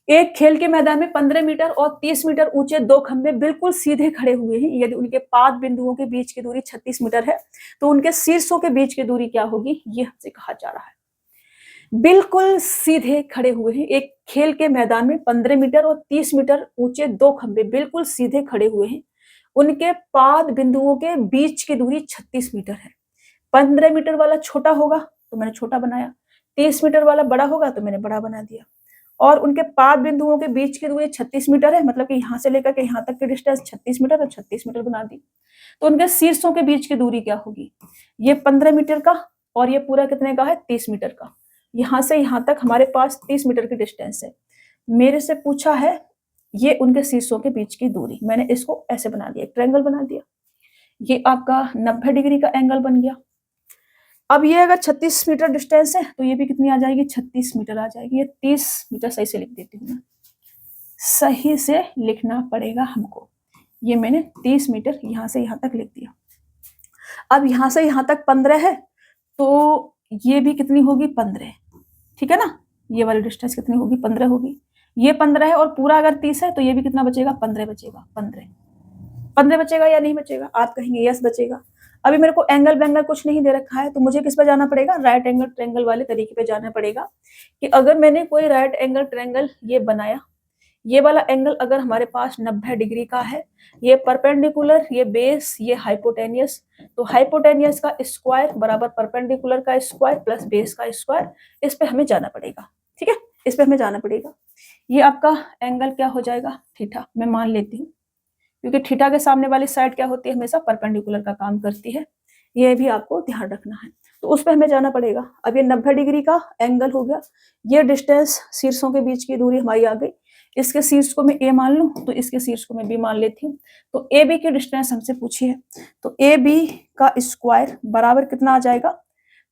एक खेल के मैदान में 15 मीटर और 30 मीटर ऊंचे दो खंबे बिल्कुल सीधे खड़े हुए हैं। यदि उनके पाद बिंदुओं के बीच की दूरी 36 मीटर है, तो उनके शीर्षों के बीच की दूरी क्या होगी, ये हमसे कहा जा रहा है। बिल्कुल सीधे खड़े हुए हैं, एक खेल के मैदान में 15 मीटर और 30 मीटर ऊंचे दो खंबे बिल्कुल सीधे खड़े हुए हैं। उनके पाद बिंदुओं के बीच की दूरी 36 मीटर है। 15 मीटर वाला छोटा होगा तो मैंने छोटा बनाया, 30 मीटर वाला बड़ा होगा तो मैंने बड़ा बना दिया, और उनके पाद बिंदुओं के बीच की दूरी 36 मीटर है, मतलब कि यहाँ से लेकर के यहाँ तक की डिस्टेंस 36 मीटर और 36 मीटर बना दी। तो उनके शीर्षों के बीच की दूरी क्या होगी, ये 15 मीटर का, और ये पूरा कितने का है, 30 मीटर का। यहाँ से यहाँ तक हमारे पास 30 मीटर की डिस्टेंस है। मेरे से पूछा है ये उनके शीर्षों के बीच की दूरी, मैंने इसको ऐसे बना दिया, ट्रायंगल बना दिया। ये आपका 90 डिग्री का एंगल बन गया। अब ये अगर 36 मीटर डिस्टेंस है, तो ये भी कितनी आ जाएगी, 36 मीटर आ जाएगी। ये 30 मीटर सही से लिख देती हूँ मैं, सही से लिखना पड़ेगा हमको। ये मैंने 30 मीटर यहाँ से यहाँ तक लिख दिया। अब यहाँ से यहाँ तक 15 है, तो ये भी कितनी होगी, 15, ठीक है ना। ये वाली डिस्टेंस कितनी होगी, 15 होगी। ये 15 है, और पूरा अगर 30 है, तो ये भी कितना बचेगा, 15 बचेगा। 15 बचेगा या नहीं बचेगा, आप कहेंगे यस बचेगा। अभी मेरे को एंगल बेंगल कुछ नहीं दे रखा है, तो मुझे किस पे जाना पड़ेगा, राइट एंगल ट्रायंगल वाले तरीके पे जाना पड़ेगा। कि अगर मैंने कोई राइट एंगल ट्रायंगल ये बनाया, ये वाला एंगल अगर हमारे पास 90 डिग्री का है, ये परपेंडिकुलर, ये बेस, ये हाइपोटेनियस, तो हाइपोटेनियस का स्क्वायर बराबर परपेंडिकुलर का स्क्वायर प्लस बेस का स्क्वायर, इस पे हमें जाना पड़ेगा। ठीक है, इस पे हमें जाना पड़ेगा। ये आपका एंगल क्या हो जाएगा, थीटा, मैं मान लेती हूँ, क्योंकि थीटा के सामने वाली साइड क्या होती है, हमेशा परपेंडिकुलर का काम करती है, ये भी आपको ध्यान रखना है। तो उस पर हमें जाना पड़ेगा। अब ये 90 डिग्री का एंगल हो गया, ये डिस्टेंस शीर्षों के बीच की दूरी हमारी आ गई। इसके शीर्ष को मैं ए मान लूं, तो इसके शीर्ष को मैं बी मान लेती हूँ। तो ए बी की डिस्टेंस हमसे पूछी है, तो ए बी का स्क्वायर बराबर कितना आ जाएगा,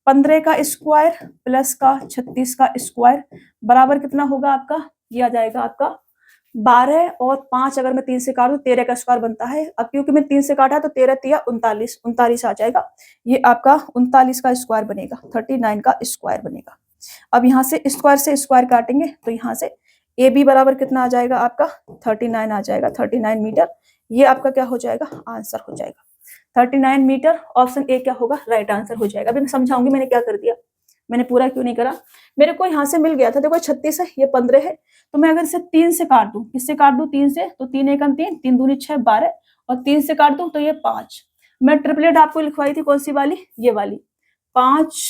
15 का स्क्वायर प्लस का 36 का स्क्वायर बराबर कितना होगा आपका, ये आ जाएगा आपका 12 और 5 अगर मैं 3 से काटूं 13 का स्क्वायर बनता है। अब क्योंकि मैं 3 से काटा तो 13 तिया 39, 39 आ जाएगा। ये आपका 39 का स्क्वायर बनेगा, 39 का स्क्वायर बनेगा। अब यहाँ से स्क्वायर काटेंगे तो यहाँ से ए बी बराबर कितना आ जाएगा आपका 39 आ जाएगा, 39 मीटर। ये आपका क्या हो जाएगा, आंसर हो जाएगा 39 मीटर। ऑप्शन ए क्या होगा, राइट आंसर हो जाएगा। अभी मैं समझाऊंगी मैंने क्या कर दिया, मैंने पूरा क्यों नहीं करा। मेरे को यहाँ से मिल गया था, देखो 36 है, ये 15 है, तो मैं अगर इसे 3 से काट दूं, किससे काट दूं, 3 से, तो 3 एकम 3, 3 दूनी 6, 12 और 3 से काट दूं तो ये 5। मैं ट्रिपलेट आपको लिखवाई थी कौन सी वाली, ये वाली, 5,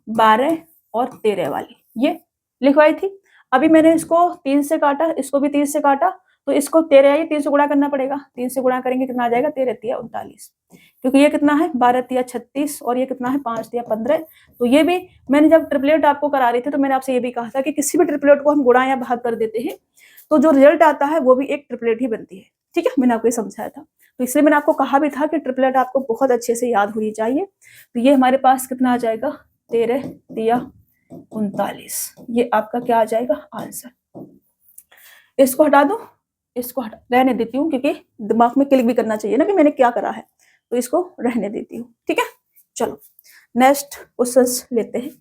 12 और 13 वाली, ये लिखवाई थी। अभी मैंने इसको 3 से काटा, इसको भी 3 से काटा, तो इसको 13 आई, 3 से गुणा करना पड़ेगा, 3 से गुणा करेंगे कितना आ जाएगा, 13 तिया 39, क्योंकि ये कितना है 12 तिया 36 और ये कितना है 5 तिया 15। तो ये भी मैंने जब ट्रिपलेट आपको करा रही थी तो मैंने आपसे ये भी कहा था कि किसी भी ट्रिपलेट को हम गुणा या भाग कर देते हैं तो जो रिजल्ट आता है वो भी एक ट्रिपलेट ही बनती है। ठीक है, मैंने आपको ये समझाया था, तो इसलिए मैंने आपको कहा भी था कि ट्रिपलेट आपको बहुत अच्छे से याद होनी चाहिए। तो ये हमारे पास कितना आ जाएगा, 13 तिया 39, ये आपका क्या आ जाएगा आंसर। इसको हटा दो, इसको हटा रहने देती हूँ, क्योंकि दिमाग में क्लिक भी करना चाहिए ना कि मैंने क्या करा है, तो इसको रहने देती हूँ। ठीक है, चलो नेक्स्ट क्वेश्चन लेते हैं।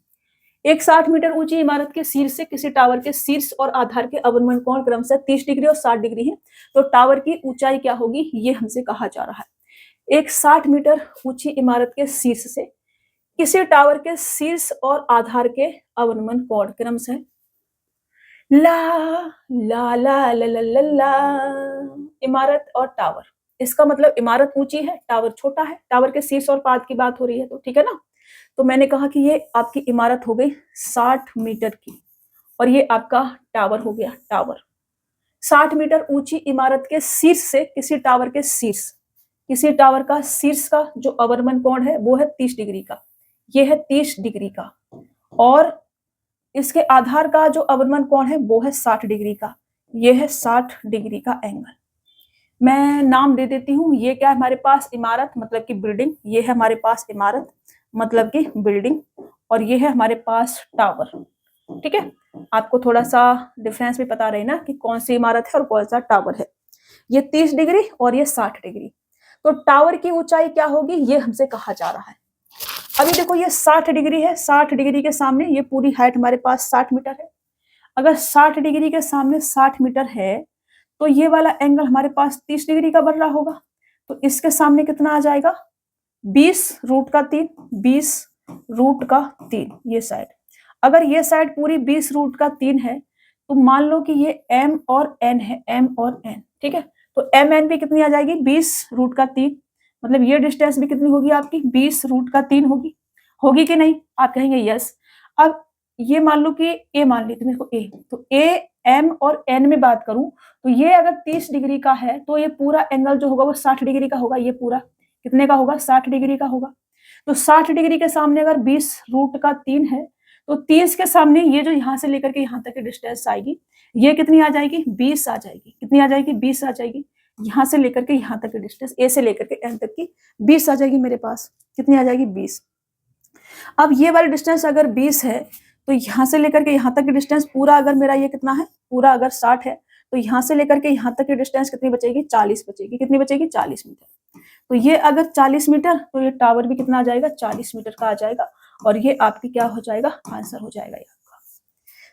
एक 60 मीटर ऊंची इमारत के शीर्ष से किसी टावर के शीर्ष और आधार के अवनमन कोण क्रमशः 30 डिग्री और 60 डिग्री है, तो टावर की ऊंचाई क्या होगी, ये हमसे कहा जा रहा है। एक 60 मीटर ऊंची इमारत के शीर्ष से किसी टावर के शीर्ष और आधार के अवनमन कोण क्रमशः ला ला ला ला ला ला ला, इमारत और टावर, इसका मतलब इमारत ऊंची है, टावर छोटा है, टावर के शीर्ष और पाद की बात हो रही है, तो ठीक है ना। तो मैंने कहा कि ये आपकी इमारत हो गई 60 मीटर की और ये आपका टावर हो गया, टावर 60 मीटर ऊंची इमारत के शीर्ष से किसी टावर के शीर्ष, किसी टावर का शीर्ष का जो अवनमन कोण है वो है 30 डिग्री का, ये है 30 डिग्री का, और इसके आधार का जो अवनमन कोण है वो है 60 डिग्री का, ये है 60 डिग्री का एंगल। मैं नाम दे देती हूँ, ये क्या है हमारे पास, इमारत मतलब कि बिल्डिंग, ये है हमारे पास इमारत मतलब कि बिल्डिंग, और ये है हमारे पास टावर। ठीक है, आपको थोड़ा सा डिफरेंस भी पता रहे ना कि कौन सी इमारत है और कौन सा टावर है। ये 30 डिग्री और ये 60 डिग्री, तो टावर की ऊंचाई क्या होगी ये हमसे कहा जा रहा है। अभी देखो ये 60 डिग्री है, 60 डिग्री के सामने ये पूरी हाइट हमारे पास 60 मीटर है। अगर 60 डिग्री के सामने 60 मीटर है तो ये वाला एंगल हमारे पास 30 डिग्री का बन रहा होगा, तो इसके सामने कितना आ जाएगा 20 रूट का 3, 20 रूट का 3 ये साइड। अगर ये साइड पूरी 20 रूट का 3 है तो मान लो कि ये m और n है, m और n, ठीक है, तो m n भी कितनी आ जाएगी 20 रूट का 3, मतलब ये डिस्टेंस भी कितनी होगी आपकी 20 रूट का 3 होगी, होगी कि नहीं, आप कहेंगे यस। अब ये मान लो कि a मान लेते हैं इसको a, तो a m और n में बात करूं तो ये अगर 30 डिग्री का है तो ये पूरा एंगल जो होगा वो 60 डिग्री का होगा, ये पूरा कितने का होगा 60 डिग्री का होगा। तो 60 डिग्री के सामने अगर 20 रूट का 3 है तो 30 के सामने ये जो यहाँ से लेकर के यहाँ तक की डिस्टेंस आएगी ये कितनी आ जाएगी 20 आ जाएगी, कितनी आ जाएगी 20 आ जाएगी। यहाँ से लेकर के यहाँ तक की डिस्टेंस ए से लेकर के एन तक की 20 आ जाएगी मेरे पास, कितनी आ जाएगी 20। अब ये वाली डिस्टेंस अगर 20 है तो यहाँ से लेकर के यहाँ तक की डिस्टेंस पूरा अगर मेरा ये कितना है, पूरा अगर 60 है तो यहाँ से लेकर के यहाँ तक की डिस्टेंस कितनी बचेगी 40 बचेगी, कितनी बचेगी 40 मीटर। तो ये अगर 40 मीटर तो ये टावर भी कितना आ जाएगा 40 मीटर का आ जाएगा, और ये आपकी क्या हो जाएगा आंसर हो जाएगा आपका।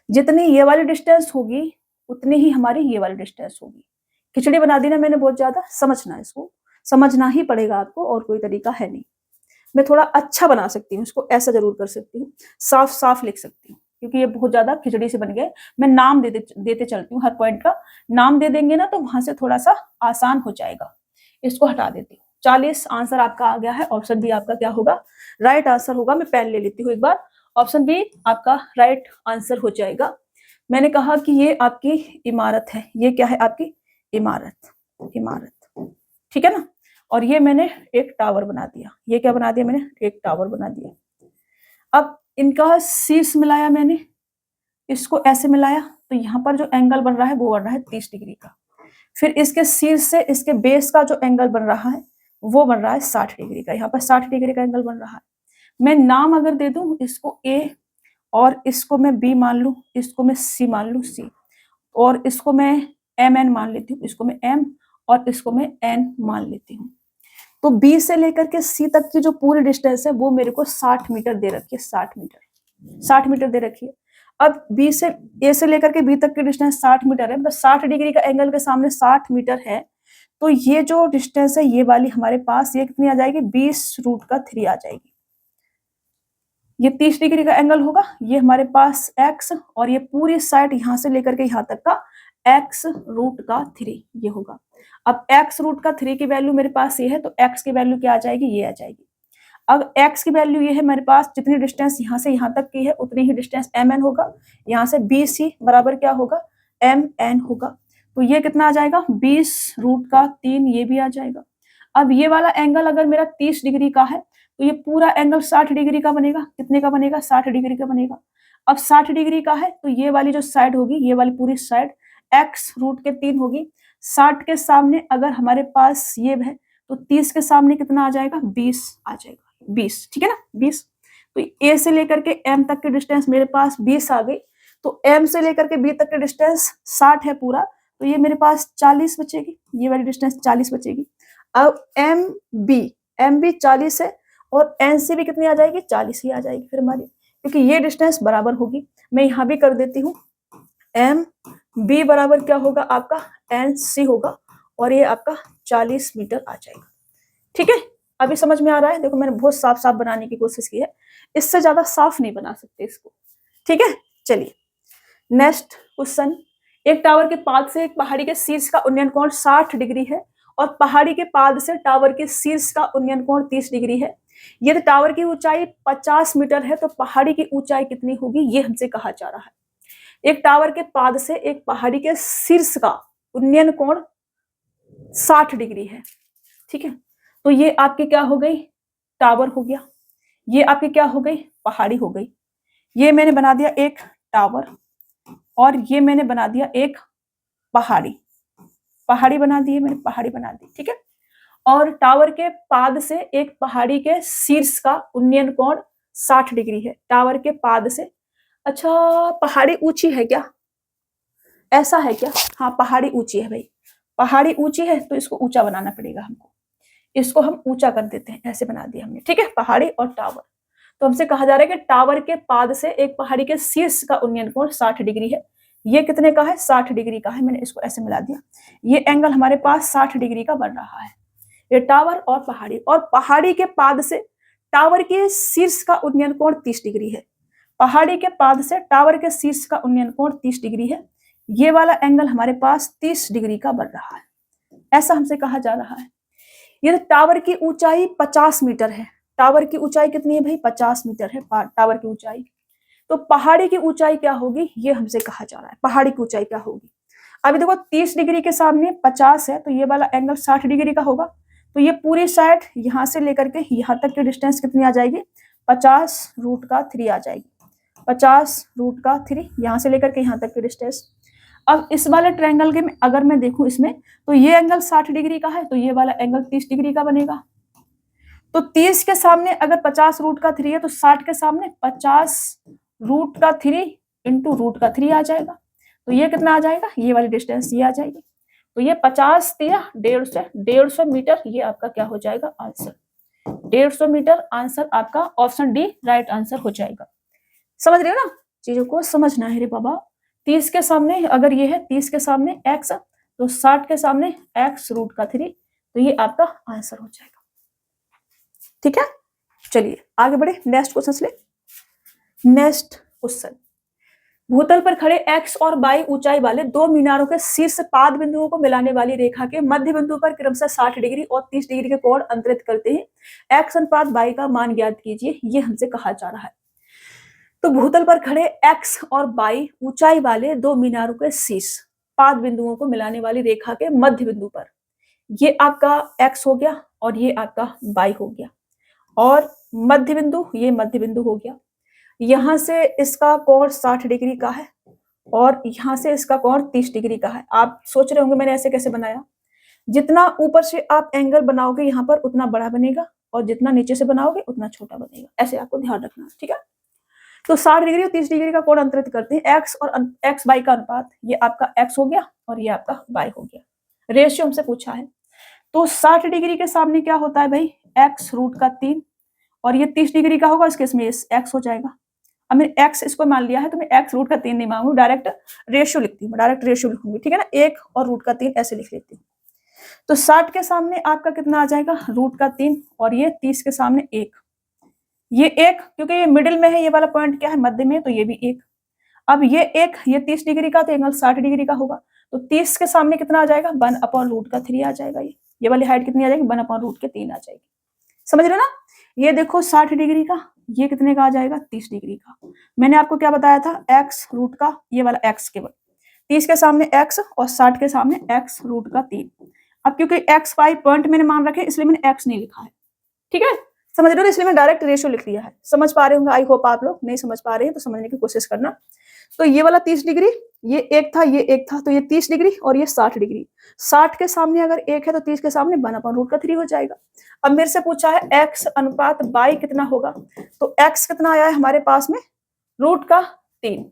जितनी ये वाली डिस्टेंस होगी उतनी ही हमारी ये वाली डिस्टेंस होगी। खिचड़ी बना दी ना मैंने बहुत ज्यादा, समझना इसको, समझना ही पड़ेगा आपको और कोई तरीका है नहीं। मैं थोड़ा अच्छा बना सकती हूँ इसको, ऐसा जरूर कर सकती हूँ, साफ साफ लिख सकती हूँ। क्योंकि ये बहुत ज्यादा खिचड़ी से बन गए। मैं नाम देते चलती हूँ, हर पॉइंट का नाम दे देंगे ना तो वहां से थोड़ा सा आसान हो जाएगा। इसको हटा देती हूँ। 40 आंसर आपका आ गया है। ऑप्शन बी आपका क्या होगा, राइट आंसर होगा। मैं पेन ले लेती हूँ एक बार। ऑप्शन बी आपका राइट आंसर हो जाएगा। मैंने कहा कि ये आपकी इमारत है। ये क्या है आपकी इमारत, इमारत, ठीक है ना। और ये मैंने एक टावर बना दिया। ये क्या बना दिया मैंने, एक टावर बना दिया। अब इनका शीर्ष मिलाया मैंने, इसको ऐसे मिलाया तो यहाँ पर जो एंगल बन रहा है वो बन रहा है 30 डिग्री का। फिर इसके शीर्ष से इसके बेस का जो एंगल बन रहा है वो बन रहा है 60 डिग्री का। यहाँ पर 60 डिग्री का एंगल बन रहा है। मैं नाम अगर दे दूं, इसको ए और इसको मैं बी मान लूं, इसको मैं सी मान लूं, सी, और इसको मैं एम एन मान लेती हूँ, इसको मैं एम और इसको मैं एन मान लेती हूँ। तो बी से लेकर के सी तक की जो पूरी डिस्टेंस है वो मेरे को 60 मीटर दे रखी है। 60 मीटर, 60 मीटर दे रखी है। अब बी से ए से लेकर के बी तक की डिस्टेंस 60 मीटर है, मतलब 60 डिग्री का एंगल के सामने 60 मीटर है। तो ये जो डिस्टेंस है ये वाली हमारे पास ये कितनी आ जाएगी, 20√3 आ जाएगी। ये 30 डिग्री का एंगल होगा, ये हमारे पास x, और ये पूरी साइड यहां से लेकर के यहां तक का x√3 ये होगा। अब x√3 की वैल्यू मेरे पास ये है, तो x की वैल्यू क्या आ जाएगी, ये आ जाएगी। अब x की वैल्यू ये है मेरे पास, जितनी डिस्टेंस यहाँ से यहाँ तक की है उतनी ही डिस्टेंस mn होगा। यहाँ से BC बराबर क्या होगा, mn होगा। तो ये कितना आ जाएगा, 20√3 ये भी आ जाएगा। अब ये वाला एंगल अगर मेरा 30 डिग्री का है तो ये पूरा एंगल 60 डिग्री का बनेगा। कितने का बनेगा, 60 डिग्री का बनेगा। अब 60 डिग्री का है तो ये वाली जो साइड होगी, ये वाली पूरी साइड x√3 होगी। 60 के सामने अगर हमारे पास ये है तो 30 के सामने कितना आ जाएगा, 20 आ जाएगा, 20, ठीक है ना, 20। तो ए से लेकर के एम तक की डिस्टेंस मेरे पास 20 आ गई। तो एम से लेकर के बी तक की डिस्टेंस 60 है पूरा, तो ये मेरे पास 40 बचेगी, ये वाली डिस्टेंस 40 बचेगी। अब एम बी 40 है और एन सी भी कितनी आ जाएगी, 40 ही आ जाएगी फिर हमारी, क्योंकि ये डिस्टेंस बराबर होगी। मैं यहाँ भी कर देती हूँ, एम बी बराबर क्या होगा आपका, एन सी होगा, और ये आपका 40 मीटर आ जाएगा। ठीक है, अभी समझ में आ रहा है। देखो मैंने बहुत साफ साफ बनाने की कोशिश की है, इससे ज्यादा साफ नहीं बना सकते इसको। ठीक है, चलिए नेक्स्ट क्वेश्चन। एक टावर के पाद से एक पहाड़ी के शीर्ष का उन्नयन कोण 60 डिग्री है और पहाड़ी के पाद से टावर के शीर्ष का उन्नयन कोण 30 डिग्री है। यदि टावर की ऊंचाई 50 मीटर है तो पहाड़ी की ऊंचाई कितनी होगी, ये हमसे कहा जा रहा है। एक टावर के पाद से एक पहाड़ी के शीर्ष का उन्नयन कोण 60 डिग्री है। ठीक है, तो ये आपकी क्या हो गई, टावर हो गया। ये आपकी क्या हो गई, पहाड़ी हो गई। ये मैंने बना दिया एक टावर और ये मैंने बना दिया एक पहाड़ी। पहाड़ी बना दी है मैंने, पहाड़ी बना दी। ठीक है, और टावर के पाद से एक पहाड़ी के शीर्ष का उन्नयन कोण 60 डिग्री है। टावर के पाद से, अच्छा पहाड़ी ऊंची है क्या, ऐसा है क्या? हाँ पहाड़ी ऊंची है भाई, पहाड़ी ऊंची है तो इसको ऊंचा बनाना पड़ेगा हमको। इसको हम ऊंचा कर देते हैं, ऐसे बना दिया हमने। ठीक है, पहाड़ी और टावर। तो हमसे कहा जा रहा है कि टावर के पाद से एक पहाड़ी के शीर्ष का उन्नयन कोण 60 डिग्री है। ये कितने का है, 60 डिग्री का है। मैंने इसको ऐसे मिला दिया। ये एंगल हमारे पास 60 डिग्री का बन रहा है। ये टावर और पहाड़ी, और पहाड़ी के पाद से टावर के शीर्ष का उन्नयन कोण 30 डिग्री है। पहाड़ी के पाद से टावर के शीर्ष का उन्नयन कोण 30 डिग्री है। ये वाला एंगल हमारे पास 30 डिग्री का बन रहा है, ऐसा हमसे कहा जा रहा है। ये टावर की ऊंचाई 50 मीटर है। टावर की ऊंचाई कितनी है भाई, 50 मीटर है टावर की ऊंचाई। तो पहाड़ी की ऊंचाई क्या होगी, ये हमसे कहा जा रहा है। पहाड़ी की ऊंचाई क्या होगी, अभी देखो 30 डिग्री के सामने 50 है तो ये वाला एंगल 60 डिग्री का होगा। तो ये पूरी साइड यहां से लेकर के यहां तक की डिस्टेंस कितनी आ जाएगी, 50√3 आ जाएगी। 50√3 यहां से लेकर के यहां तक की डिस्टेंस। अब इस वाले ट्रायंगल के में अगर मैं देखूं इसमें, तो ये एंगल 60 डिग्री का है तो ये वाला एंगल 30 डिग्री का बनेगा। तो 30 के सामने अगर 50√3 है तो 60 के सामने 50√3 इंटू √3 आ जाएगा। तो ये कितना आ जाएगा, ये वाली डिस्टेंस ये आ जाएगी। तो ये 50 या 150 मीटर, ये आपका क्या हो जाएगा आंसर, 150 मीटर आंसर आपका ऑप्शन डी राइट आंसर हो जाएगा। समझ रहे हो ना, चीजों को समझना है रे बाबा। 30 के सामने अगर ये है, 30 के सामने x तो 60 के सामने x√3, तो ये आपका आंसर हो जाएगा। ठीक है, चलिए आगे बढ़े, नेक्स्ट क्वेश्चन ले। नेक्स्ट क्वेश्चन, भूतल पर खड़े x और y ऊंचाई वाले दो मीनारों के शीर्ष पाद बिंदुओं को मिलाने वाली रेखा के मध्य बिंदु पर क्रमशः 60 डिग्री और 30 डिग्री के कोण अंतरित करते हैं x अनुपात y का मान ज्ञात कीजिए, ये हमसे कहा जा रहा है। तो भूतल पर खड़े x और y ऊंचाई वाले दो मीनारों के शीर्ष पाद बिंदुओं को मिलाने वाली रेखा के मध्य बिंदु पर, ये आपका x हो गया और ये आपका y हो गया, और मध्य बिंदु, ये मध्य बिंदु हो गया। यहां से इसका कोण 60 डिग्री का है और यहां से इसका कोण 30 डिग्री का है। आप सोच रहे होंगे मैंने ऐसे कैसे बनाया। जितना ऊपर से आप एंगल बनाओगे यहाँ पर उतना बड़ा बनेगा और जितना नीचे से बनाओगे उतना छोटा बनेगा, ऐसे आपको ध्यान रखना, ठीक है। तो 60 डिग्री और 30 डिग्री का कोण अंतरित करते हैं एक्स और एक्स वाई का अनुपात, ये आपका एक्स हो गया और ये आपका वाई हो गया। रेशियो हमसे पूछा है, तो 60 डिग्री के सामने क्या होता है भाई, एक्स रूट का 3, और ये 30 डिग्री का होगा, इसके इसमें एक्स हो जाएगा। अब मैंने एक्स इसको मान लिया है तो मैं एक्स रूट का 3 नहीं मांगू, डायरेक्ट रेशियो लिखती हूँ, डायरेक्ट रेशियो लिखूंगी, ठीक है ना, 1 और रूट का 3 ऐसे लिख लेती हूँ। तो 60 के सामने आपका कितना आ जाएगा, रूट का 3, और ये 30 के सामने 1, ये 1 क्योंकि ये मिडिल में है, ये वाला पॉइंट क्या है, मध्य में, तो ये भी 1। अब ये 1, ये 30 डिग्री का, तो एंगल 60 डिग्री का होगा, तो 30 के सामने कितना आ जाएगा, 1/√3 आ जाएगा। ये वाली हाइट कितनी आ जाएगी, 1/√3 आ जाएगी। समझ रहे ना, ये देखो 60 डिग्री का, ये कितने का आ जाएगा, 30 डिग्री का। मैंने आपको क्या बताया था, एक्स रूट का, ये वाला एक्स केवल 30 के सामने एक्स और 60 के सामने एक्स रूट का 3। अब क्योंकि एक्स वाई पॉइंट मैंने मान रखे इसलिए मैंने एक्स नहीं लिखा है, ठीक है, समझ रहे हो, इसलिए मैंने डायरेक्ट रेशियो लिख लिया है। समझ पा रहे होंगे, आई होप आप लोग नहीं समझ पा रहे हैं तो समझने की कोशिश करना। तो ये वाला 30 डिग्री, ये एक था, ये एक था, तो ये 30 डिग्री और ये 60 डिग्री। 60 के सामने अगर 1 है तो 30 के सामने 1/√3 हो जाएगा। अब मेरे से पूछा है x अनुपात y कितना होगा, तो x कितना आया है हमारे पास में, √3,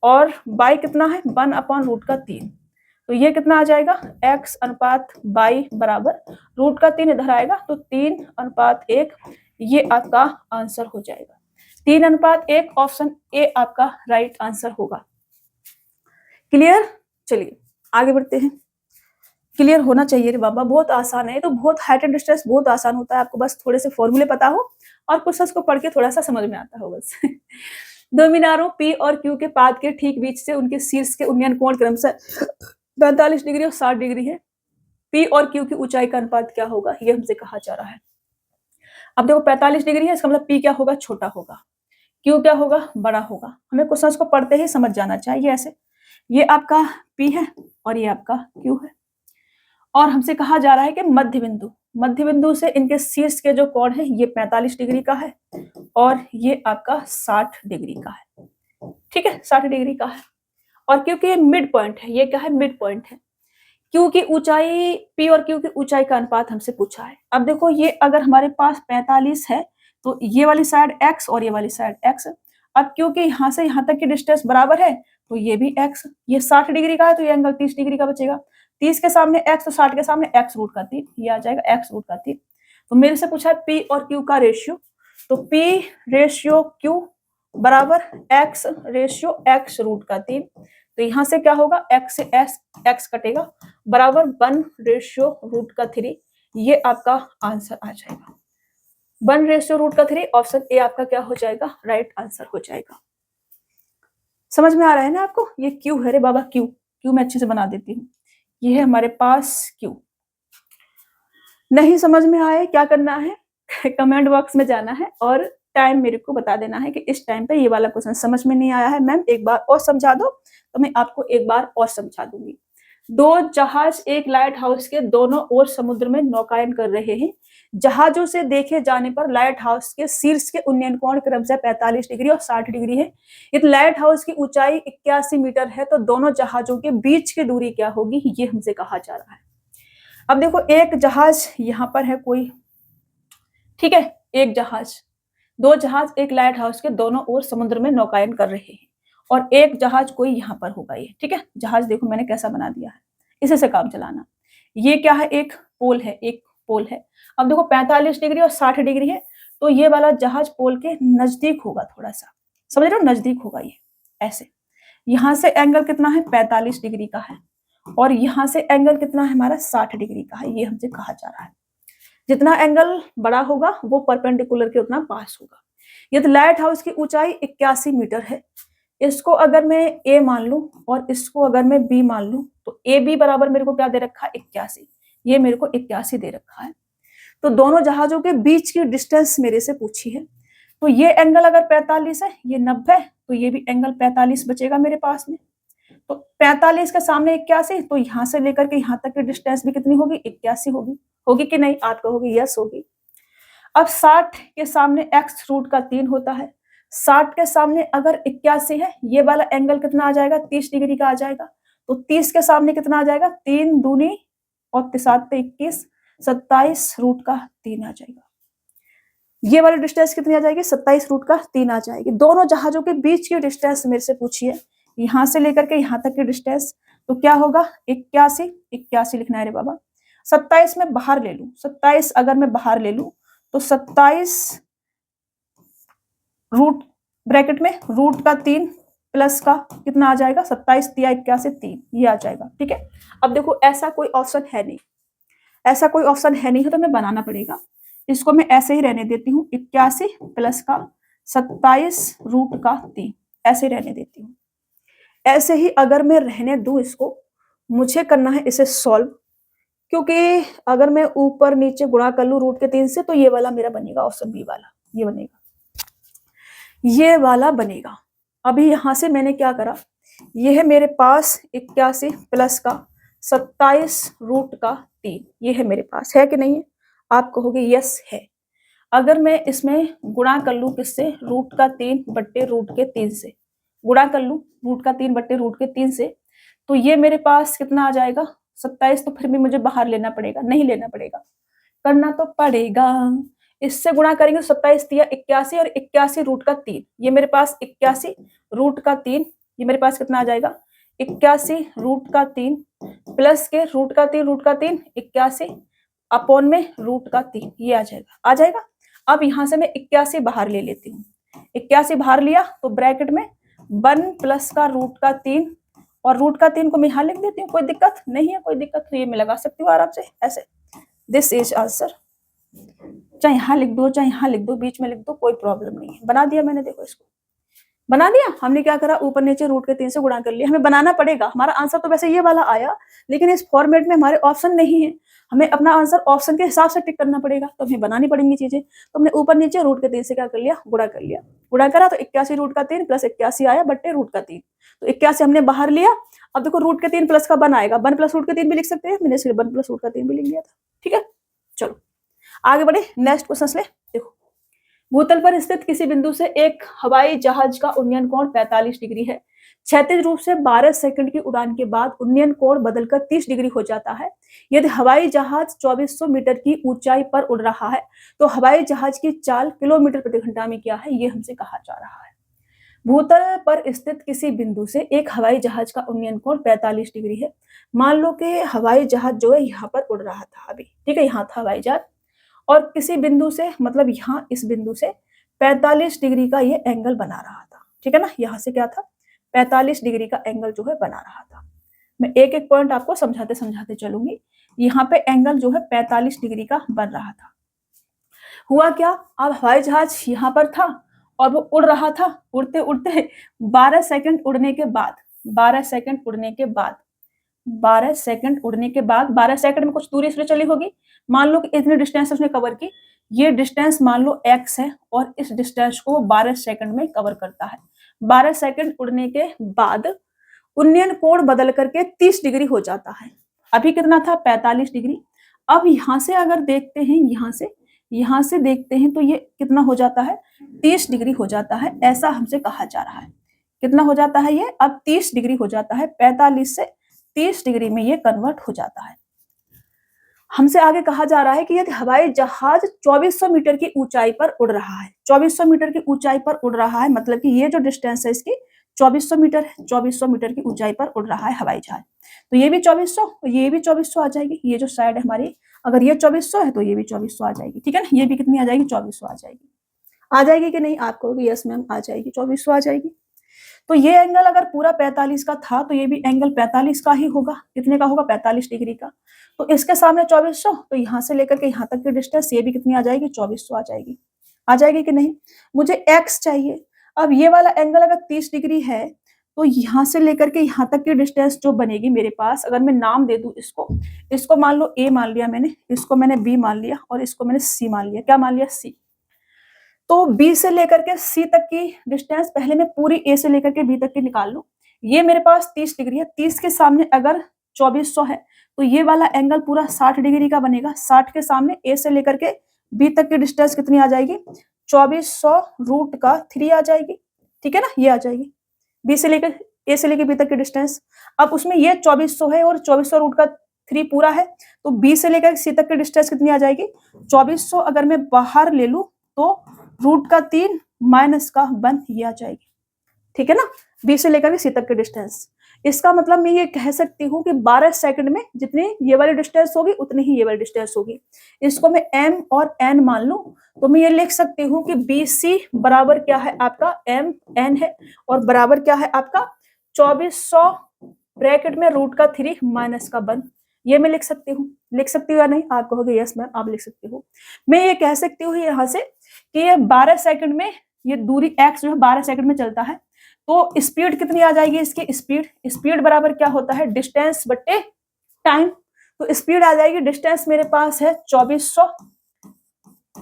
और y कितना है, 1/√3, तो ये कितना आ जाएगा, x अनुपात y बराबर √3 इधर आएगा तो 3:1, ये आपका आंसर हो जाएगा। 3:1, ऑप्शन ए आपका राइट आंसर होगा। क्लियर, चलिए आगे बढ़ते हैं। क्लियर होना चाहिए रे बाबा, बहुत आसान है तो, बहुत हाइट एंड डिस्टेंस बहुत आसान होता है, आपको बस थोड़े से फॉर्मूले पता हो और क्वेश्चंस को पढ़ के थोड़ा सा समझ में आता हो बस। दो मीनारों P और Q के पाद के ठीक बीच से उनके शीर्ष के उन्नयन कोण क्रमशः 45 डिग्री और 60 डिग्री है। P और Q की ऊंचाई का अनुपात क्या होगा, ये हमसे कहा जा रहा है। अब देखो 45 डिग्री है, इसका मतलब P क्या होगा, छोटा होगा, Q क्या होगा, बड़ा होगा। हमें क्वेश्चंस को पढ़ते ही समझ जाना चाहिए ऐसे। ये आपका P है और ये आपका Q है, और हमसे कहा जा रहा है कि मध्य बिंदु से इनके शीर्ष के जो कोण है ये 45 डिग्री का है और ये आपका 60 डिग्री का है, ठीक है, 60 डिग्री का है। और क्योंकि ये मिड पॉइंट है, ये क्या है, मिड पॉइंट है। Q की ऊंचाई, P और Q की ऊंचाई का अनुपात हमसे पूछा है। अब देखो ये अगर हमारे पास 45 है तो ये वाली साइड x और ये वाली साइड x। अब क्योंकि यहाँ से यहाँ तक की डिस्टेंस बराबर है तो ये भी x, ये 60 डिग्री का है तो ये एंगल 30 डिग्री का बचेगा। 30 के सामने x तो 60 के सामने x √3, ये आ जाएगा x √3। तो मेरे से पूछा है P और Q का रेशियो, तो P रेशियो Q बराबर x रेशियो x √3। तो यहाँ से क्या होगा, x से x कटेगा बराबर 1/√3, ये आपका आंसर आ जाएगा। 1/√3, ऑप्शन ए आपका क्या हो जाएगा, राइट आंसर हो जाएगा। समझ में आ रहा है ना आपको, ये क्यू है रे बाबा, क्यू मैं अच्छे से बना देती हूँ। ये है हमारे पास क्यू। नहीं समझ में आए क्या करना है, कमेंट बॉक्स में जाना है और टाइम मेरे को बता देना है कि इस टाइम पे ये वाला क्वेश्चन समझ में नहीं आया है मैम, एक बार और समझा दो, तो मैं आपको एक बार और समझा दूंगी। दो जहाज एक लाइट हाउस के दोनों ओर समुद्र में नौकायन कर रहे हैं। जहाजों से देखे जाने पर लाइट हाउस के शीर्ष के उन्नयन कोण क्रमशः 45 डिग्री और 60 डिग्री है। इस लाइट हाउस की ऊंचाई 81 मीटर है, तो दोनों जहाजों के बीच की दूरी क्या होगी, ये हमसे कहा जा रहा है। अब देखो एक जहाज यहाँ पर है कोई, ठीक है, एक जहाज, दो जहाज एक लाइट हाउस के दोनों ओर समुद्र में नौकायन कर रहे हैं और एक जहाज कोई यहाँ पर होगा, ये ठीक है, जहाज देखो मैंने कैसा बना दिया है, इसी से काम चलाना। ये क्या है, एक पोल है, एक पोल है। अब देखो 45 डिग्री और 60 डिग्री है, तो ये वाला जहाज पोल के नजदीक होगा, थोड़ा सा समझ रहे हो, नजदीक होगा ये ऐसे। यहाँ से एंगल कितना है, 45 डिग्री का है, और यहाँ से एंगल कितना है हमारा, 60 डिग्री का है, ये हमसे कहा जा रहा है। जितना एंगल बड़ा होगा वो परपेंडिकुलर के उतना पास होगा। यदि लाइट हाउस की ऊंचाई 81 मीटर है, इसको अगर मैं ए मान लूं और इसको अगर मैं बी मान लूं तो ए बी बराबर मेरे को क्या दे रखा है 81, ये मेरे को 81 दे रखा है। तो दोनों जहाजों के बीच की डिस्टेंस मेरे से पूछी है। तो ये एंगल अगर 45 है, ये 90, तो ये भी एंगल 45 बचेगा मेरे पास में। तो 45 के सामने 81, तो यहां से लेकर के यहां तक की डिस्टेंस भी कितनी होगी 81 होगी। होगी कि नहीं, आप कहोगे यस होगी। अब 60 के सामने x रूट का 3 होता है, 60 के सामने अगर 81 है, ये वाला एंगल कितना आ जाएगा 30 डिग्री का आ जाएगा। तो 30 के सामने कितना आ जाएगा 3 दूनी और 7 21, 27 रूट का 3 आ जाएगा। ये वाली डिस्टेंस कितनी आ जाएगी 27 रूट का 3 आ जाएगी। दोनों जहाजों के बीच की डिस्टेंस मेरे से पूछी है, यहां से लेकर के यहां तक की डिस्टेंस। तो क्या होगा 81, 81 लिखना है रे बाबा। 27 में बाहर ले लूं, 27 अगर मैं बाहर ले लूं तो 27 रूट ब्रैकेट में रूट का 3 प्लस का कितना आ जाएगा 27 तिया 81 3, ये आ जाएगा। ठीक है, अब देखो ऐसा कोई ऑप्शन है नहीं, ऐसा कोई ऑप्शन है नहीं है तो मैं बनाना पड़ेगा। इसको मैं ऐसे ही रहने देती हूँ 81 प्लस का 27 रूट का 3, ऐसे रहने देती हूँ। ऐसे ही अगर मैं रहने दूं इसको, मुझे करना है इसे सॉल्व, क्योंकि अगर मैं ऊपर नीचे गुणा कर लूं रूट के 3 से तो ये वाला मेरा बनेगा ऑप्शन बी वाला, ये बनेगा, ये वाला बनेगा। अभी यहां से मैंने क्या करा, ये है मेरे पास 81 प्लस का 27 रूट का 3, ये है मेरे पास, है कि नहीं है? आप कहोगे यस है। अगर मैं इसमें गुणा कर लूं किससे, रूट का 3 बट्टे रूट के 3 से, गुणा कर लूं रूट का 3 बट्टे रूट के 3 से, तो ये मेरे पास कितना आ जाएगा 27। तो फिर भी मुझे बाहर लेना पड़ेगा, नहीं लेना पड़ेगा, करना तो पड़ेगा। इससे गुणा करेंगे 27 तिया 81 और 81 रूट का 3, ये मेरे पास 81 रूट का 3, ये मेरे पास कितना आ जाएगा 81 रूट का 3 प्लस के रूट का 3 रूट का 3 81 अपॉन में रूट का 3, ये आ जाएगा, आ जाएगा। अब यहां से मैं 81 बाहर ले लेती हूँ, 81 बाहर लिया तो ब्रैकेट में 1 प्लस का रूट का 3 और रूट का 3 को मैं यहां लिख देती हूँ, कोई दिक्कत नहीं है, कोई दिक्कत नहीं है, मैं लगा सकती हूँ आराम से ऐसे। दिस इज आंसर, चाहे यहाँ लिख दो चाहे यहाँ लिख दो, बीच में लिख दो, कोई प्रॉब्लम नहीं है। बना दिया मैंने, देखो इसको बना दिया हमने। क्या करा, ऊपर नीचे रूट के 3 से गुणा कर लिया। हमें बनाना पड़ेगा, हमारा आंसर तो वैसे ये वाला आया, लेकिन इस फॉर्मेट में हमारे ऑप्शन नहीं है, हमें अपना आंसर ऑप्शन के हिसाब से टिक करना पड़ेगा, तो हमें बनानी पड़ेंगी चीजें। तो हमने ऊपर नीचे रूट के 3 से क्या कर लिया, गुणा कर लिया। गुणा करा तो 81 रूट का 3 प्लस 81 आया बट्टे रूट का 3, तो 81 हमने बाहर लिया। अब देखो रूट के 3 प्लस का 1 आएगा, 1 प्लस रूट के 3 भी लिख सकते हैं, मैंने सिर्फ 1 प्लस रूट का 3 भी लिख लिया था। ठीक है, चलो आगे बढ़े, नेक्स्ट क्वेश्चन ले। देखो, भूतल पर स्थित किसी बिंदु से एक हवाई जहाज का उन्नयन कोण 45 डिग्री है। क्षैतिज रूप से 12 सेकंड की उड़ान के बाद उन्नयन कोण बदलकर 30 डिग्री हो जाता है। यदि हवाई जहाज 2400 मीटर की ऊंचाई पर उड़ रहा है तो हवाई जहाज की चाल किलोमीटर प्रति घंटा में क्या है, ये हमसे कहा जा रहा है। भूतल पर स्थित किसी बिंदु से एक हवाई जहाज का उन्नयन कोण 45 डिग्री है। मान लो कि हवाई जहाज जो है यहाँ पर उड़ रहा था अभी, ठीक है, यहाँ था हवाई जहाज, और किसी बिंदु से, मतलब यहाँ इस बिंदु से 45 डिग्री का ये एंगल बना रहा था। ठीक है ना, यहाँ से क्या था 45 डिग्री का एंगल जो है बना रहा था। मैं एक एक पॉइंट आपको समझाते समझाते चलूंगी। यहाँ पे एंगल जो है 45 डिग्री का बन रहा था। हुआ क्या, अब हवाई जहाज यहाँ पर था और वो उड़ रहा था। उड़ते उड़ते 12 सेकंड उड़ने के बाद 12 सेकंड उड़ने के बाद 12 सेकंड उड़ने के बाद 12 सेकंड में कुछ दूरी से चली होगी। मान लो कि इतनी डिस्टेंस उसने कवर की, ये डिस्टेंस मान लो x है और इस डिस्टेंस को 12 सेकंड में कवर करता है। 12 सेकंड उड़ने के बाद उन्नयन कोण बदल करके 30 डिग्री हो जाता है। अभी कितना था 45 डिग्री। अब यहां से अगर देखते हैं, यहां से देखते हैं तो ये कितना हो जाता है 30 डिग्री हो जाता है, ऐसा हमसे कहा जा रहा है। कितना हो जाता है ये, अब 30 डिग्री हो जाता है, 45 से 30 डिग्री में ये कन्वर्ट हो जाता है। हमसे आगे कहा जा रहा है कि यदि हवाई जहाज 2400 मीटर की ऊंचाई पर उड़ रहा है, 2400 मीटर की ऊंचाई पर उड़ रहा है, मतलब कि ये जो डिस्टेंस है इसकी 2400 मीटर है, 2400 मीटर की ऊंचाई पर उड़ रहा है हवाई जहाज। तो ये भी 2400, ये भी 2400 आ जाएगी। ये जो साइड है हमारी, अगर ये 2400 है तो ये भी 2400 आ जाएगी। ठीक है ना, ये भी कितनी आ जाएगी 2400 आ जाएगी। आ जाएगी कि नहीं, आप कहोगे यस मैम आ जाएगी, 2400 आ जाएगी। तो ये एंगल अगर पूरा 45 का था तो ये भी एंगल 45 का ही होगा। कितने का होगा 45 डिग्री का। तो इसके सामने 2400, तो यहाँ से लेकर के यहाँ तक की डिस्टेंस ये भी कितनी आ जाएगी 2400 आ जाएगी। आ जाएगी कि नहीं। मुझे x चाहिए। अब ये वाला एंगल अगर 30 डिग्री है तो यहाँ से लेकर के यहाँ तक की डिस्टेंस जो बनेगी मेरे पास, अगर मैं नाम दे दूं इसको, इसको मान लो ए मान लिया मैंने, इसको मैंने बी मान लिया और इसको मैंने सी मान लिया। क्या मान लिया? सी। तो बी से लेकर के सी तक की डिस्टेंस पहले मैं पूरी ए से लेकर के बी तक की निकाल लूं। ये मेरे पास 30 डिग्री है, 30 के सामने अगर 2400 है तो ये वाला एंगल पूरा 60 डिग्री का बनेगा। 60 के सामने ए से लेकर के बी तक की डिस्टेंस कितनी आ जाएगी? 2400 रूट का 3 आ जाएगी। ठीक है ना, ये आ जाएगी बी से लेकर ए से लेकर बी तक की डिस्टेंस। अब उसमें ये 2400 है और 2400 रूट का 3 पूरा है, तो बी से लेकर सी तक की डिस्टेंस कितनी आ जाएगी? 2400 अगर मैं बाहर ले लूं तो रूट का 3 माइनस का 1 ये आ जाएगी। ठीक है ना, बी से लेकर के सी तक की डिस्टेंस। इसका मतलब मैं ये कह सकती हूँ कि 12 सेकंड में जितनी ये वाली डिस्टेंस होगी उतनी ही ये वाली डिस्टेंस होगी। इसको मैं m और n मान लूं तो मैं ये लिख सकती हूँ कि BC बराबर क्या है आपका m n है और बराबर क्या है आपका 2400 ब्रैकेट में रूट का 3 माइनस का 1। ये मैं लिख सकती हूँ या नहीं? आप कहोगे यस मैम आप लिख सकते हो। मैं ये कह सकती हूँ यहाँ से कि ये 12 सेकंड में ये दूरी x जो है 12 सेकंड में चलता है, तो स्पीड कितनी आ जाएगी इसकी? स्पीड बराबर क्या होता है? डिस्टेंस बट्टे टाइम। तो स्पीड आ जाएगी, डिस्टेंस मेरे पास है 2400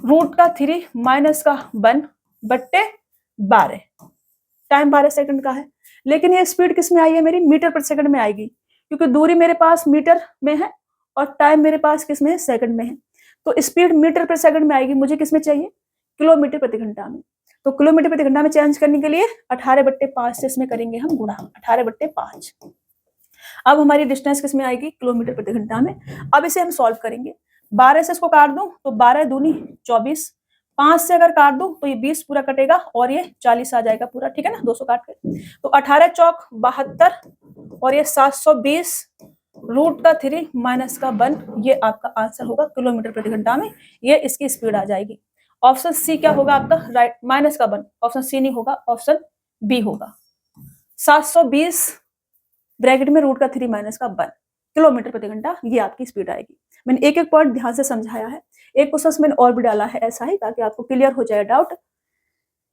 रूट का 3 माइनस का 1 बट्टे 12। टाइम 12 सेकंड का है, लेकिन ये स्पीड किस में आई है? मेरी मीटर पर सेकंड में आएगी, क्योंकि दूरी मेरे पास मीटर में है और टाइम मेरे पास किस में है? सेकंड में है। तो स्पीड मीटर पर सेकंड में आएगी, मुझे किस में चाहिए? किलोमीटर प्रति घंटा में। तो किलोमीटर प्रति घंटा में चेंज करने के लिए 18/5 से इसमें करेंगे हम गुणा, 18/5। अब हमारी डिस्टेंस किस में आएगी? किलोमीटर प्रति घंटा में। अब इसे हम सॉल्व करेंगे। 12 से इसको काट दूं तो 12 दूनी 24, 5 से अगर काट दूं तो ये 20 पूरा कटेगा और ये 40 आ जाएगा पूरा। ठीक है ना, 200 काट के। तो 18 चौक 72 और ये 720 रूट का 3 माइनस का 1, ये आपका आंसर होगा किलोमीटर प्रति घंटा में। ये इसकी स्पीड आ जाएगी। ऑप्शन सी क्या होगा आपका? राइट, माइनस का 1। ऑप्शन सी नहीं होगा, ऑप्शन बी होगा। 720 ब्रैकेट में रूट का 3 माइनस का 1 किलोमीटर प्रति घंटा, ये आपकी स्पीड आएगी। मैंने एक एक पॉइंट ध्यान से समझाया है, एक क्वेश्चन मैंने और भी डाला है ऐसा ही, ताकि आपको क्लियर हो जाए डाउट।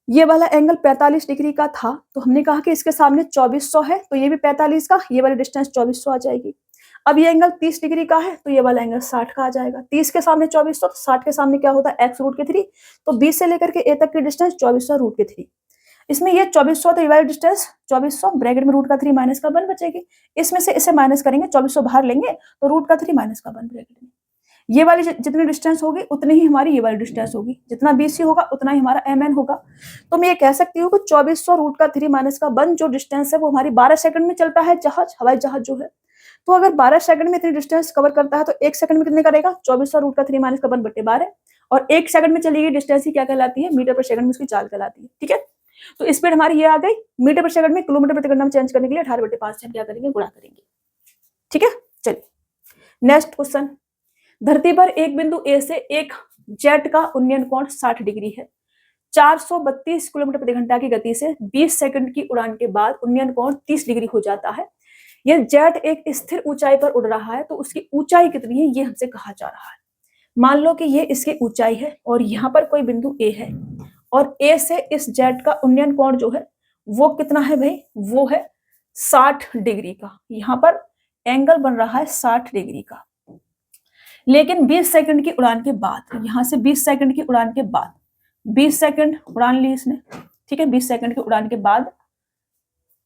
ये वाला एंगल 45 डिग्री का था, तो हमने कहा कि इसके सामने 2400 है, तो ये भी 45 का, ये वाली डिस्टेंस 2400 आ जाएगी। अब ये एंगल 30 डिग्री का है, तो ये वाला एंगल 60 का आ जाएगा। 30 के सामने 2400, तो 60 के सामने क्या होता है? x रूट के 3। तो 20 से लेकर के a तक की डिस्टेंस 2400 रूट के 3। इसमें ये 2400, तो ये वाली डिस्टेंस 2400 ब्रैकेट में रूट का 3 माइनस का 1 बचेगी। इसमें से इसे माइनस करेंगे, 2400 बाहर लेंगे तो रूट का 3 माइनस का 1 ब्रैकेट में। ये वाली जितनी डिस्टेंस होगी उतनी ही हमारी ये वाली डिस्टेंस होगी, जितना BC होगा उतना ही हमारा MN होगा। तो मैं ये कह सकती हूँ कि 2400 रूट का 3 माइनस का 1 जो डिस्टेंस है वो हमारी 12 सेकंड में चलता है जहाज, हवाई जहाज जो है। तो अगर 12 सेकंड में इतनी डिस्टेंस कवर करता है तो 1 सेकंड में कितने करेगा? 2400 रूट का 3 माइनस का 1 बट्टे 12। और 1 सेकंड में चली गई डिस्टेंस ही क्या कहलाती है? मीटर पर सेकंड में उसकी चाल कहलाती है। ठीक है, तो स्पीड हमारी ये आ गई। मीटर पर सेकंड में किलोमीटर प्रति घंटा में चेंज करने के लिए 18/5 से हम क्या करेंगे? गुणा करेंगे। ठीक है, चलिए नेक्स्ट क्वेश्चन। धरती पर एक बिंदु ए से एक जेट का उन्नयन कोण 60 डिग्री है। 432 किलोमीटर प्रति घंटा की गति से 20 सेकंड की उड़ान के बाद उन्नयन कोण 30 डिग्री हो जाता है। यह जेट एक स्थिर ऊंचाई पर उड़ रहा है, तो उसकी ऊंचाई कितनी है ये हमसे कहा जा रहा है। मान लो कि ये इसकी ऊंचाई है और यहाँ पर कोई बिंदु ए है, और ए से इस जेट का उन्नयन कोण जो है वो कितना है भाई? वो है 60 डिग्री का। यहाँ पर एंगल बन रहा है 60 डिग्री का। लेकिन 20 सेकंड की उड़ान के बाद, यहाँ से 20 सेकंड की उड़ान के बाद, 20 सेकंड उड़ान ली इसने, ठीक है, 20 सेकंड की उड़ान के बाद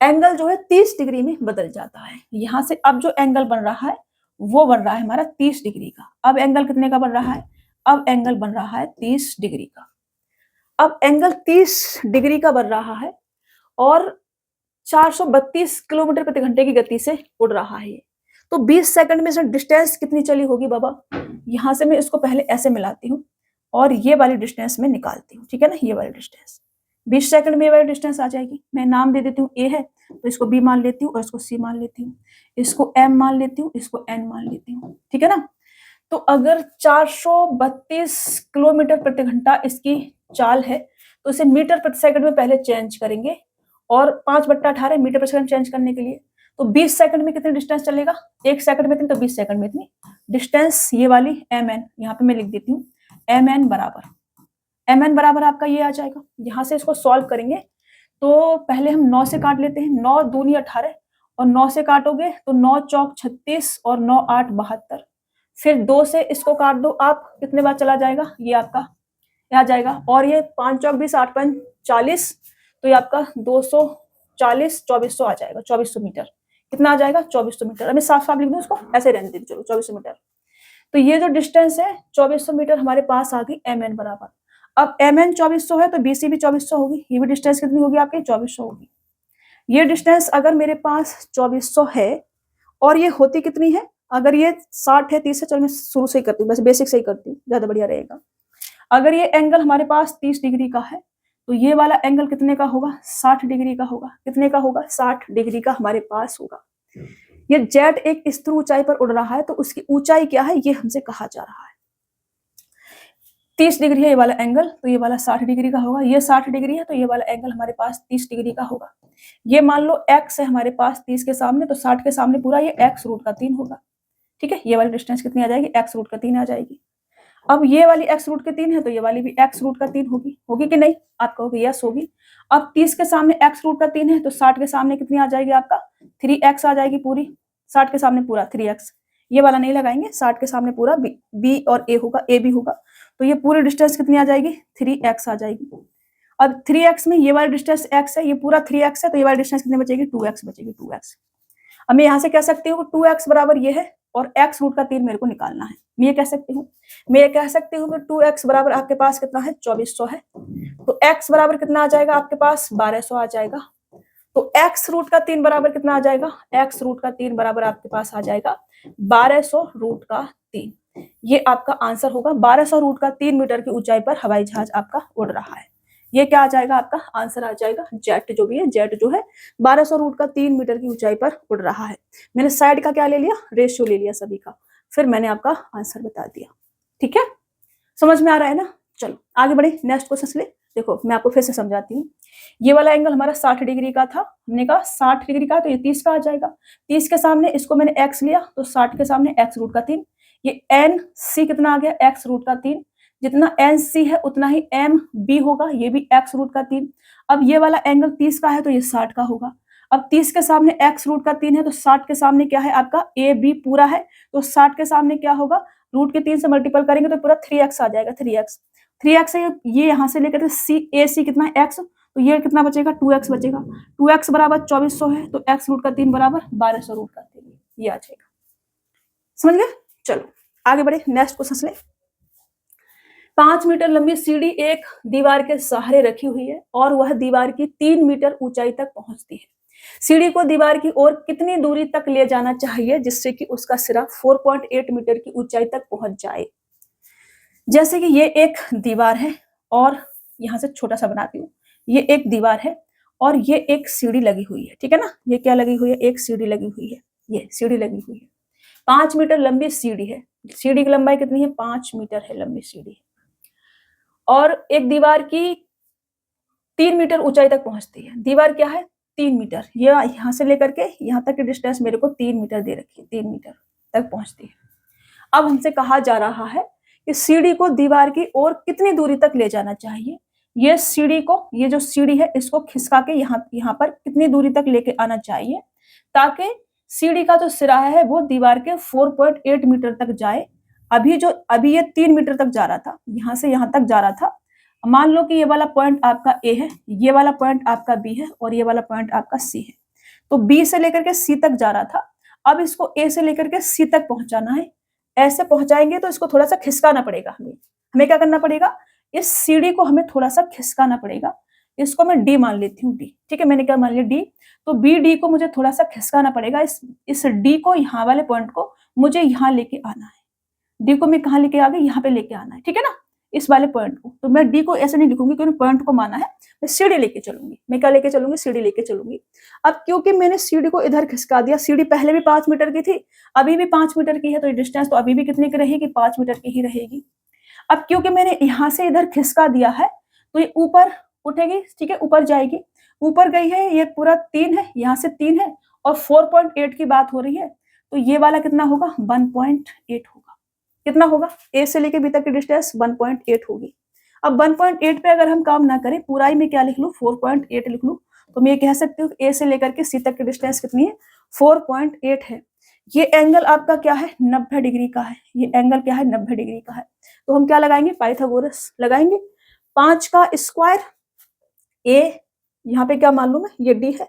एंगल जो है 30 डिग्री में बदल जाता है। यहाँ से अब जो एंगल बन रहा है वो बन रहा है हमारा 30 डिग्री का। अब एंगल कितने का बन रहा है? अब एंगल बन रहा है 30 डिग्री का। अब एंगल 30 डिग्री का बन रहा है और 432 किलोमीटर प्रति घंटे की गति से उड़ रहा है। तो 20 सेकंड में इसमें डिस्टेंस कितनी चली होगी बाबा? यहाँ से मैं इसको पहले ऐसे मिलाती हूँ और ये वाली डिस्टेंस में निकालती हूँ। ठीक है ना, ये वाली डिस्टेंस 20 सेकंड में ये वाली डिस्टेंस आ जाएगी। मैं नाम दे देती हूँ ए है, तो इसको बी मान लेती हूँ और इसको सी मान लेती हूँ, इसको एम मान लेती हूँ, इसको एन मान लेती हूँ। ठीक है ना, तो अगर 432 किलोमीटर प्रति घंटा इसकी चाल है, तो इसे मीटर प्रति सेकंड में पहले चेंज करेंगे और 5/18 मीटर प्रति सेकंड चेंज करने के लिए। तो 20 सेकंड में कितनी डिस्टेंस चलेगा? 1 सेकंड में इतनी, तो 20 सेकंड में इतनी डिस्टेंस। ये वाली mn यहाँ पे मैं लिख देती हूँ, mn बराबर आपका ये आ जाएगा। यहाँ से इसको सॉल्व करेंगे तो पहले हम 9 से काट लेते हैं, 9 दूनी 18 और 9 से काटोगे तो 9 चौक 36 और 9 8 72। फिर 2 से इसको काट दो आप, कितने बार चला जाएगा, ये आपका यहाँ जाएगा। और ये 5 चौक 20, 8 5 40, तो ये आपका 240 2400 आ जाएगा, 2400 मीटर। कितना आ जाएगा, 2400 मीटर। अब मैं साफ साफ लिख दूं इसको, ऐसे रहने दीजिए, चलो 2400 मीटर। तो ये जो डिस्टेंस है 2400 मीटर हमारे पास आ गई एम एन बराबर। अब एम एन 2400 है तो बीसी भी 2400 होगी। ये भी डिस्टेंस कितनी होगी आपकी, 2400 होगी। ये डिस्टेंस अगर मेरे पास 2400 है और ये होती कितनी है, अगर ये 60 है 30 है, चलो मैं शुरू से ही करती हूँ, वैसे बेसिक से ही करती हूँ, ज्यादा बढ़िया रहेगा। अगर ये एंगल हमारे पास 30 डिग्री का है तो ये वाला एंगल कितने का होगा, 60 डिग्री का होगा। कितने का होगा, 60 डिग्री का हमारे पास होगा। ये जेट एक स्थिर ऊंचाई पर उड़ रहा है तो उसकी ऊंचाई क्या है, ये हमसे कहा जा रहा है। 30 डिग्री है ये वाला एंगल, तो ये वाला 60 डिग्री का होगा। ये 60 डिग्री है तो ये वाला एंगल हमारे पास 30 डिग्री का होगा। ये मान लो x है हमारे पास 30 के सामने, तो 60 के सामने पूरा ये x रूट का 3 होगा। ठीक है, ये वाली डिस्टेंस कितनी आ जाएगी, x रूट का 3 आ जाएगी। अब ये वाली x रूट के 3 है तो ये वाली भी x रूट का 3 होगी। होगी कि नहीं, आप कहोगे यस होगी। अब 30 के सामने x रूट का 3 है तो 60 के सामने कितनी आ जाएगी आपका, 3x आ जाएगी पूरी। 60 के सामने पूरा 3x, ये वाला नहीं लगाएंगे, 60 के सामने पूरा b और a होगा, a भी होगा। तो ये पूरी डिस्टेंस कितनी आ जाएगी, 3x आ जाएगी। अब 3x में ये वाला डिस्टेंस x है, ये पूरा 3x है, तो ये वाली डिस्टेंस कितनी बचेगी, 2x बचेगी, 2x। अब मैं यहाँ से कह सकती हूँ 2x बराबर ये है और x रूट का 3 मेरे को निकालना है। मैं ये कह सकती हूँ, मैं ये कह सकती हूँ कि 2x बराबर आपके पास कितना है, 2400 है। तो x बराबर कितना आ जाएगा आपके पास, 1200 आ जाएगा। तो x रूट का 3 बराबर कितना आ जाएगा, x रूट का 3 बराबर आपके पास आ जाएगा 1200 रूट का 3। ये आपका आंसर होगा। 1200 रूट का 3 मीटर की ऊंचाई पर हवाई जहाज आपका उड़ रहा है। ये क्या आ जाएगा, आपका आंसर आ जाएगा जेट जो भी है, जेट जो है 1200 रूट का 3 मीटर की ऊंचाई पर उड़ रहा है। मैंने साइड का क्या ले लिया, रेशियो ले लिया सभी का, फिर मैंने आपका आंसर बता दिया। ठीक है, समझ में आ रहा है ना। चलो आगे बढ़े, नेक्स्ट क्वेश्चन ले। देखो मैं आपको फिर से समझाती हूँ। ये वाला एंगल हमारा 60 डिग्री का था, हमने कहा 60 डिग्री का, तो ये 30 का आ जाएगा। 30 के सामने इसको मैंने x लिया तो 60 के सामने x रूट का 3। ये एन सी कितना आ गया, x रूट का 3। जितना एन सी है उतना ही एम बी होगा, ये भी x रूट का 3। अब ये वाला एंगल 30 का है तो ये 60 का होगा। अब 30 के सामने x रूट का 3 है तो 60 के सामने क्या है आपका ए बी पूरा है, तो 60 के सामने क्या होगा, रूट के 3 से मल्टीपल करेंगे तो पूरा 3x आ जाएगा, 3x है। ये यहाँ से लेकर सी ए सी कितना है x, तो ये कितना बचेगा, 2x बचेगा। 2x बराबर 2400 है तो x रूट का 3 बराबर 1200 रूट का 3, ये आ जाएगा। समझ गए। चलो आगे बढ़े, नेक्स्ट क्वेश्चन ले। 5 मीटर लंबी सीढ़ी एक दीवार के सहारे रखी हुई है और वह दीवार की 3 मीटर ऊंचाई तक पहुंचती है। सीढ़ी को दीवार की ओर कितनी दूरी तक ले जाना चाहिए जिससे कि उसका सिरा 4.8 मीटर की ऊंचाई तक पहुंच जाए। जैसे कि ये एक दीवार है और यहां से छोटा सा बनाती हूँ, ये एक दीवार है और ये एक सीढ़ी लगी हुई है। ठीक है ना, ये क्या लगी हुई है, एक सीढ़ी लगी हुई है, ये सीढ़ी लगी हुई है। 5 मीटर लंबी सीढ़ी है, सीढ़ी की लंबाई कितनी है, 5 मीटर है लंबी सीढ़ी, और एक दीवार की 3 मीटर ऊंचाई तक पहुंचती है। दीवार क्या है, 3 मीटर, ये यहाँ से लेकर के यहाँ तक की डिस्टेंस मेरे को 3 मीटर दे रखी है, 3 मीटर तक पहुंचती है। अब हमसे कहा जा रहा है कि सीढ़ी को दीवार की ओर कितनी दूरी तक ले जाना चाहिए। ये सीढ़ी को, ये जो सीढ़ी है इसको खिसका के यहाँ पर कितनी दूरी तक लेके आना चाहिए ताकि सीढ़ी का जो सिरा है वो दीवार के 4.8 मीटर तक जाए। अभी ये 3 मीटर तक जा रहा था, यहाँ से यहाँ तक जा रहा था। मान लो कि ये वाला पॉइंट आपका ए है, ये वाला पॉइंट आपका बी है और ये वाला पॉइंट आपका सी है। तो बी से लेकर के सी तक जा रहा था, अब इसको ए से लेकर के सी तक पहुंचाना है। ऐसे पहुंचाएंगे तो इसको थोड़ा सा खिसकाना पड़ेगा, हमें क्या करना पड़ेगा, इस सीढ़ी को हमें थोड़ा सा खिसकाना पड़ेगा। इसको मैं डी मान लेती हूँ, डी। ठीक है, मैंने क्या मान लिया, डी। तो बी डी को मुझे थोड़ा सा खिसकाना पड़ेगा, इस डी को, यहाँ वाले पॉइंट को मुझे यहाँ लेके आना है। डी को मैं कहाँ लेके आ गई, यहाँ पे लेके आना है। ठीक है ना, इस वाले पॉइंट को। तो मैं डी को ऐसे नहीं लिखूंगी क्योंकि पॉइंट को माना है, मैं सीढ़ी लेके चलूंगी। मैं क्या लेके चलूंगी, सीढ़ी लेके चलूंगी। अब क्योंकि मैंने सीढ़ी को इधर खिसका दिया, सीढ़ी पहले भी 5 मीटर की थी, अभी भी 5 मीटर की है, तो डिस्टेंस तो अभी भी कितनी की रहेगी, 5 मीटर की ही रहेगी। अब क्योंकि मैंने यहाँ से इधर खिसका दिया है तो ये ऊपर उठेगी। ठीक है, ऊपर जाएगी, ऊपर गई है, ये पूरा 3 है, यहाँ से 3 है और 4.8 की बात हो रही है, तो ये वाला कितना होगा, 1.8 होगा। कितना होगा, ए से लेके बी तक की डिस्टेंस 1.8 होगी। अब 1.8 पे अगर हम काम ना करें, पूराई में क्या लिख लूं, 4.8 लिख लूं, तो मैं ये कह सकती हूँ ए से लेकर के सी तक की डिस्टेंस कितनी है, 4.8 है। ये एंगल आपका क्या है, 90 डिग्री का है। ये एंगल क्या है, 90 डिग्री का है। तो हम क्या लगाएंगे, पाइथागोरस लगाएंगे। 5 का स्क्वायर, ए यहाँ पे क्या मालूम है, ये डी है।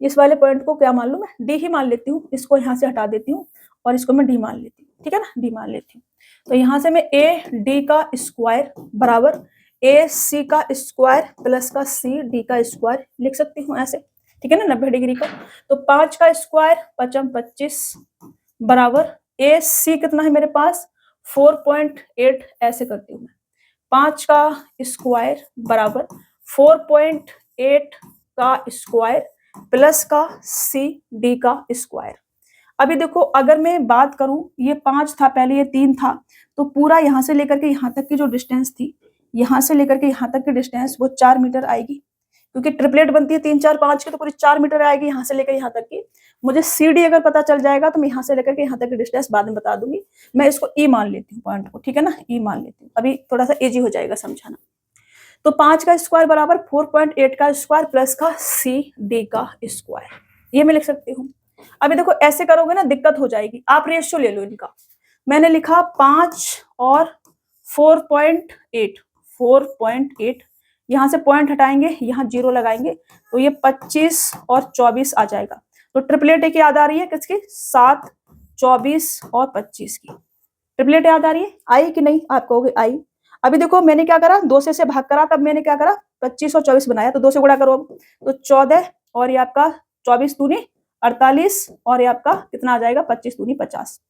इस वाले पॉइंट को क्या मान लूं मैं, डी ही मान लेती हूँ। इसको यहाँ से हटा देती हूँ और इसको मैं डी मान लेती हूँ, ठीक है ना, डी मान लेती हूँ। तो यहाँ से मैं ए डी का स्क्वायर बराबर ए सी का स्क्वायर प्लस का सी डी का स्क्वायर लिख सकती हूँ ऐसे, ठीक है ना, 90 डिग्री का। तो 5 का स्क्वायर 5 25 बराबर ए सी कितना है मेरे पास, 4.8 ऐसे करती हूँ मैं। 5 का स्क्वायर बराबर 4.8 का स्क्वायर प्लस का सी डी का स्क्वायर। अभी देखो अगर मैं बात करूं, ये 5 था पहले, ये 3 था, तो पूरा यहां से लेकर के यहां तक की जो डिस्टेंस थी, यहां से लेकर के यहां तक की डिस्टेंस वो 4 मीटर आएगी, क्योंकि ट्रिपलेट बनती है 3 4 5 की, तो पूरी 4 मीटर आएगी यहां से लेकर यहां तक की। मुझे सी डी अगर पता चल जाएगा तो मैं यहां से लेकर के यहां तक की डिस्टेंस बाद में बता दूंगी। मैं इसको ई मान लेती हूँ पॉइंट को, ठीक है ना, ई मान लेती हूँ, अभी थोड़ा सा इजी हो जाएगा समझाना। तो 5 का स्क्वायर बराबर 4.8 का स्क्वायर प्लस का सी डी का स्क्वायर, ये मैं लिख सकती हूँ। अभी देखो ऐसे करोगे ना दिक्कत हो जाएगी, आप रेशियो ले लो इनका। मैंने लिखा 5 और 4.8, 4.8 यहां से पॉइंट हटाएंगे, यहाँ 0 लगाएंगे, तो ये 25 और 24 आ जाएगा। तो ट्रिपलेट एक याद आ रही है किसकी, 7 24 और 25 की ट्रिपलेट याद आ रही है, आई कि नहीं, आप कहोगे आई। अभी देखो मैंने क्या करा, 2 से भाग करा, तब मैंने क्या करा 25 और 24 बनाया, तो 2 से गुणा करो अब, तो 14 और ये आपका 24 दूनी 48 और ये आपका कितना आ जाएगा 25 दूनी 50।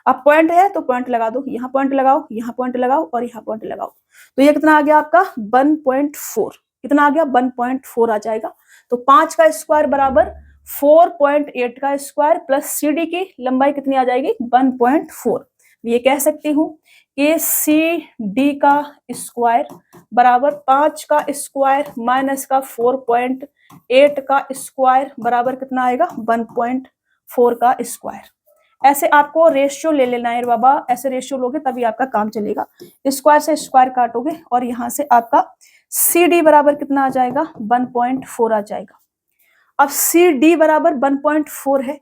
अब पॉइंट है तो पॉइंट लगा दो, यहाँ पॉइंट लगाओ, यहाँ पॉइंट लगाओ और यहाँ पॉइंट लगाओ, तो ये कितना आ गया आपका 1.4, कितना आ गया 1.4 आ जाएगा। तो 5 का स्क्वायर बराबर 4.8 का स्क्वायर प्लस सी डी की लंबाई कितनी आ जाएगी 1.4। ये कह सकती हूँ कि सी डी का स्क्वायर बराबर 5 का स्क्वायर माइनस का 4.8 का स्क्वायर बराबर कितना आएगा 1.4 का स्क्वायर। ऐसे आपको रेशियो ले लेना है बाबा, ऐसे रेशियो लोगे तभी आपका काम चलेगा। स्क्वायर से स्क्वायर काटोगे और यहाँ से आपका सी डी बराबर कितना आ जाएगा 1.4 आ जाएगा। अब सी डी बराबर 1.4 है,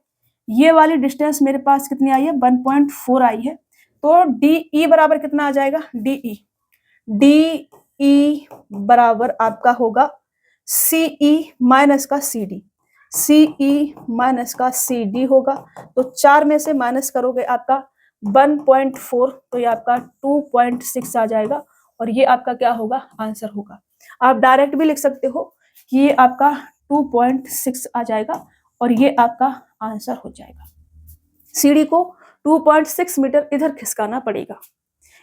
ये वाली डिस्टेंस मेरे पास कितनी आई है 1.4 आई है, तो डी ई बराबर कितना आ जाएगा, डी ई बराबर आपका होगा सी ई माइनस का सी डी, सी ई माइनस का सी डी होगा। तो 4 में से माइनस करोगे आपका 1.4, तो ये आपका 2.6 आ जाएगा और ये आपका क्या होगा आंसर होगा। आप डायरेक्ट भी लिख सकते हो कि ये आपका 2.6 आ जाएगा और ये आपका आंसर हो जाएगा। सीढ़ी को 2.6 मीटर इधर खिसकाना पड़ेगा।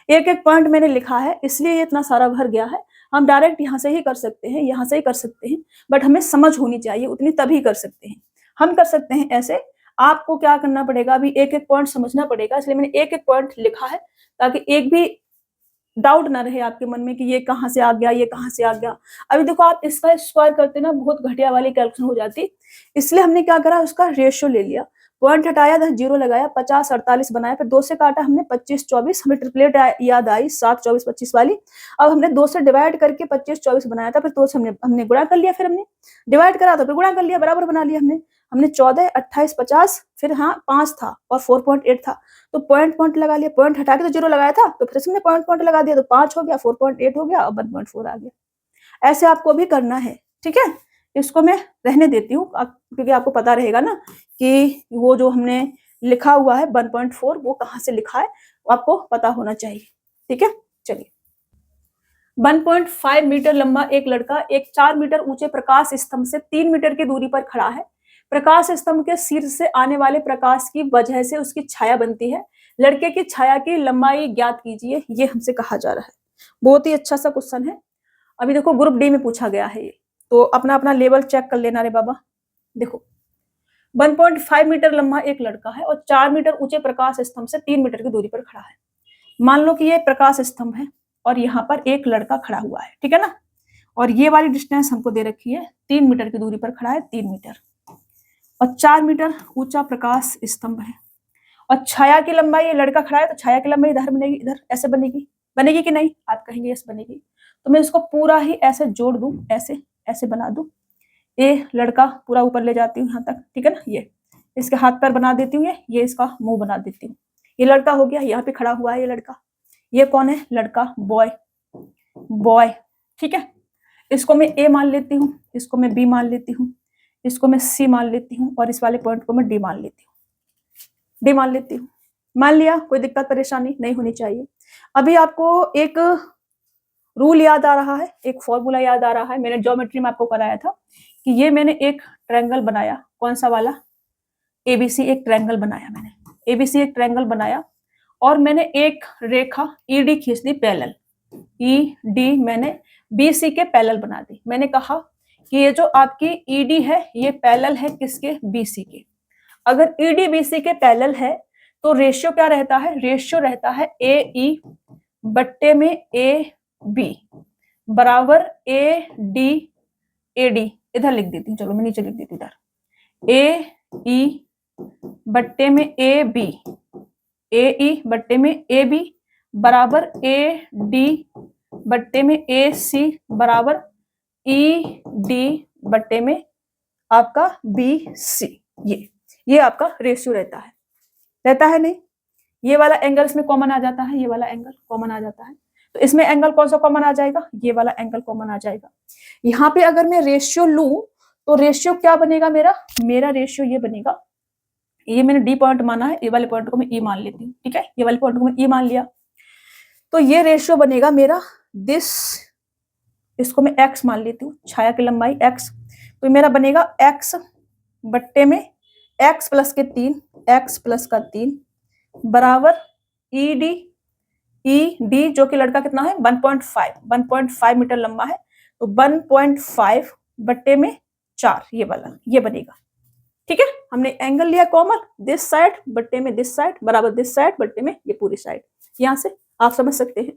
एक एक पॉइंट मैंने लिखा है इसलिए ये इतना सारा भर गया है। हम डायरेक्ट यहाँ से ही कर सकते हैं, यहाँ से ही कर सकते हैं, बट हमें समझ होनी चाहिए उतनी, तभी कर सकते हैं। हम कर सकते हैं ऐसे, आपको क्या करना पड़ेगा, अभी एक एक पॉइंट समझना पड़ेगा, इसलिए मैंने एक एक पॉइंट लिखा है ताकि एक भी डाउट ना रहे आपके मन में कि ये कहाँ से आ गया, ये कहाँ से आ गया। अभी देखो आप इसका स्क्वायर करते ना बहुत घटिया वाली कैलकुलेशन हो जाती, इसलिए हमने क्या करा उसका रेशियो ले लिया, पॉइंट हटाया 0 लगाया, 50 48 बनाया, फिर 2 से काटा हमने 25 24, हमें ट्रिपलेट याद आई 7 24 25 वाली। अब हमने 2 से डिवाइड करके 25 24 बनाया था, फिर 2 से हमने गुणा कर लिया, फिर हमने डिवाइड करा तो फिर गुणा कर लिया, बराबर बना लिया हमने 14 28 50, फिर हाँ 5 था और 4.8 था, तो पॉइंट लगा लिया, पॉइंट हटा के तो 0 लगाया था, तो फिर से हमने पॉइंट लगा दिया, तो 5 हो गया, 4.8 हो गया और 1.4 आ गया। ऐसे आपको भी करना है, ठीक है। इसको मैं रहने देती हूँ क्योंकि आपको पता रहेगा ना कि वो जो हमने लिखा हुआ है 1.4 वो कहाँ से लिखा है, आपको पता होना चाहिए, ठीक है। चलिए, 1.5 मीटर लंबा एक लड़का एक 4 मीटर ऊंचे प्रकाश स्तंभ से 3 मीटर की दूरी पर खड़ा है। प्रकाश स्तंभ के शीर्ष से आने वाले प्रकाश की वजह से उसकी छाया बनती है। लड़के की छाया की लंबाई ज्ञात कीजिए, ये हमसे कहा जा रहा है। बहुत ही अच्छा सा क्वेश्चन है। अभी देखो ग्रुप डी में पूछा गया है ये, तो अपना अपना लेवल चेक कर लेना रे बाबा। देखो 1.5 मीटर लंबा एक लड़का है और 4 मीटर ऊंचे प्रकाश स्तंभ से 3 मीटर की दूरी पर खड़ा है। मान लो कि ये प्रकाश स्तंभ है और यहाँ पर एक लड़का खड़ा हुआ है, ठीक है ना, और ये वाली डिस्टेंस हमको दे रखी है 3 मीटर की दूरी पर खड़ा है, 3 मीटर, और 4 मीटर ऊंचा प्रकाश स्तंभ है, और छाया की लंबाई, ये लड़का खड़ा है तो छाया की लंबाई इधर बनेगी, इधर ऐसे बनेगी कि नहीं, आप कहेंगे यस बनेगी। तो मैं इसको पूरा ही ऐसे जोड़ दूं, ऐसे बना दूं, ए लड़का पूरा ऊपर ले जाती हूँ यहाँ तक, ठीक है ना। ये इसके हाथ पैर बना देती हूँ, ये इसका मुंह बना देती हूँ। ये लड़का हो गया, यहाँ पे खड़ा हुआ है ये लड़का। ये कौन है? लड़का, बॉय, बॉय, ठीक है। इसको मैं ए मान लेती हूँ, इसको मैं बी मान लेती हूँ, इसको मैं सी मान लेती हूँ और इस वाले पॉइंट को मैं डी मान लेती हूँ, डी मान लेती हूँ। मान लिया, कोई दिक्कत परेशानी नहीं होनी चाहिए। अभी आपको एक रूल याद आ रहा है, एक फॉर्मूला याद आ रहा है, मैंने ज्योमेट्री में आपको कराया था कि ये मैंने एक ट्रायंगल बनाया, कौन सा वाला? एबीसी एक ट्रायंगल बनाया मैंने, एबीसी एक ट्रायंगल बनाया और मैंने एक रेखा ईडी खींच दी पैरेलल, ईडी मैंने बीसी के पैरेलल बना दी। मैंने कहा कि ये जो आपकी ईडी है ये पैरेलल है किसके? बीसी के। अगर ईडी बीसी के पैरेलल है तो रेशियो क्या रहता है? रेशियो रहता है ए ई बट्टे में ए बी बराबर ए डी ए डी। इधर लिख देती हूँ, चलो मैं नीचे लिख देती हूँ इधर, ए ई बट्टे में ए बी, ए ई बट्टे में ए बी बराबर ए डी बट्टे में ए सी बराबर ई डी बट्टे में आपका बी सी। ये आपका रेशियो रहता है नहीं? ये वाला एंगल इसमें कॉमन आ जाता है, ये वाला एंगल कॉमन आ जाता है, तो इसमें एंगल कौन सा कॉमन आ जाएगा? ये वाला एंगल कॉमन आ जाएगा। यहाँ पे अगर मैं रेशियो लूं तो रेशियो क्या बनेगा मेरा रेशियो ये बनेगा, ये मैंने डी पॉइंट माना है, ये वाले पॉइंट को मैं ई मान लेती हूँ, ठीक है। ये वाले पॉइंट को मैं ई मान लिया तो ये रेशियो बनेगा मेरा दिस, इसको मैं एक्स मान लेती हूँ, छाया की लंबाई एक्स, तो मेरा बनेगा एक्स बट्टे में एक्स प्लस के 3, एक्स प्लस का 3 बराबर ई डी जो कि लड़का कितना है? 1.5 मीटर लंबा है, तो 1.5 बट्टे में 4 ये वाला, ये बनेगा, ठीक है। हमने एंगल लिया कॉमन, दिस साइड बट्टे में दिस साइड बराबर दिस साइड बट्टे में ये पूरी साइड। यहां से आप समझ सकते हैं।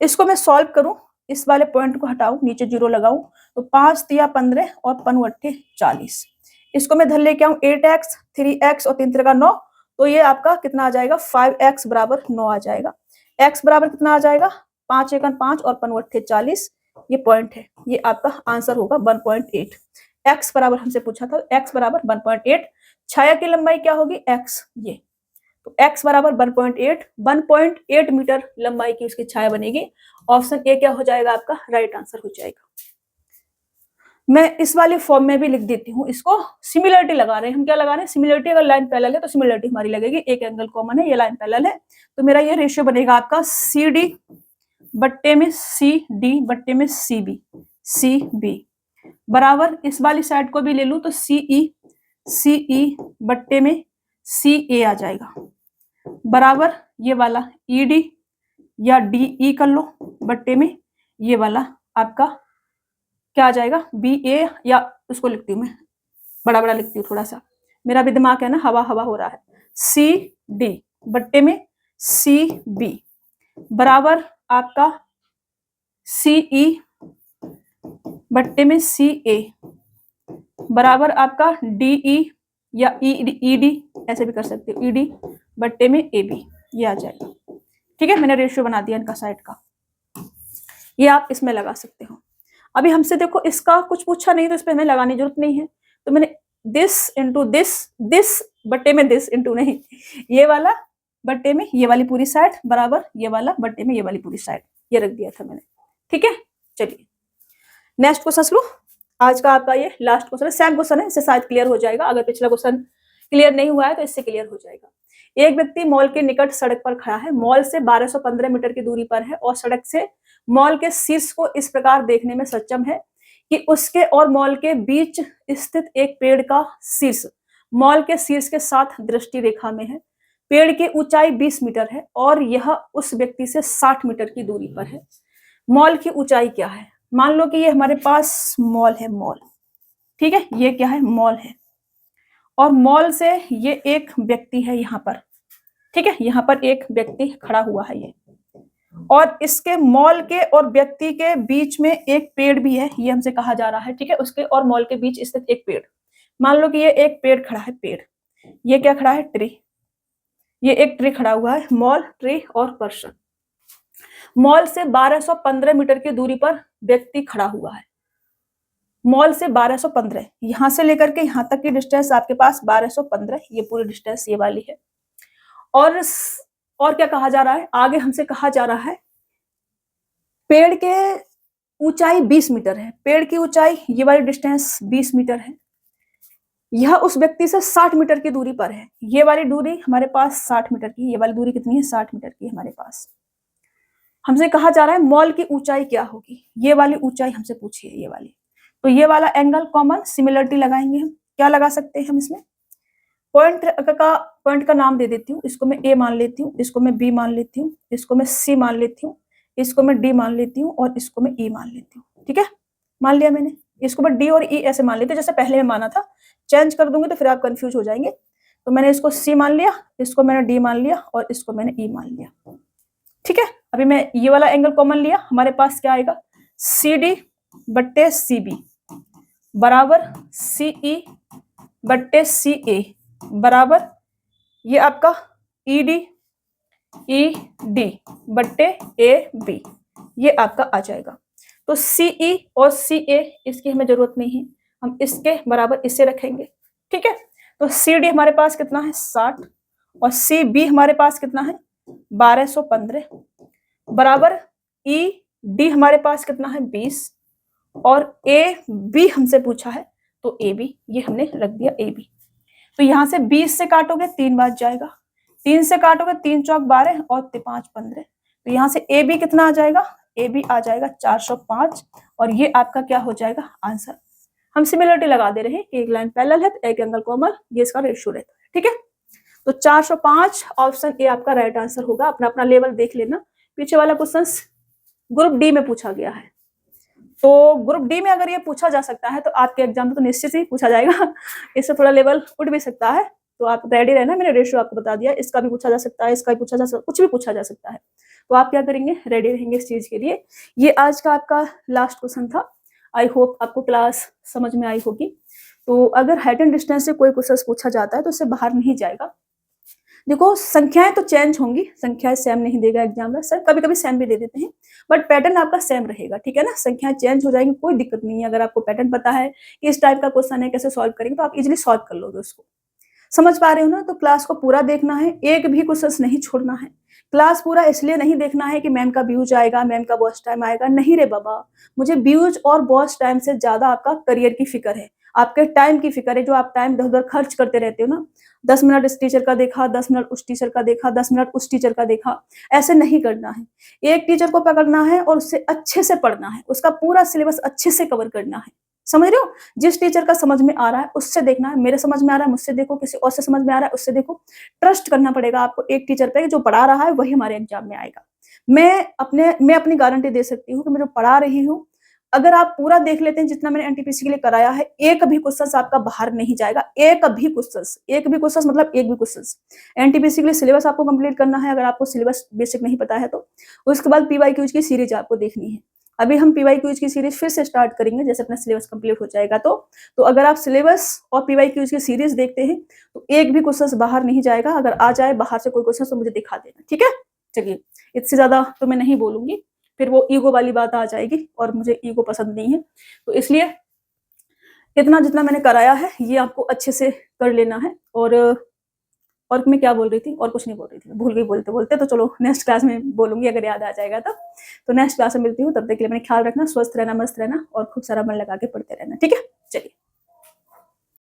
इसको मैं सॉल्व करूं, इस वाले पॉइंट को हटाऊं, नीचे जीरो लगाऊं, तो 5 तिया 15 और 5 अट्ठे 40। इसको मैं धर लेके आऊं 8x 3x और 3 तिरका 9, तो ये आपका कितना आ जाएगा? 5x बराबर 9 आ जाएगा। x बराबर कितना आ जाएगा? 5 एकन 5 और 5 अट्ठे 40, ये पॉइंट है, ये आपका आंसर होगा 1.8। x बराबर हमसे पूछा था, x बराबर 1.8। छाया की लंबाई क्या होगी? x, ये तो x बराबर 1.8 मीटर लंबाई की उसकी छाया बनेगी। ऑप्शन ए क्या हो जाएगा आपका? राइट आंसर हो जाएगा। मैं इस वाले फॉर्म में भी लिख देती हूँ, इसको सिमिलरिटी लगा रहे हैं हम। क्या लगा रहे हैं? सिमिलरिटी। अगर लाइन पैरेलल है तो सिमिलरिटी हमारी लगेगी, एक एंगल कॉमन है, ये लाइन पैरेलल है, तो मेरा ये रेशियो बनेगा आपका सी डी बट्टे में सी डी बट्टे में सी बी बराबर, इस वाली साइड को भी ले लूं तो सी ई बट्टे में सी ए आ जाएगा बराबर ये वाला ई डी या डी ई कर लो बट्टे में ये वाला आपका क्या आ जाएगा? बी ए, या उसको लिखती हूँ मैं, बड़ा बड़ा लिखती हूँ थोड़ा सा, मेरा भी दिमाग है ना हवा हवा हो रहा है। सी डी बट्टे में सी बी बराबर आपका सी ई बट्टे में सी ए बराबर आपका डी ई या ई डी, ऐसे भी कर सकते हो, ई डी बट्टे में ए बी, ये आ जाएगा, ठीक है। मैंने रेशियो बना दिया इनका साइड का, ये आप इसमें लगा सकते हो। अभी हमसे देखो इसका कुछ पूछा नहीं तो इस पर हमें लगाने की जरूरत नहीं है, तो मैंने दिस इंटू दिस बट्टे में दिस इंटू नहीं, ये वाला बट्टे में ये वाली पूरी साइड बराबर ये वाला बट्टे में ये वाली पूरी साइड, ये रख दिया था मैंने, ठीक है। चलिए नेक्स्ट क्वेश्चन लो, आज का आपका ये लास्ट क्वेश्चन है, सेम क्वेश्चन है, इससे शायद क्लियर हो जाएगा। अगर पिछला क्वेश्चन क्लियर नहीं हुआ है तो इससे क्लियर हो जाएगा। एक व्यक्ति मॉल के निकट सड़क पर खड़ा है, मॉल से 1215 मीटर की दूरी पर है और सड़क से मॉल के शीर्ष को इस प्रकार देखने में सक्षम है कि उसके और मॉल के बीच स्थित एक पेड़ का शीर्ष मॉल के शीर्ष के साथ दृष्टि रेखा में है। पेड़ की ऊंचाई 20 मीटर है और यह उस व्यक्ति से 60 मीटर की दूरी पर है। मॉल की ऊंचाई क्या है? मान लो कि ये हमारे पास मॉल है, मॉल, ठीक है, ये क्या है? मॉल है, और मॉल से ये एक व्यक्ति है यहाँ पर, ठीक है, यहाँ पर एक व्यक्ति खड़ा हुआ है ये, और इसके मॉल के और व्यक्ति के बीच में एक पेड़ भी है, ये हमसे कहा जा रहा है, ठीक है, उसके और मॉल के बीच स्थित एक पेड़। मान लो कि ये एक पेड़ खड़ा है, पेड़, ये क्या खड़ा है? ट्री, ये एक ट्री खड़ा हुआ है, मॉल, ट्री और पर्सन। मॉल से 1215 मीटर की दूरी पर व्यक्ति खड़ा हुआ है, मॉल से 1215, यहां से लेकर के यहां तक की डिस्टेंस आपके पास 1215, ये पूरी डिस्टेंस ये वाली है। और क्या कहा जा रहा है, आगे हमसे कहा जा रहा है पेड़ के ऊंचाई 20 मीटर है, पेड़ की ऊंचाई ये वाली डिस्टेंस 20 मीटर है, यह उस व्यक्ति से 60 मीटर की दूरी पर है। ये वाली दूरी हमारे पास 60 मीटर की, ये वाली दूरी कितनी है, 60 मीटर की हमारे पास। हमसे कहा जा रहा है मॉल की ऊंचाई क्या होगी, ये वाली ऊंचाई हमसे पूछी है, ये वाली। तो ये वाला एंगल कॉमन सिमिलरिटी लगाएंगे हम, क्या लगा सकते हैं हम इसमें, पॉइंट का नाम दे देती हूँ, इसको मैं ए मान लेती हूँ, इसको मैं बी मान लेती हूँ, इसको मैं सी मान लेती हूँ, इसको मैं डी मान लेती हूँ और इसको मैं ई मान लेती हूँ। ठीक है, मान लिया मैंने, इसको मैं डी और ई ऐसे मान लेती हूँ जैसे पहले में माना था, चेंज कर दूंगी तो फिर आप कंफ्यूज हो जाएंगे। तो मैंने इसको सी मान लिया, इसको मैंने डी मान लिया और इसको मैंने ई मान लिया। ठीक है, अभी मैं ये वाला एंगल कॉमन लिया, हमारे पास क्या आएगा, सी डी बट्टे सी बी बराबर सी ई बट्टे सी ए बराबर ये आपका ई डी बट्टे ए बी, ये आपका आ जाएगा। तो सी ई और सी ए इसकी हमें जरूरत नहीं है, हम इसके बराबर इसे रखेंगे। ठीक है, तो सी डी हमारे पास कितना है 60 और सी बी हमारे पास कितना है 1215 बराबर ई डी हमारे पास कितना है 20 और ए बी हमसे पूछा है तो ए बी, ये हमने रख दिया ए बी। तो यहां से 20 से काटोगे 3 बच जाएगा, 3 से काटोगे 3 चौक 12 और 5 15, तो यहाँ से ए बी कितना आ जाएगा, ए बी आ जाएगा 405 और ये आपका क्या हो जाएगा आंसर। हम सिमिलरिटी लगा दे रहे हैं कि एक लाइन पैरेलल है तो एक एंगल कॉमन, ये इसका रेशियो रहता है। ठीक है, तो 405 ऑप्शन ए आपका राइट आंसर होगा। अपना अपना लेवल देख लेना, पीछे वाला क्वेश्चन ग्रुप डी में पूछा गया है, तो ग्रुप डी में अगर ये पूछा जा सकता है तो आपके एग्जाम में तो निश्चित ही पूछा जाएगा, इससे थोड़ा लेवल उठ भी सकता है, तो आप रेडी रहना। मैंने रेशियो आपको बता दिया, इसका भी पूछा जा सकता है, इसका भी पूछा जा सकता है, कुछ भी पूछा जा सकता है, तो आप क्या करेंगे, रेडी रहेंगे इस चीज के लिए। ये आज का आपका लास्ट क्वेश्चन था। आई होप आपको क्लास समझ में आई होगी। तो अगर हाइट एंड डिस्टेंस से कोई क्वेश्चन पूछा जाता है तो उससे बाहर नहीं जाएगा। देखो संख्याएं तो चेंज होंगी, संख्याएं सेम नहीं देगा एग्जामिनर, सर कभी कभी सेम भी दे देते हैं, बट पैटर्न आपका सेम रहेगा। ठीक है ना, संख्याएं चेंज हो जाएंगी, कोई दिक्कत नहीं है। अगर आपको पैटर्न पता है कि इस टाइप का क्वेश्चन है, कैसे सॉल्व करेंगे, तो आप इजिली सॉल्व कर लोगे उसको। समझ पा रहे हो ना, तो क्लास को पूरा देखना है, एक भी क्वेश्चन नहीं छोड़ना है। क्लास पूरा इसलिए नहीं देखना है कि मैम का व्यूज आएगा, मैम का वॉच टाइम आएगा, नहीं रे बाबा, मुझे व्यूज और वॉच टाइम से ज्यादा आपका करियर की फिक्र है, आपके टाइम की फिक्र है। जो आप टाइम इधर उधर खर्च करते रहते हो ना, 10 मिनट इस टीचर का देखा, 10 मिनट उस टीचर का देखा, 10 मिनट उस टीचर का देखा, ऐसे नहीं करना है। एक टीचर को पकड़ना है और उससे अच्छे से पढ़ना है, उसका पूरा सिलेबस अच्छे से कवर करना है। समझ रहे हो, जिस टीचर का समझ में आ रहा है उससे देखना है, मेरे समझ में आ रहा है मुझसे देखो, किसी और से समझ में आ रहा है उससे देखो। ट्रस्ट करना पड़ेगा आपको एक टीचर पे, जो पढ़ा रहा है वही हमारे एग्जाम में आएगा। मैं अपनी गारंटी दे सकती हूँ कि मैं जो पढ़ा रही हूँ, अगर आप पूरा देख लेते हैं जितना मैंने एनटीपीसी के लिए कराया है, एक भी क्वेश्चन आपका बाहर नहीं जाएगा, एक भी क्वेश्चन मतलब एक भी क्वेश्चन। एनटीपीसी के लिए सिलेबस आपको कंप्लीट करना है, अगर आपको सिलेबस बेसिक नहीं पता है तो। उसके बाद पीवाईक्यूज की सीरीज आपको देखनी है। अभी हम पीवाईक्यूज की सीरीज फिर से स्टार्ट करेंगे जैसे अपना सिलेबस कंप्लीट हो जाएगा तो अगर आप सिलेबस और पीवाईक्यूज की सीरीज देखते हैं तो एक भी क्वेश्चन बाहर नहीं जाएगा। अगर आ जाए बाहर से कोई क्वेश्चन तो मुझे दिखा देना, ठीक है। चलिए, इससे ज्यादा तो मैं नहीं बोलूंगी, फिर वो ईगो वाली बात आ जाएगी और मुझे ईगो पसंद नहीं है। तो इसलिए इतना जितना मैंने कराया है ये आपको अच्छे से कर लेना है। और मैं क्या बोल रही थी, और कुछ नहीं बोल रही थी, भूल गई बोलते बोलते। तो चलो नेक्स्ट क्लास में बोलूंगी अगर याद आ जाएगा तो नेक्स्ट क्लास में मिलती हूँ। तब तक के लिए अपने ख्याल रखना, स्वस्थ रहना, मस्त रहना और खूब सारा मन लगा के पढ़ते रहना, ठीक है। चलिए।